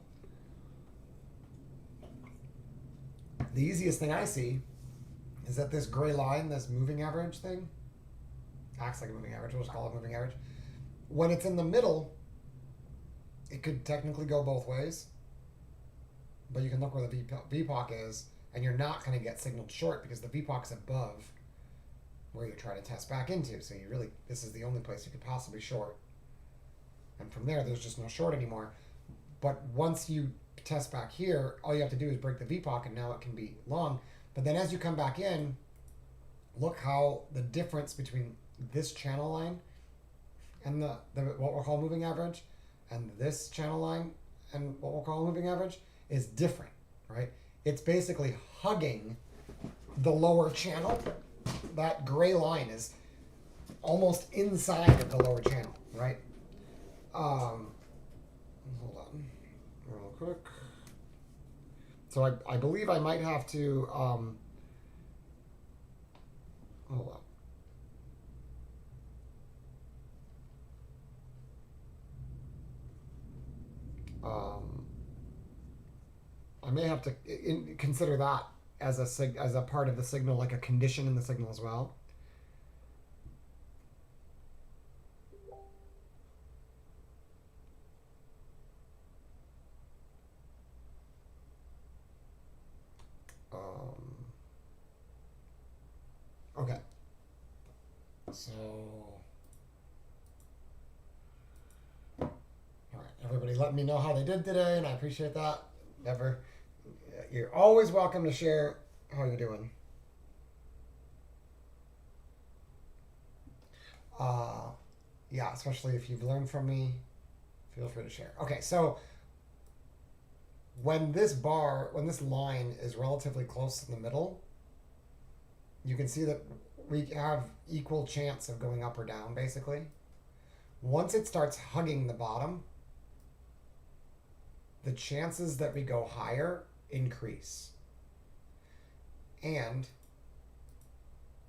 the easiest thing I see is that this gray line, this moving average thing, acts like a moving average, we'll just call it moving average. When it's in the middle, It could technically go both ways, but you can look where the VPOC is, and you're not going to get signaled short because the VPOC is above where you're trying to test back into. So you really, this is the only place you could possibly short. And from there, there's just no short anymore. But once you test back here, all you have to do is break the VPOC, and now it can be long. But then as you come back in, look how the difference between this channel line and the what we'll call moving average, and this channel line and what we'll call moving average is different, right? It's basically hugging the lower channel. That gray line is almost inside of the lower channel, right? Hold on real quick. So I believe I might have to, hold on. I may have to consider that as a part of the signal, like a condition in the signal as well. Okay. So, all right, everybody let me know how they did today, and I appreciate that. You're always welcome to share how you're doing. Yeah, especially if you've learned from me, feel free to share. Okay, so when this line is relatively close to the middle, you can see that we have equal chance of going up or down, basically. Once it starts hugging the bottom, the chances that we go higher increase. And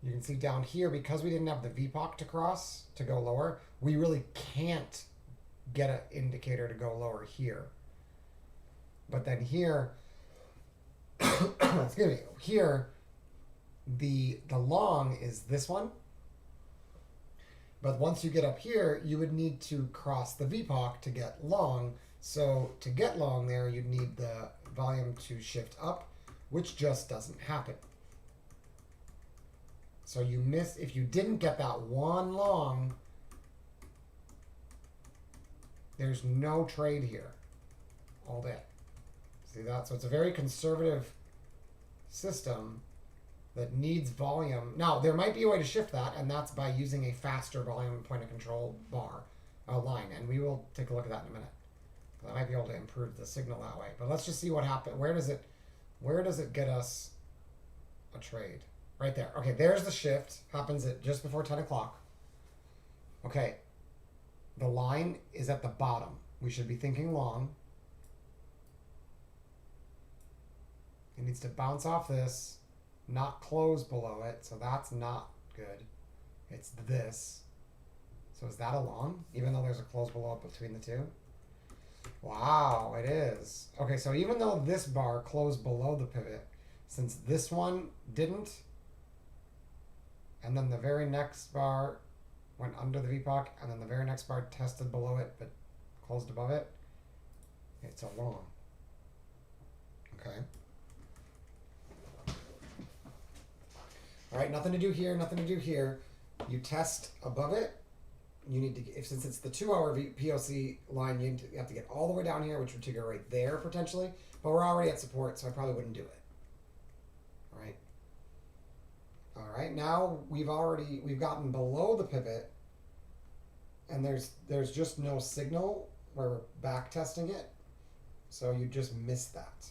you can see down here, because we didn't have the VPOC to cross to go lower, we really can't get an indicator to go lower here. But then here, excuse me, here, the long is this one. But once you get up here, you would need to cross the VPOC to get long. So to get long there, you'd need the volume to shift up, which just doesn't happen. So you miss, if you didn't get that one long, there's no trade here all day. See that? So it's a very conservative system that needs volume. Now, there might be a way to shift that, and that's by using a faster volume point of control bar line, and we will take a look at that in a minute. I might be able to improve the signal that way. But let's just see what happens. Where does it get us a trade? Right there. Okay, there's the shift. Happens at just before 10 o'clock. Okay, the line is at the bottom. We should be thinking long. It needs to bounce off this, not close below it, so that's not good. It's this. So is that a long, even though there's a close below it between the two? Wow, it is. Okay, so even though this bar closed below the pivot, since this one didn't, and then the very next bar went under the VPOC, and then the very next bar tested below it but closed above it, it's a long. Okay. All right, nothing to do here, nothing to do here. You test above it. You need to, since it's the 2-hour POC line, you have to get all the way down here, which would trigger right there potentially. But we're already at support, so I probably wouldn't do it. All right. All right. Now we've gotten below the pivot, and there's just no signal where we're back testing it, so you just missed that.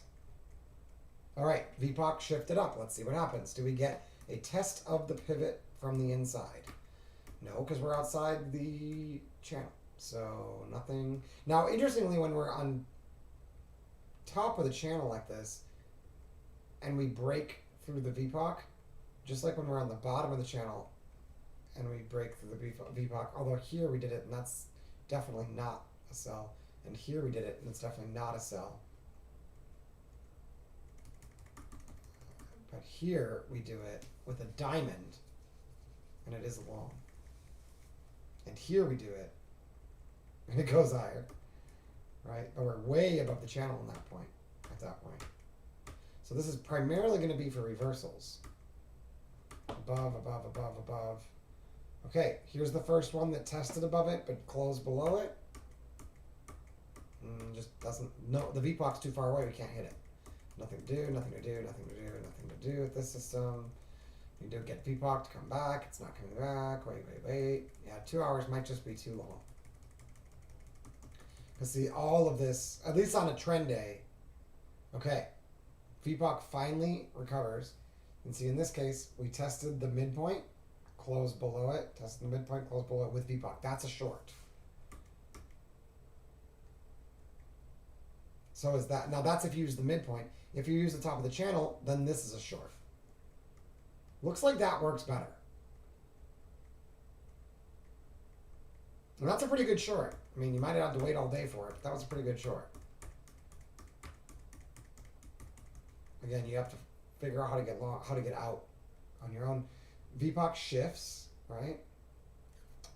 All right. VPOC shifted up. Let's see what happens. Do we get a test of the pivot from the inside? No, because we're outside the channel. So nothing. Now, interestingly, when we're on top of the channel like this, and we break through the VPOC, just like when we're on the bottom of the channel, and we break through the VPOC, although here we did it, and that's definitely not a sell. And here we did it, and it's definitely not a sell. But here we do it with a diamond, and it is a long. And here we do it, and it goes higher. right? But we're way above the channel in that point, at that point. So this is primarily going to be for reversals. Above, above, above, above. Okay, here's the first one that tested above it but closed below it. Just doesn't, no, the VPOC's too far away, we can't hit it. Nothing to do, nothing to do, nothing to do, nothing to do with this system. You do get VPOC to come back, it's not coming back, wait. Yeah, 2 hours might just be too long. Because see, all of this, at least on a trend day, okay, VPOC finally recovers. And see, in this case, we tested the midpoint, closed below it, tested the midpoint, closed below it with VPOC. That's a short. So is that, now that's if you use the midpoint. If you use the top of the channel, then this is a short. Looks like that works better. And that's a pretty good short. I mean, you might have to wait all day for it, but that was a pretty good short. Again, you have to figure out how to get out on your own. VPOC shifts, right?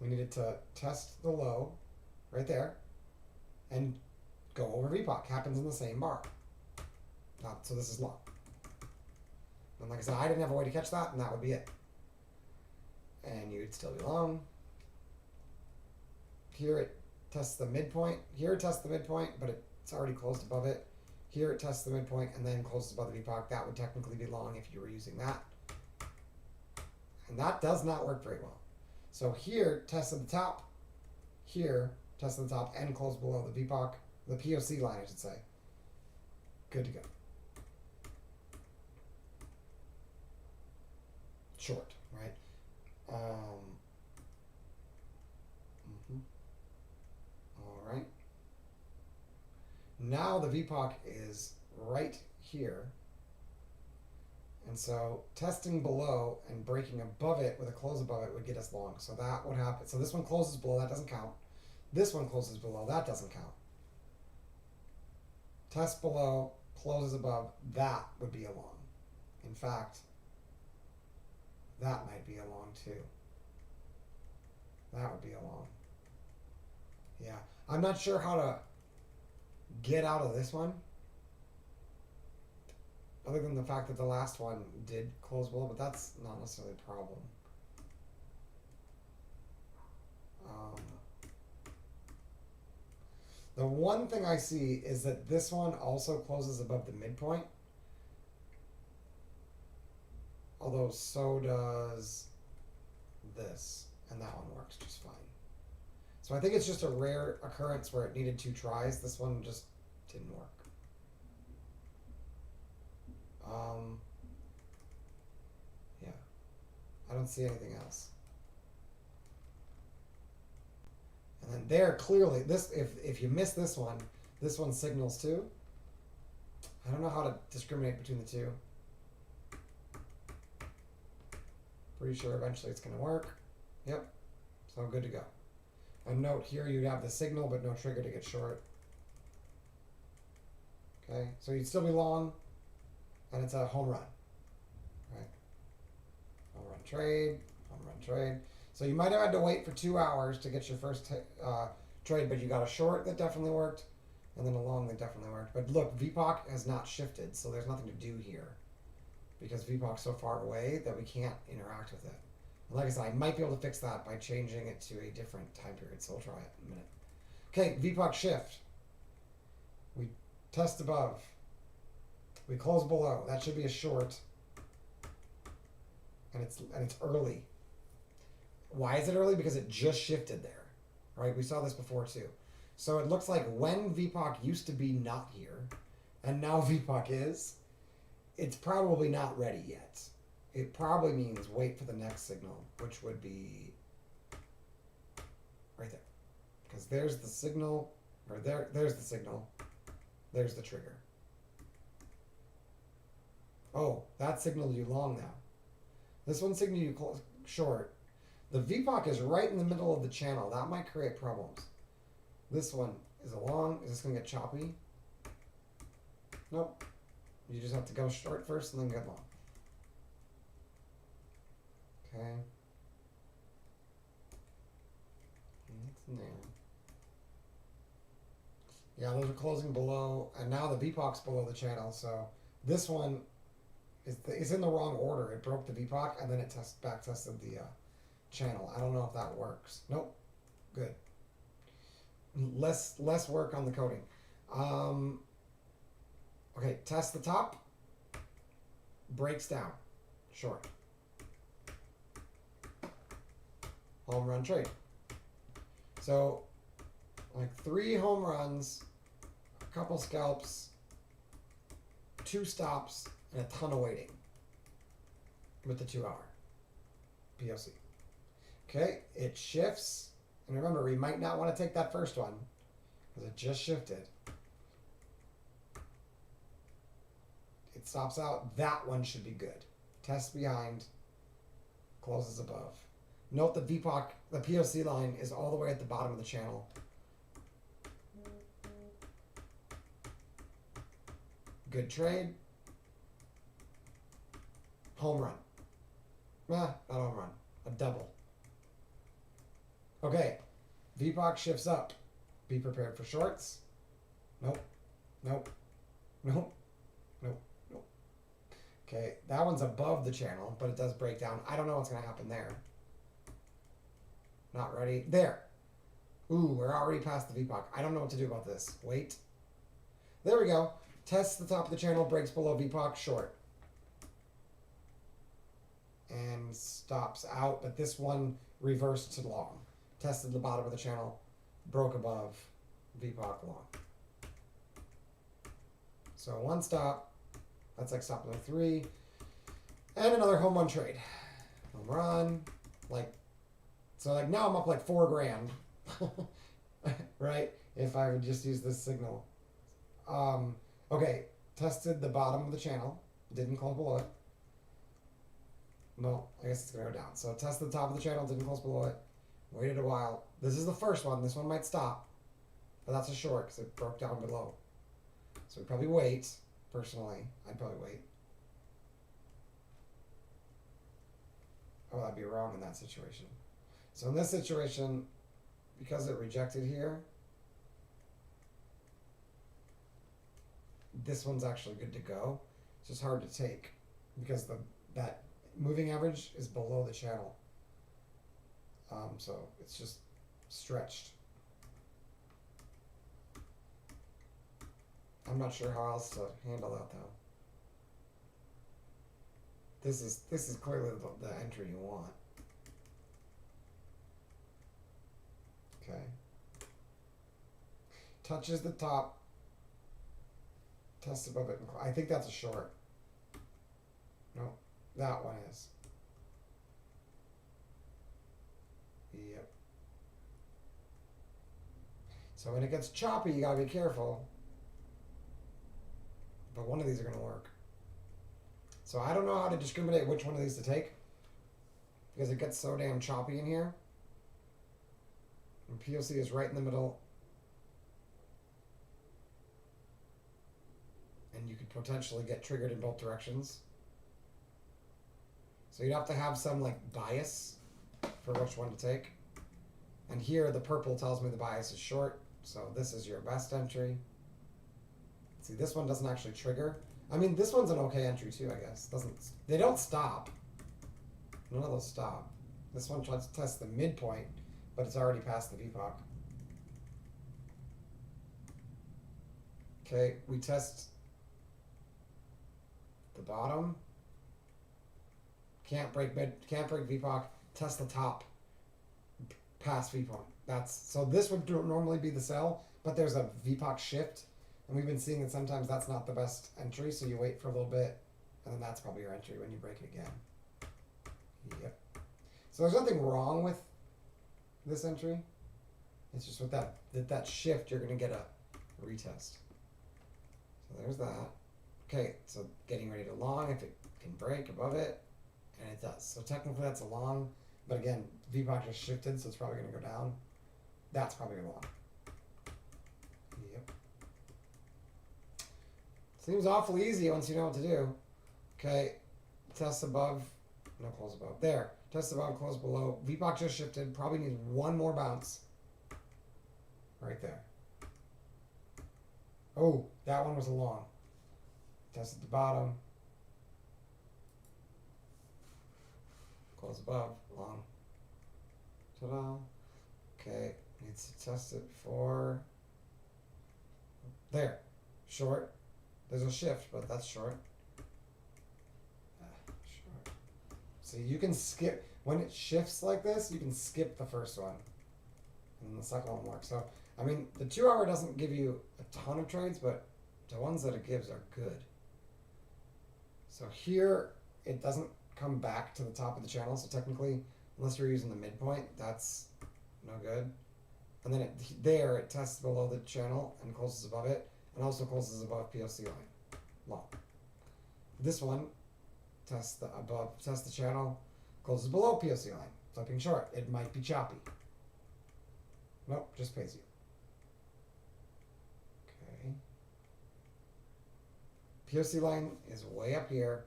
We needed to test the low right there and go over VPOC. Happens in the same bar. So this is long. And like I said, I didn't have a way to catch that, and that would be it. And you'd still be long. Here it tests the midpoint. Here it tests the midpoint, but it's already closed above it. Here it tests the midpoint and then closes above the VPOC. That would technically be long if you were using that. And that does not work very well. So here, test at the top. Here, test at the top and close below the VPOC, the POC line, I should say. Good to go. Short, right? All right. Now the VPOC is right here. And so testing below and breaking above it with a close above it would get us long. So that would happen. So this one closes below, that doesn't count. This one closes below, that doesn't count. Test below, closes above, that would be a long. In fact, that might be a long too. That would be a long. Yeah, I'm not sure how to get out of this one. Other than the fact that the last one did close below, but that's not necessarily a problem. The one thing I see is that this one also closes above the midpoint. Although so does this, and that one works just fine. So I think it's just a rare occurrence where it needed 2 tries. This one just didn't work. Yeah, I don't see anything else. And then there, clearly, this if you miss this one signals too. I don't know how to discriminate between the two. Pretty sure eventually it's going to work. Yep, so good to go. And note here you have the signal but no trigger to get short. Okay, so you'd still be long, and it's a home run. Right? Home run trade, home run trade. So you might have had to wait for 2 hours to get your first trade, but you got a short that definitely worked, and then a long that definitely worked. But look, VPOC has not shifted, so there's nothing to do here, because VPOC's so far away that we can't interact with it. And like I said, I might be able to fix that by changing it to a different time period, so we'll try it in a minute. Okay, VPOC shift. We test above. We close below. That should be a short. And it's early. Why is it early? Because it just shifted there. Right? We saw this before too. So it looks like when VPOC used to be not here, and now VPOC is, it's probably not ready yet. It probably means wait for the next signal, which would be right there. Because there's the signal, or there's the signal, there's the trigger. Oh, that signaled you long now. This one signaled you short. The VPOC is right in the middle of the channel. That might create problems. This one is a long. Is this going to get choppy? Nope. You just have to go short first and then get long. Okay. That's there. Yeah, those are closing below, and now the VPOC's below the channel, so this one is in the wrong order. It broke the VPOC, and then it back tested the channel. I don't know if that works. Nope. Good. Less work on the coding. Okay, test the top. Breaks down. Short. Home run trade. So, like 3 home runs, a couple scalps, 2 stops, and a ton of waiting with the 2-hour POC. Okay, it shifts. And remember, we might not want to take that first one because it just shifted. It stops out. That one should be good. Test behind, closes above. Note the VPOC, the POC line is all the way at the bottom of the channel. Good trade. Home run. Not home run. A double. Okay. VPOC shifts up. Be prepared for shorts. Nope. Nope. Nope. Nope. Nope. Okay. That one's above the channel, but it does break down. I don't know what's going to happen there. Not ready. There. Ooh, we're already past the VPOC. I don't know what to do about this. Wait. There we go. Tests the top of the channel, breaks below VPOC, short. And stops out, but this one reversed to long. Tested the bottom of the channel, broke above VPOC long. So 1 stop. That's like stop number 3. And another home run trade. Home run. So now I'm up like $4,000. Right? If I would just use this signal. Okay, tested the bottom of the channel. Didn't close below it. No, I guess it's going to go down. So tested the top of the channel, didn't close below it. Waited a while. This is the first one. This one might stop. But that's a short because it broke down below. So we'd probably wait. Personally, I'd probably wait. Oh, I'd be wrong in that situation. So in this situation, because it rejected here, this one's actually good to go. It's just hard to take because that moving average is below the channel. So it's just stretched. I'm not sure how else to handle that though. This is clearly the entry you want. Okay. Touches the top. Test above it. I think that's a short. No, that one is. Yep. So when it gets choppy, you gotta be careful. But one of these are gonna work. So I don't know how to discriminate which one of these to take because it gets so damn choppy in here. And POC is right in the middle. And you could potentially get triggered in both directions. So you'd have to have some like bias for which one to take. And here the purple tells me the bias is short. So this is your best entry. See, this one doesn't actually trigger. I mean, this one's an okay entry too, I guess. They don't stop. None of those stop. This one tries to test the midpoint, but it's already past the VPOC. Okay, we test the bottom. Can't break VPOC. Test the top. Past VPOC. So this would normally be the sell, but there's a VPOC shift. And we've been seeing that sometimes that's not the best entry, so you wait for a little bit, and then that's probably your entry when you break it again. Yep. So there's nothing wrong with this entry. It's just with that shift, you're going to get a retest. So there's that. Okay, so getting ready to long if it can break above it, and it does. So technically that's a long, but again, VPOC just shifted, so it's probably going to go down. That's probably a long. Yep. Seems awfully easy once you know what to do. Okay, test above, no, close above. There, test above, close below. VPOC just shifted, probably needs one more bounce. Right there. Oh, that one was a long. Test at the bottom. Close above. Long. Ta-da. Okay. Needs to test it for... There. Short. There's a shift, but that's short. Short. So you can skip... When it shifts like this, you can skip the first one. And the second one works. So, I mean, the 2 hour doesn't give you a ton of trades, but the ones that it gives are good. So here, it doesn't come back to the top of the channel. So technically, unless you're using the midpoint, that's no good. And then it tests below the channel and closes above it, and also closes above POC line. Long. This one tests the channel, closes below POC line. Flipping short. It might be choppy. Nope, just pays you. Okay. POC line is way up here.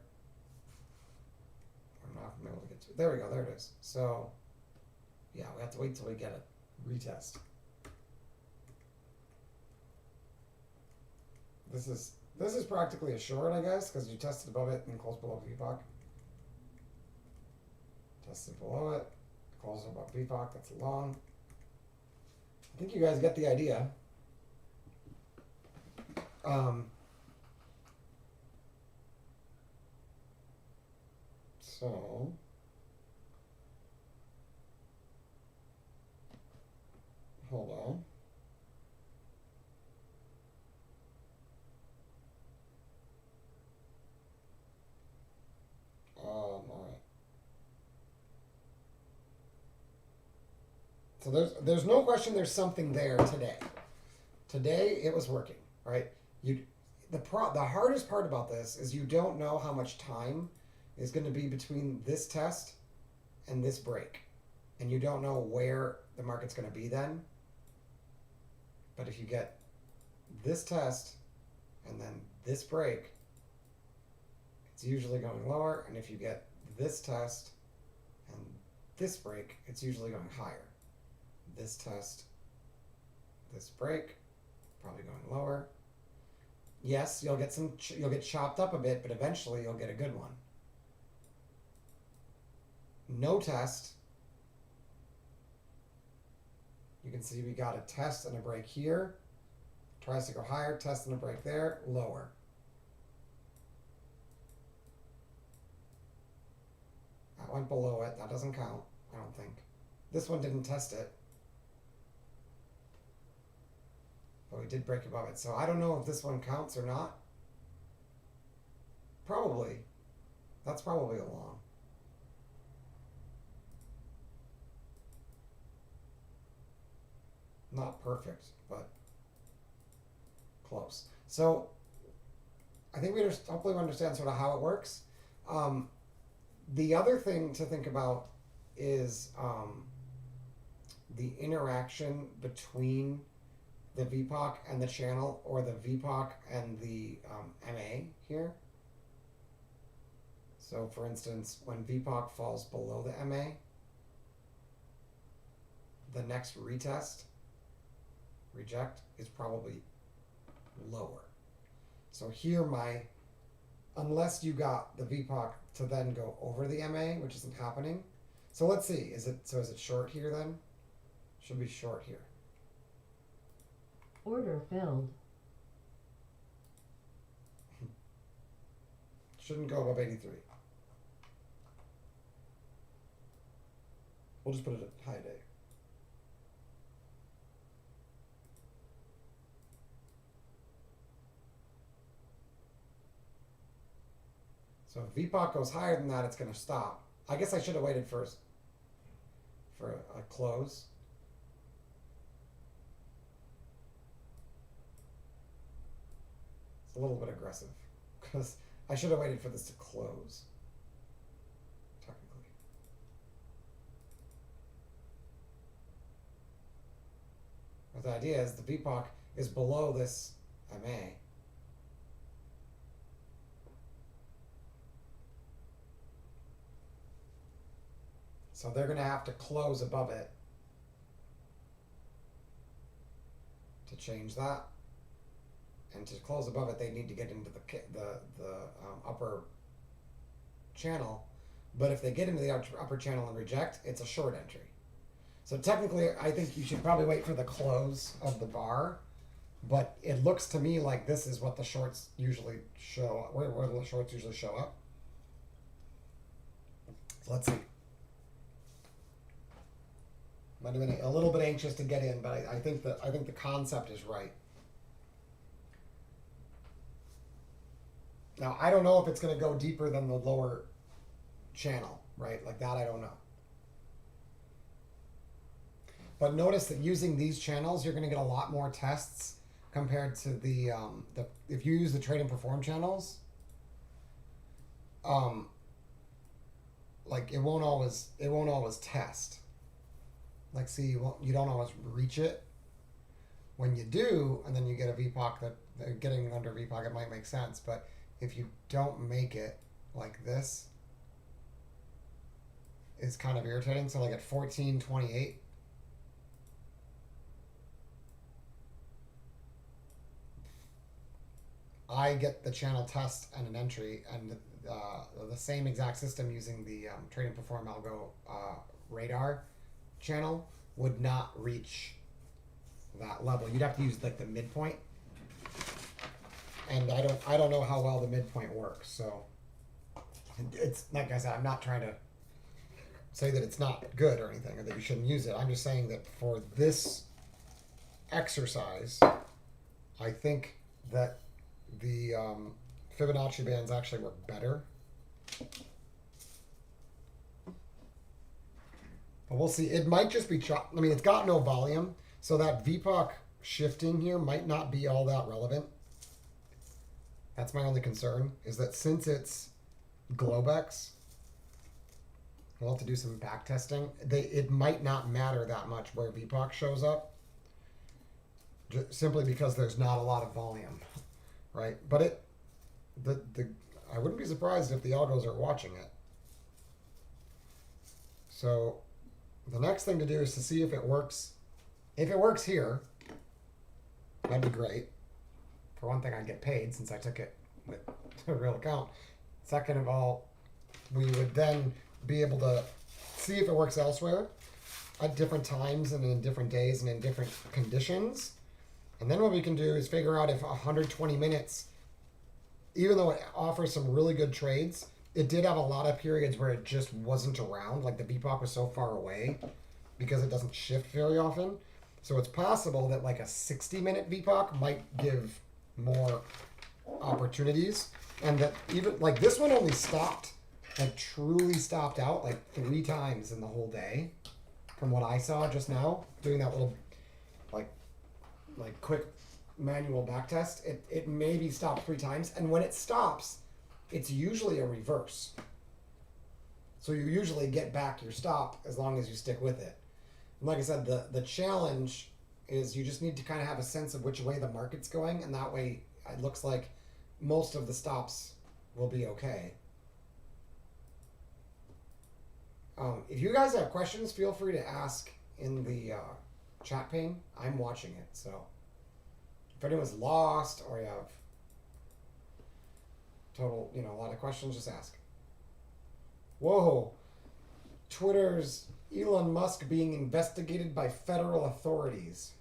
We're not able to get to it. There we go, there it is. So, yeah, we have to wait till we get a retest. This is practically a short, I guess, because you tested above it and closed below VPOC. Tested below it, closed above VPOC, that's long. I think you guys get the idea. So hold on. All right. So there's no question there's something there today. Today it was working, right? The hardest part about this is you don't know how much time is going to be between this test and this break. And you don't know where the market's going to be then. But if you get this test and then this break, it's usually going lower. And if you get this test and this break, it's usually going higher. This test, this break, probably going lower. Yes, you'll get chopped up a bit, but eventually you'll get a good one. No test. You can see we got a test and a break here. Tries to go higher, test and a break there, lower. That went below it. That doesn't count, I don't think. This one didn't test it. But we did break above it. So I don't know if this one counts or not. Probably. That's probably a long. Not perfect, but close. So I think hopefully we understand sort of how it works. The other thing to think about is the interaction between the VPOC and the channel, or the VPOC and the MA here. So for instance, when VPOC falls below the MA, the next retest, reject, is probably lower. So here unless you got the VPOC to then go over the MA, which isn't happening. So let's see, is it short here then? Should be short here. Order filled. Shouldn't go above 83. We'll just put it at high day. So if VPOC goes higher than that, it's going to stop. I guess I should have waited first for a close. It's a little bit aggressive because I should have waited for this to close, technically. But the idea is the VPOC is below this MA. So they're going to have to close above it to change that. and to close above it, they need to get into the upper channel. But if they get into the upper channel and reject, it's a short entry. So technically, I think you should probably wait for the close of the bar. But it looks to me like this is what the shorts usually show. Where the shorts usually show up. So let's see. Might have been a little bit anxious to get in, but I think the concept is right. Now I don't know if it's going to go deeper than the lower channel, right? Like that, I don't know. But notice that using these channels, you're going to get a lot more tests compared to the if you use the trade and perform channels. Like it won't always test. Like see, you don't always reach it. When you do, and then you get a VPOC that getting under VPOC, it might make sense. But if you don't make it like this, it's kind of irritating. So like at 14.28. I get the channel test and an entry, and the same exact system using the trade and perform algo radar channel would not reach that level. You'd have to use like the midpoint, and I don't know how well the midpoint works. So it's like I said, I'm not trying to say that it's not good or anything, or that you shouldn't use it. I'm just saying that for this exercise, I think that the Fibonacci bands actually work better. But we'll see. It might just be I mean, it's got no volume, so that VPOC shifting here might not be all that relevant. That's my only concern, is that since it's Globex, we'll have to do some back testing. It might not matter that much where VPOC shows up, simply because there's not a lot of volume. Right, but I wouldn't be surprised if the algos are watching it. So the next thing to do is to see if it works. If it works here, that'd be great. For one thing, I'd get paid since I took it with a real account. Second of all, we would then be able to see if it works elsewhere at different times and in different days and in different conditions. And then what we can do is figure out if 120 minutes, even though it offers some really good trades, it did have a lot of periods where it just wasn't around. Like the VPOC was so far away because it doesn't shift very often. So it's possible that like a 60-minute VPOC might give more opportunities. And that even like this one only stopped, like truly stopped out like 3 times in the whole day from what I saw just now, doing that little like quick manual backtest. It maybe stopped 3 times, and when it stops, it's usually a reverse. So you usually get back your stop as long as you stick with it. And like I said, the challenge is you just need to kind of have a sense of which way the market's going, and that way it looks like most of the stops will be okay. If you guys have questions, feel free to ask in the chat pane. I'm watching it, so if anyone's lost or you have total, a lot of questions, just ask. Whoa, Twitter's Elon Musk being investigated by federal authorities.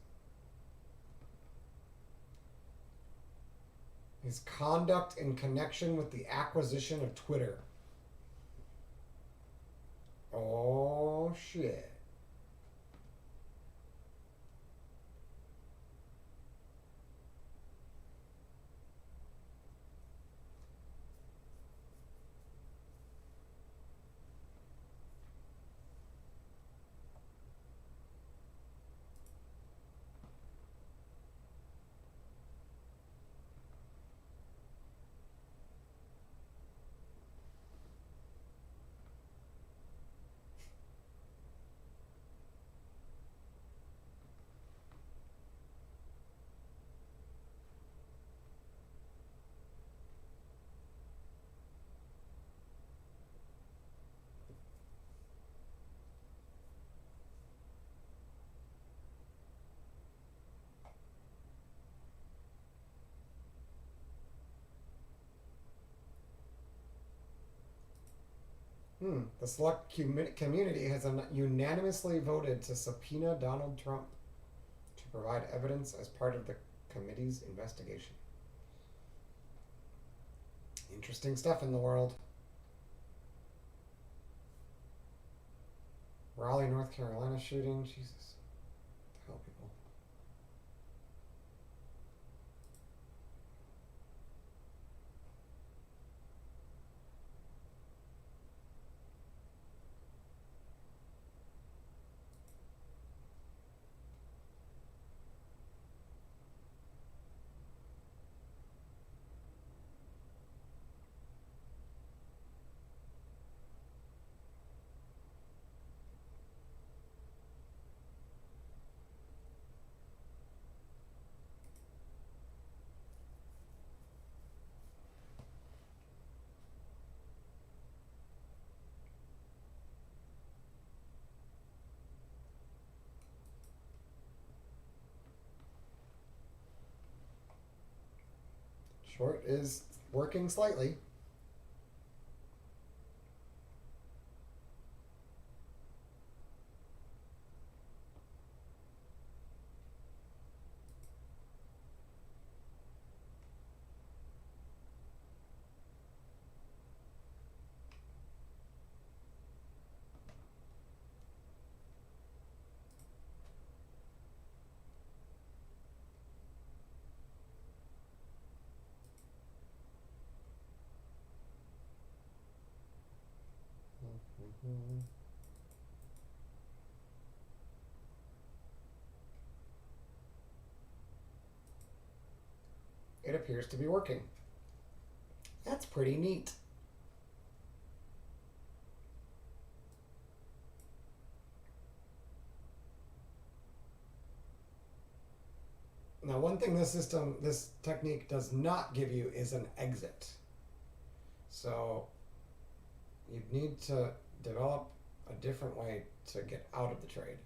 His conduct in connection with the acquisition of Twitter. Oh shit. The select community has unanimously voted to subpoena Donald Trump to provide evidence as part of the committee's investigation. Interesting stuff in the world. Raleigh, North Carolina shooting. Jesus. What the hell, people? Short is working slightly. It appears to be working. That's pretty neat. Now, one thing this technique does not give you is an exit. So you need to develop a different way to get out of the trade.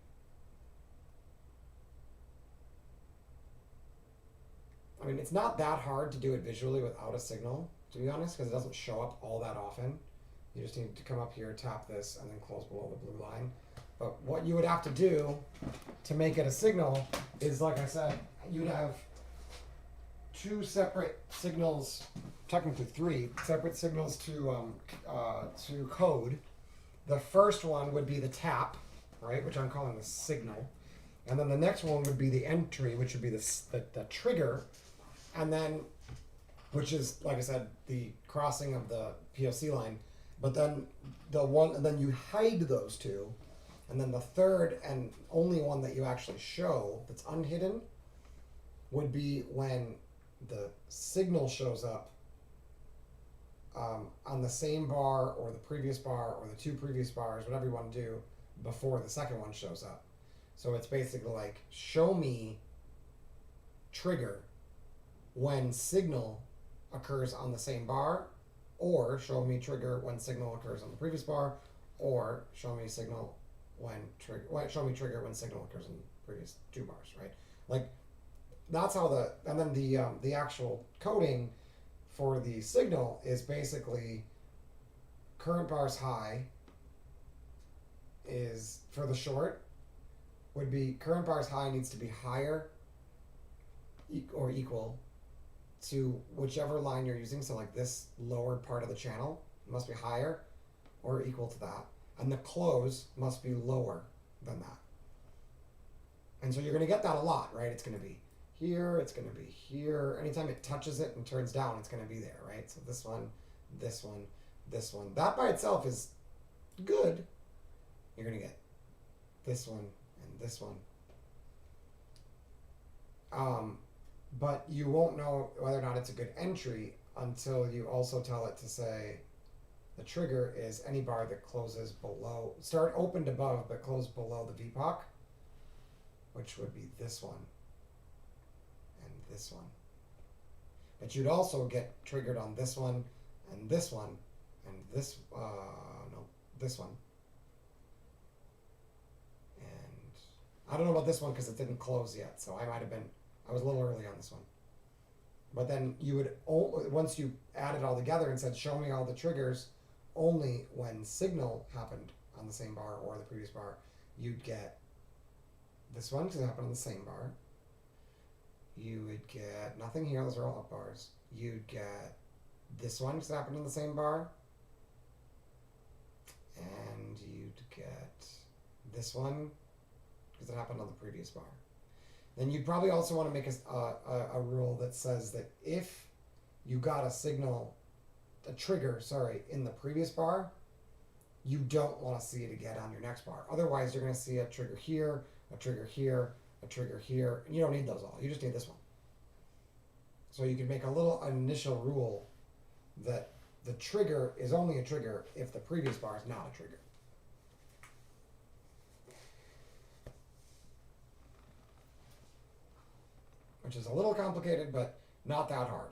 I mean, it's not that hard to do it visually without a signal, to be honest, because it doesn't show up all that often. You just need to come up here, tap this, and then close below the blue line. But what you would have to do to make it a signal is, like I said, you'd have two separate signals, technically three separate signals to code. The first one would be the tap, right, which I'm calling the signal. And then the next one would be the entry, which would be the trigger. And then, which is, like I said, the crossing of the POC line. But then then you hide those two. And then the third and only one that you actually show that's unhidden would be when the signal shows up on the same bar or the previous bar or the two previous bars, whatever you want to do, before the second one shows up. So it's basically like, show me trigger when signal occurs on the same bar, or show me trigger when signal occurs on the previous bar, or show me signal show me trigger when signal occurs in the previous two bars, right? Like, that's how and then the actual coding for the signal is basically current bars high is, for the short, would be current bars high needs to be higher or equal to whichever line you're using. So like this lower part of the channel must be higher or equal to that. And the close must be lower than that. And so you're going to get that a lot, right? It's going to be here, it's going to be here. Anytime it touches it and turns down, it's going to be there, right? So this one, this one, this one. That by itself is good. You're going to get this one and this one. But you won't know whether or not it's a good entry until you also tell it to say the trigger is any bar that closes below, start opened above but close below the VPOC, which would be this one and this one. But you'd also get triggered on this one and this one and this one. And I don't know about this one because it didn't close yet, so I was a little early on this one. But then you would, once you add it all together and said, show me all the triggers only when signal happened on the same bar or the previous bar, you'd get this one because it happened on the same bar. You would get nothing here, those are all up bars. You'd get this one because it happened on the same bar. And you'd get this one because it happened on the previous bar. Then you'd probably also want to make a rule that says that if you got a trigger, in the previous bar, you don't want to see it again on your next bar. Otherwise, you're going to see a trigger here, a trigger here, a trigger here, and you don't need those all. You just need this one. So you can make an initial rule that the trigger is only a trigger if the previous bar is not a trigger. Which is a little complicated, but not that hard.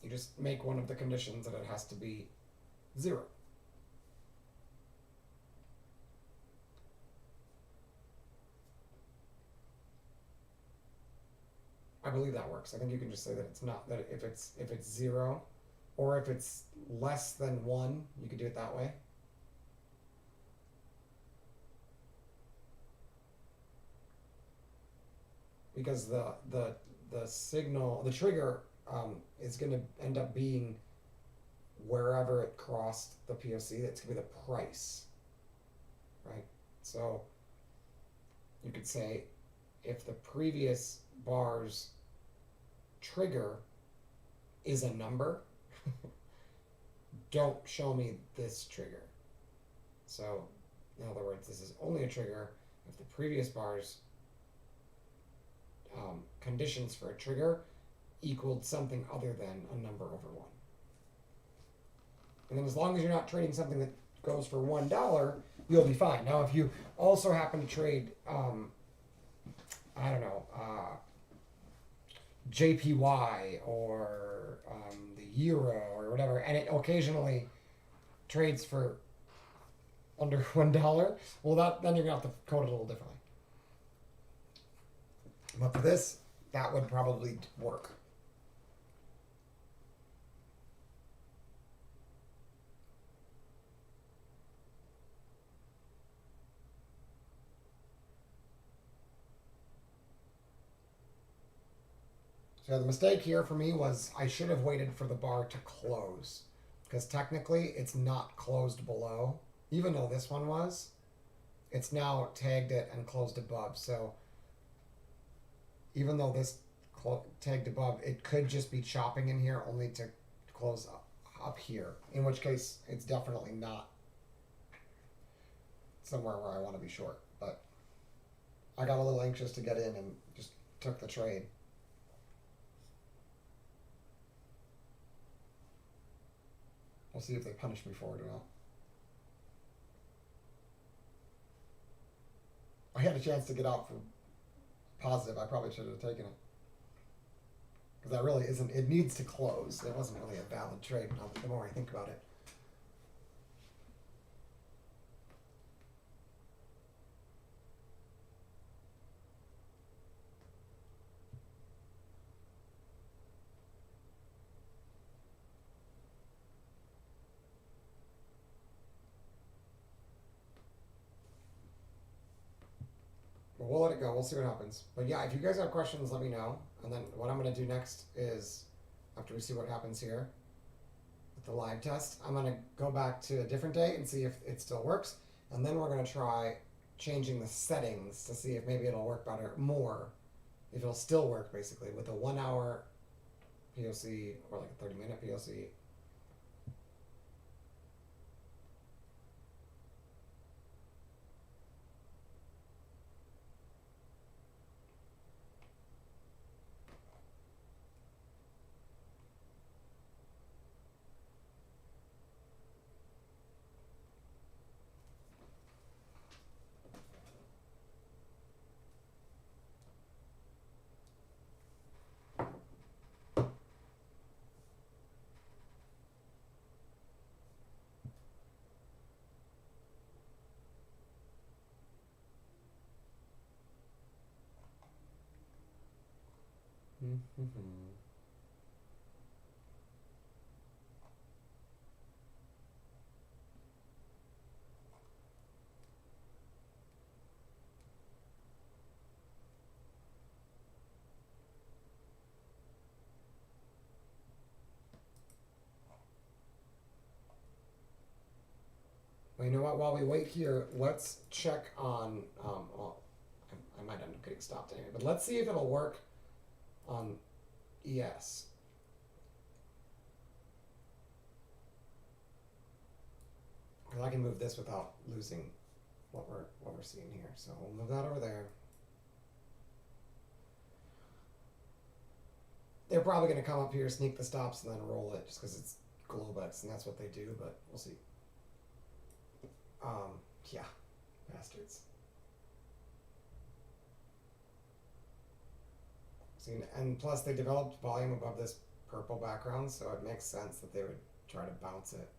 You just make one of the conditions that it has to be 0. I believe that works. I think you can just say that it's not, that if it's 0 or if it's less than 1, you could do it that way. Because the signal, the trigger is going to end up being wherever it crossed the POC. That's going to be the price, right? So you could say if the previous bar's trigger is a number, don't show me this trigger. So in other words, this is only a trigger if the previous bar's conditions for a trigger equaled something other than a number over 1. And then as long as you're not trading something that goes for $1, you'll be fine. Now, if you also happen to trade, JPY or the euro or whatever, and it occasionally trades for under $1, well, then you're going to have to code it a little differently. But for this, that would probably work. So the mistake here for me was I should have waited for the bar to close, because technically it's not closed below. Even though this one was, it's now tagged it and closed above. So even though this tagged above, it could just be chopping in here only to close up here, in which case it's definitely not somewhere where I want to be short. But I got a little anxious to get in and just took the trade. We'll see if they punish me for it or not. I had a chance to get out for positive. I probably should have taken it. Because that really isn't, it needs to close. It wasn't really a valid trade now, the more I think about it. But we'll let it go. We'll see what happens. But yeah, if you guys have questions, let me know. And then what I'm going to do next is, after we see what happens here with the live test, I'm going to go back to a different day and see if it still works. And then we're going to try changing the settings to see if maybe it'll work better, if it'll still work basically with a 1 hour POC or like a 30-minute POC. Well, you know what? While we wait here, let's check on. Well, I might end up getting stopped anyway, but let's see if it'll work on ES. Because I can move this without losing what we're seeing here. So we'll move that over there. They're probably going to come up here, sneak the stops, and then roll it just because it's Globex, and that's what they do, but we'll see. Yeah, bastards. See, and plus they developed volume above this purple background, so it makes sense that they would try to bounce it.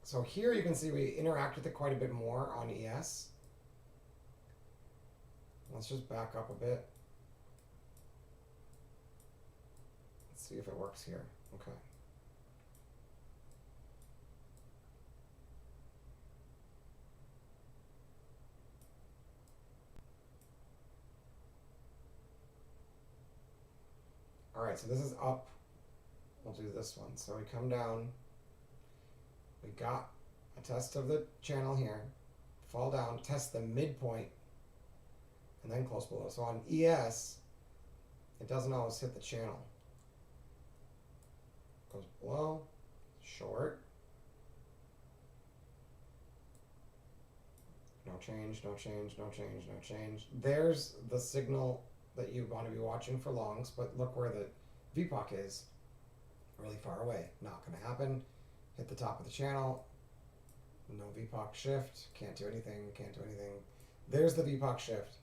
So here you can see we interact with it quite a bit more on ES. Let's just back up a bit. Let's see if it works here. Okay. All right, so this is up. We'll do this one. So we come down. We got a test of the channel here. Fall down, test the midpoint, and then close below. So on ES, it doesn't always hit the channel. Goes below, short. No change, no change, no change, no change. There's the signal that you want to be watching for longs, but look where the VPOC is. Really far away. Not going to happen. Hit the top of the channel. No VPOC shift. Can't do anything. Can't do anything. There's the VPOC shift.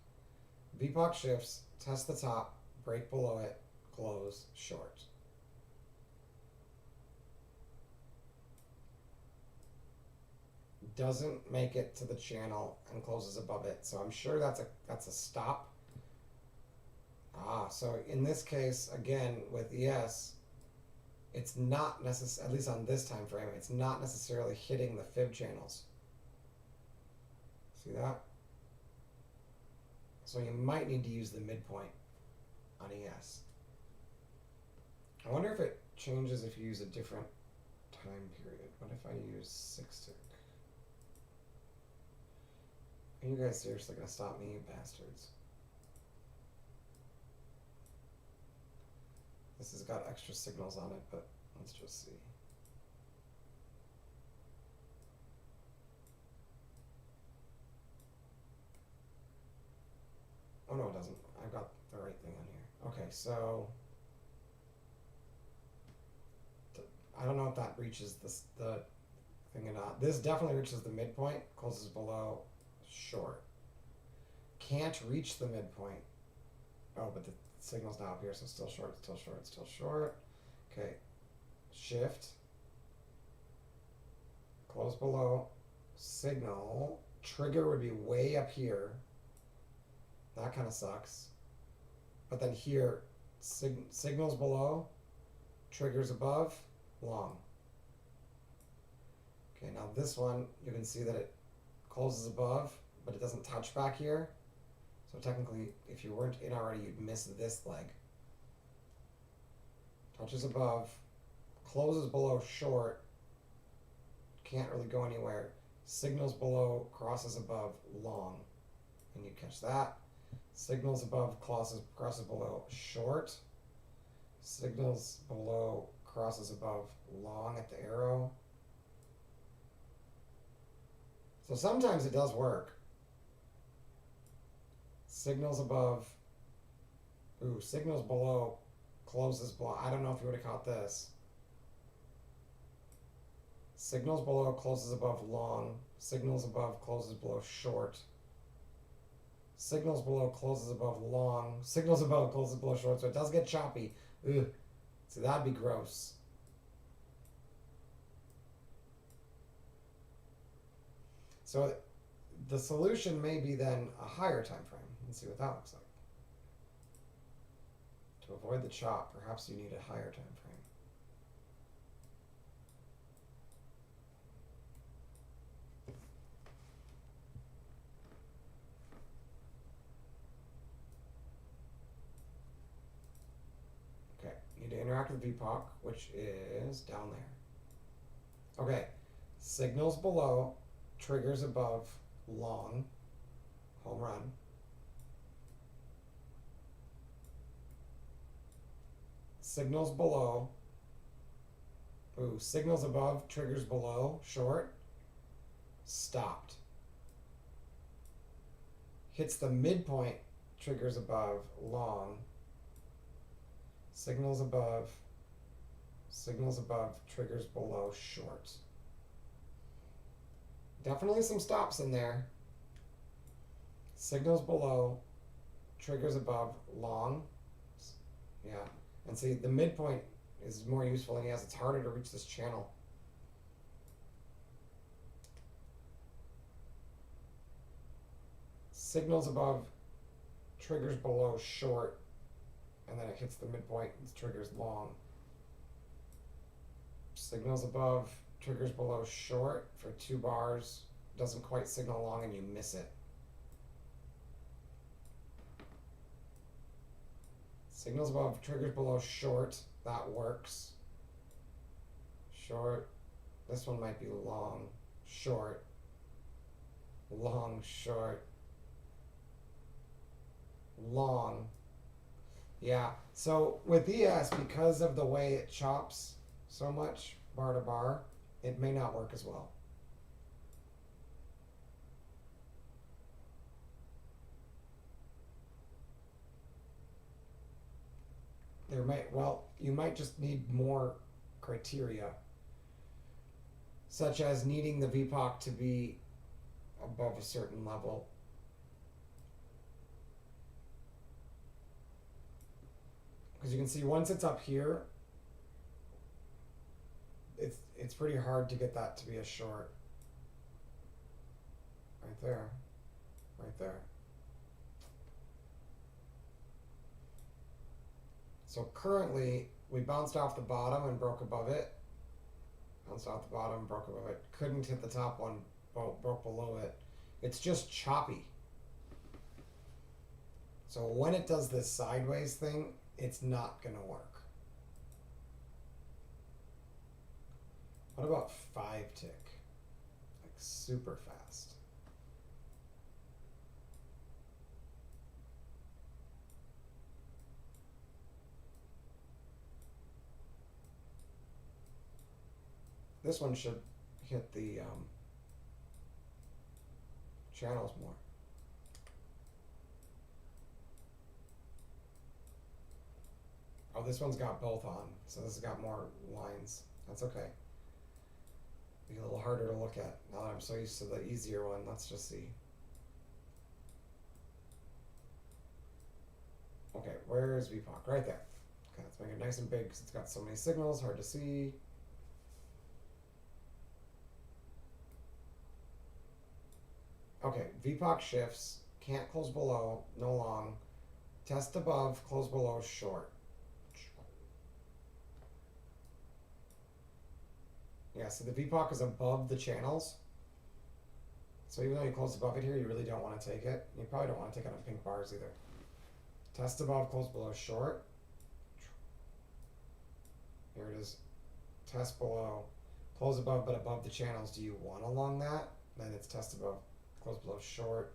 VPOC shifts. Test the top. Break below it. Close. Short. Doesn't make it to the channel and closes above it. So I'm sure that's a stop. So in this case, again, with ES, it's not necessarily, at least on this time frame, it's not necessarily hitting the fib channels. See that? So you might need to use the midpoint on ES. I wonder if it changes if you use a different time period. What if I use 6 tick? Are you guys seriously gonna stop me, you bastards? This has got extra signals on it, but let's just see. Oh no, it doesn't. I've got the right thing on here. Okay, so I don't know if that reaches the thing or not. This definitely reaches the midpoint, closes below, short. Can't reach the midpoint. Oh, but the signal's now up here, so still short, still short, still short. Okay, shift, close below, signal, trigger would be way up here. That kind of sucks. But then here, signals below, triggers above, long. Okay, now this one, you can see that it closes above, but it doesn't touch back here. So technically, if you weren't in already, you'd miss this leg. Touches above, closes below short, can't really go anywhere. Signals below, crosses above, long. And you catch that. Signals above, crosses below, short. Signals below, crosses above, long at the arrow. So sometimes it does work. Signals above, signals below, closes below. I don't know if you would have caught this. Signals below, closes above, long. Signals above, closes below, short. Signals below, closes above, long. Signals above, closes below, short. So it does get choppy. Ugh. So that'd be gross. So the solution may be then a higher time frame. Let's see what that looks like. To avoid the chop, perhaps you need a higher time frame. Okay, you need to interact with VPOC, which is down there. Okay, signals below, triggers above, long, home run. Signals below, signals above, triggers below, short, stopped. Hits the midpoint, triggers above, long. Signals above, triggers below, short. Definitely some stops in there. Signals below, triggers above, long. Yeah. And see, the midpoint is more useful than he has. It's harder to reach this channel. Signals above, triggers below, short. And then it hits the midpoint, it triggers long. Signals above, triggers below, short for 2 bars. Doesn't quite signal long and you miss it. Signals above, triggers below, short. That works. Short. This one might be long. Short. Long, short. Long. Yeah, so with ES, because of the way it chops so much, bar to bar, it may not work as well. You might just need more criteria, such as needing the VPOC to be above a certain level. Because you can see once it's up here, it's pretty hard to get that to be a short. Right there. Right there. So currently, we bounced off the bottom and broke above it. Bounced off the bottom, broke above it. Couldn't hit the top one, broke below it. It's just choppy. So when it does this sideways thing, it's not going to work. What about 5 tick? Like super fast. This one should hit the channels more. Oh, this one's got both on, so this has got more lines. That's okay. Be a little harder to look at now that I'm so used to the easier one. Let's just see. Okay, where is VPOC? Right there. Okay, let's make it nice and big because it's got so many signals, hard to see. Okay, VPOC shifts, can't close below, no long. Test above, close below, short. Yeah, so the VPOC is above the channels. So even though you close above it here, you really don't want to take it. You probably don't want to take it on pink bars either. Test above, close below, short. Here it is. Test below, close above, but above the channels. Do you want along that? Then it's test above, close below, short.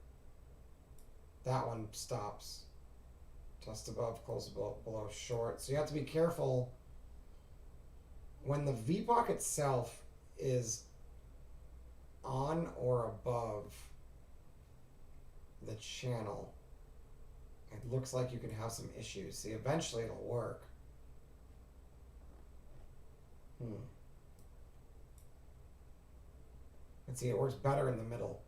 That one stops. Test above, close below, short. So you have to be careful when the VPOC itself is on or above the channel. It looks like you can have some issues. See, eventually it'll work. And see, it works better in the middle.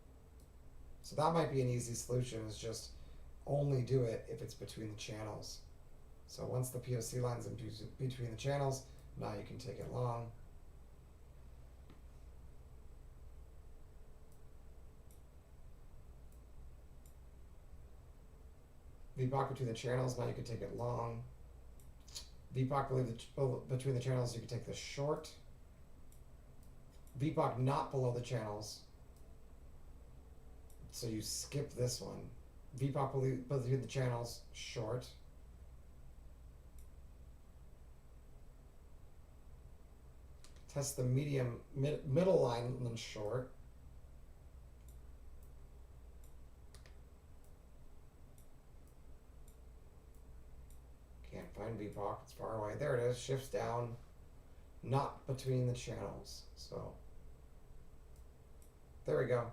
So that might be an easy solution, is just only do it if it's between the channels. So once the POC line's in between the channels, now you can take it long. VPOC between the channels. Now you can take it long. VPOC between the channels. You can take this short. VPOC not below the channels. So you skip this one. VPOC between the channels, short. Test the middle line and then short. Can't find VPOC, it's far away. There it is, shifts down, not between the channels. So there we go.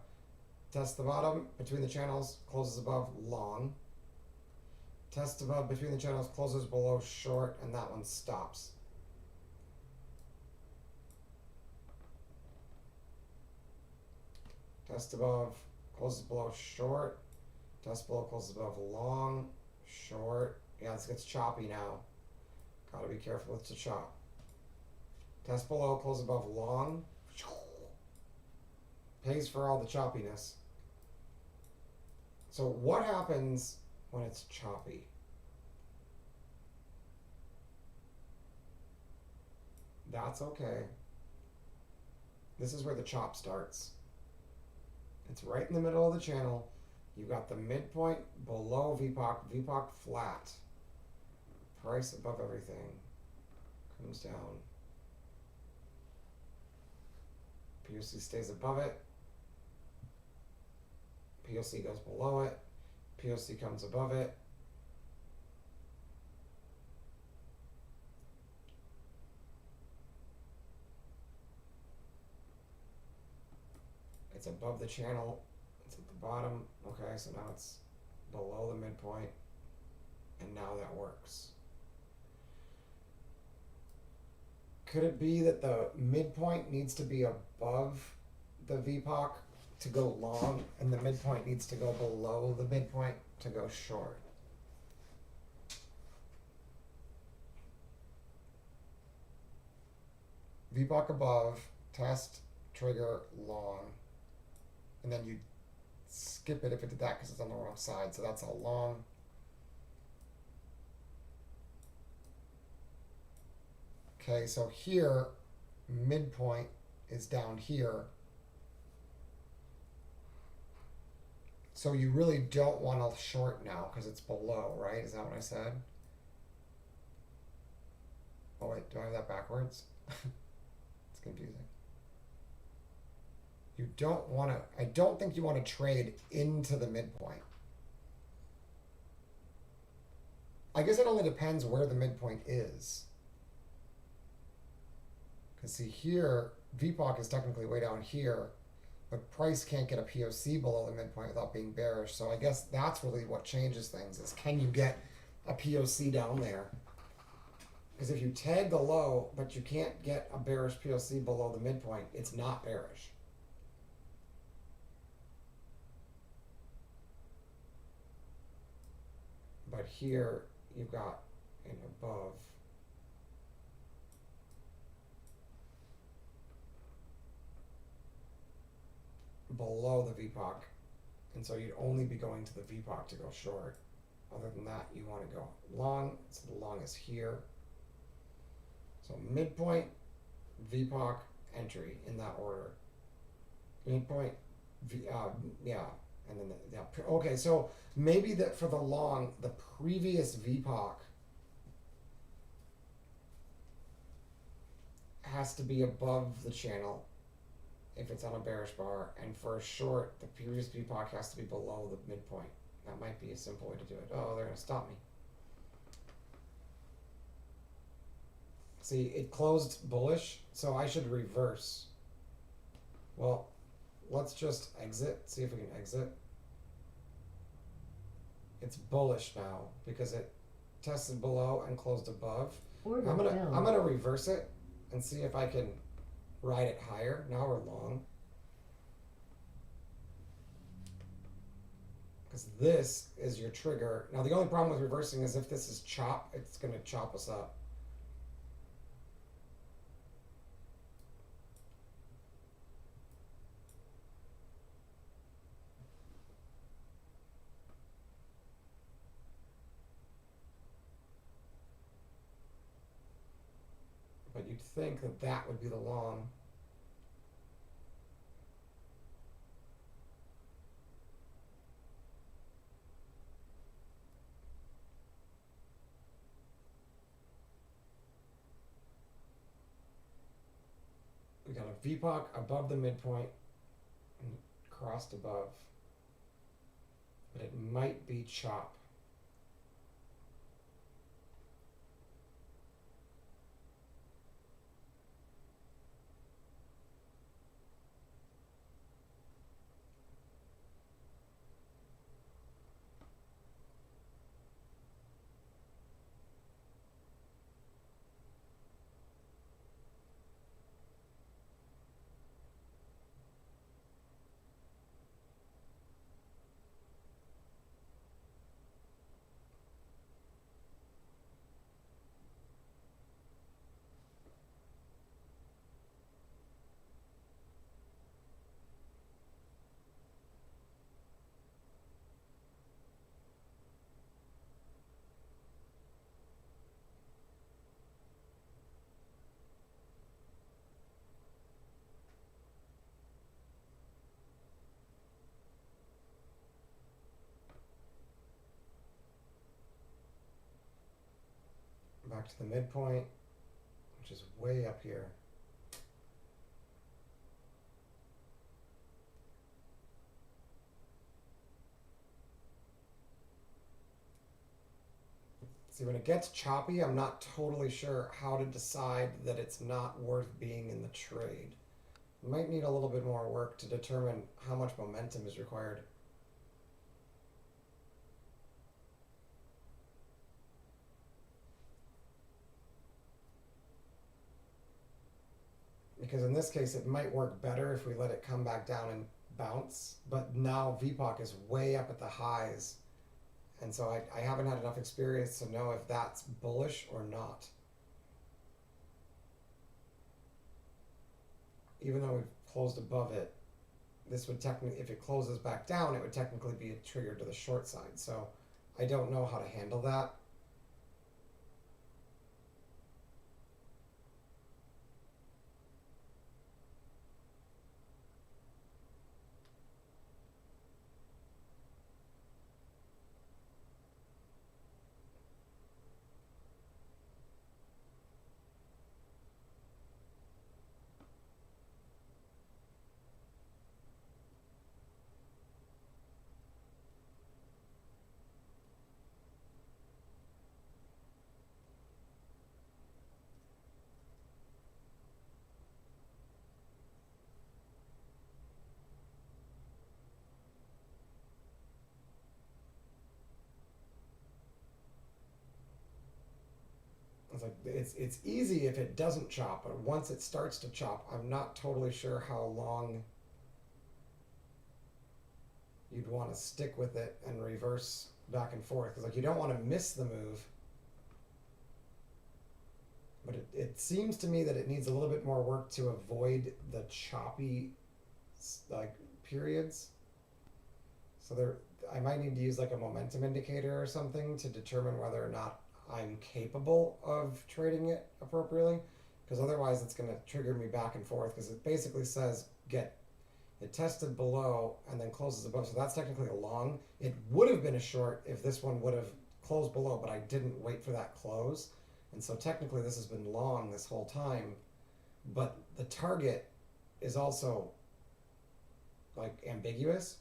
Test the bottom between the channels, closes above, long. Test above between the channels, closes below, short, and that one stops. Test above, closes below, short. Test below, closes above, long, short. Yeah, this gets choppy now. Gotta be careful with the chop. Test below, close above, long. Pays for all the choppiness. So what happens when it's choppy? That's okay. This is where the chop starts. It's right in the middle of the channel. You got the midpoint below VPOC, VPOC flat. Price above everything. Comes down. POC stays above it. POC goes below it. POC comes above it. It's above the channel. It's at the bottom. Okay, so now it's below the midpoint. And now that works. Could it be that the midpoint needs to be above the VPOC to go long, and the midpoint needs to go below the midpoint to go short? VPOC above, test, trigger, long. And then you skip it if it did that because it's on the wrong side. So that's a long. Okay, so here, midpoint is down here. So you really don't want to short now because it's below, right? Is that what I said? Oh wait, do I have that backwards? It's confusing. You don't want to, I don't think you want to trade into the midpoint. I guess it only depends where the midpoint is. Because see here, VPOC is technically way down here, but price can't get a POC below the midpoint without being bearish. So I guess that's really what changes things, is can you get a POC down there? Because if you tag the low, but you can't get a bearish POC below the midpoint, it's not bearish. But here you've got an above. Below the VPOC. And so you'd only be going to the VPOC to go short. Other than that, you want to go long. So the long is here. So midpoint, VPOC, entry in that order. Midpoint, yeah. And then okay, so maybe that for the long, the previous VPOC has to be above the channel if it's on a bearish bar, and for a short, the previous VPOC has to be below the midpoint. That might be a simple way to do it. Oh, they're gonna stop me. See, it closed bullish, so I should reverse. Well, let's just exit, see if we can exit. It's bullish now because it tested below and closed above. I'm gonna reverse it and see if I can ride it higher. Now we're long. Because this is your trigger. Now the only problem with reversing is if this is chop, it's gonna chop us up. think that that would be the long. We got a VPOC above the midpoint and crossed above. But it might be chop. Back to the midpoint, which is way up here. See, when it gets choppy, I'm not totally sure how to decide that it's not worth being in the trade. Might need a little bit more work to determine how much momentum is required. Because in this case, it might work better if we let it come back down and bounce. But now VPOC is way up at the highs. And so I haven't had enough experience to know if that's bullish or not. Even though we've closed above it, this would technically, if it closes back down, it would technically be a trigger to the short side. So I don't know how to handle that. It's like it's easy if it doesn't chop, but once it starts to chop, I'm not totally sure how long you'd want to stick with it and reverse back and forth, because like you don't want to miss the move. But it seems to me that it needs a little bit more work to avoid the choppy like periods. So there, I might need to use like a momentum indicator or something to determine whether or not I'm capable of trading it appropriately, because otherwise it's going to trigger me back and forth, because it basically says it tested below and then closes above, so that's technically a long. It would have been a short if this one would have closed below, but I didn't wait for that close, and so technically this has been long this whole time, but the target is also like ambiguous.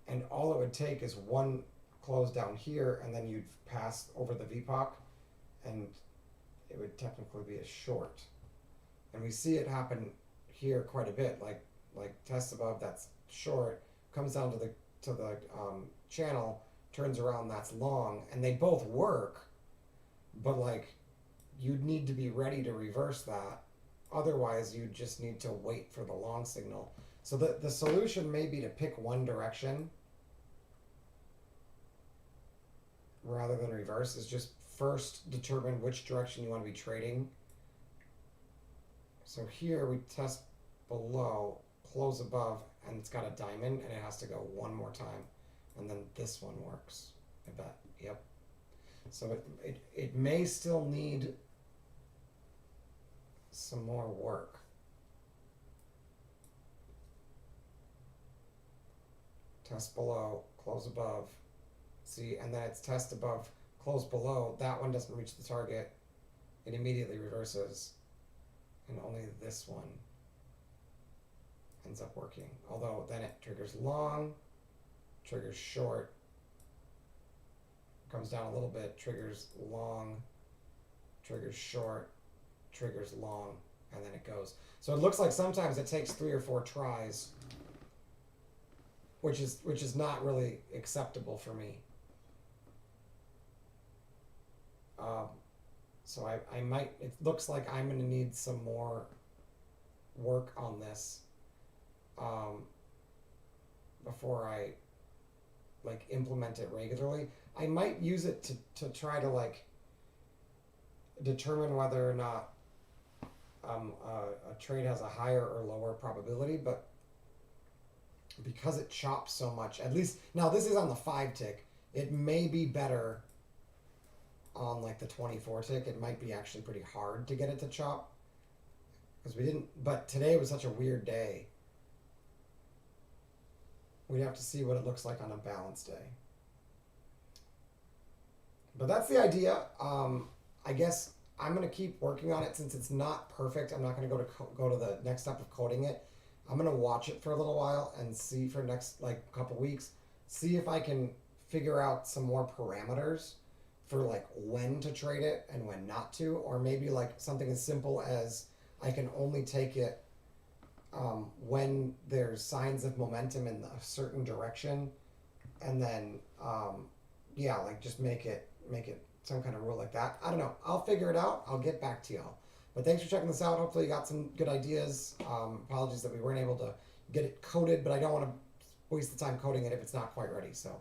And all it would take is one close down here, and then you'd pass over the VPOC, and it would technically be a short. And we see it happen here quite a bit. Like tests above, that's short, comes down to the channel, turns around, that's long, and they both work. But like, you'd need to be ready to reverse that. Otherwise, you just need to wait for the long signal. So the solution may be to pick one direction rather than reverse, is just first determine which direction you want to be trading. So here we test below, close above, and it's got a diamond, and it has to go one more time. And then this one works, I bet. Yep. So it may still need some more work. Test below, close above. See, and then it's test above, close below. That one doesn't reach the target. It immediately reverses. And only this one ends up working. Although then it triggers long, triggers short, comes down a little bit, triggers long, triggers short, triggers long, and then it goes. So it looks like sometimes it takes 3 or 4 tries, which is not really acceptable for me. So I might, it looks like I'm going to need some more work on this before I like implement it regularly. I might use it to try to like determine whether or not a trade has a higher or lower probability, but because it chops so much, at least now this is on the 5 tick, it may be better on like the 24 tick. It might be actually pretty hard to get it to chop because we didn't, but today was such a weird day. We'd have to see what it looks like on a balanced day. But that's the idea. I guess I'm going to keep working on it since it's not perfect. I'm not going to go to the next step of coding it. I'm going to watch it for a little while and see for next like couple weeks, see if I can figure out some more parameters for like when to trade it and when not to, or maybe like something as simple as I can only take it when there's signs of momentum in a certain direction, and then yeah, like just make it some kind of rule like that. I don't know. I'll figure it out. I'll get back to y'all. But thanks for checking this out. Hopefully you got some good ideas. Apologies that we weren't able to get it coded, but I don't want to waste the time coding it if it's not quite ready. So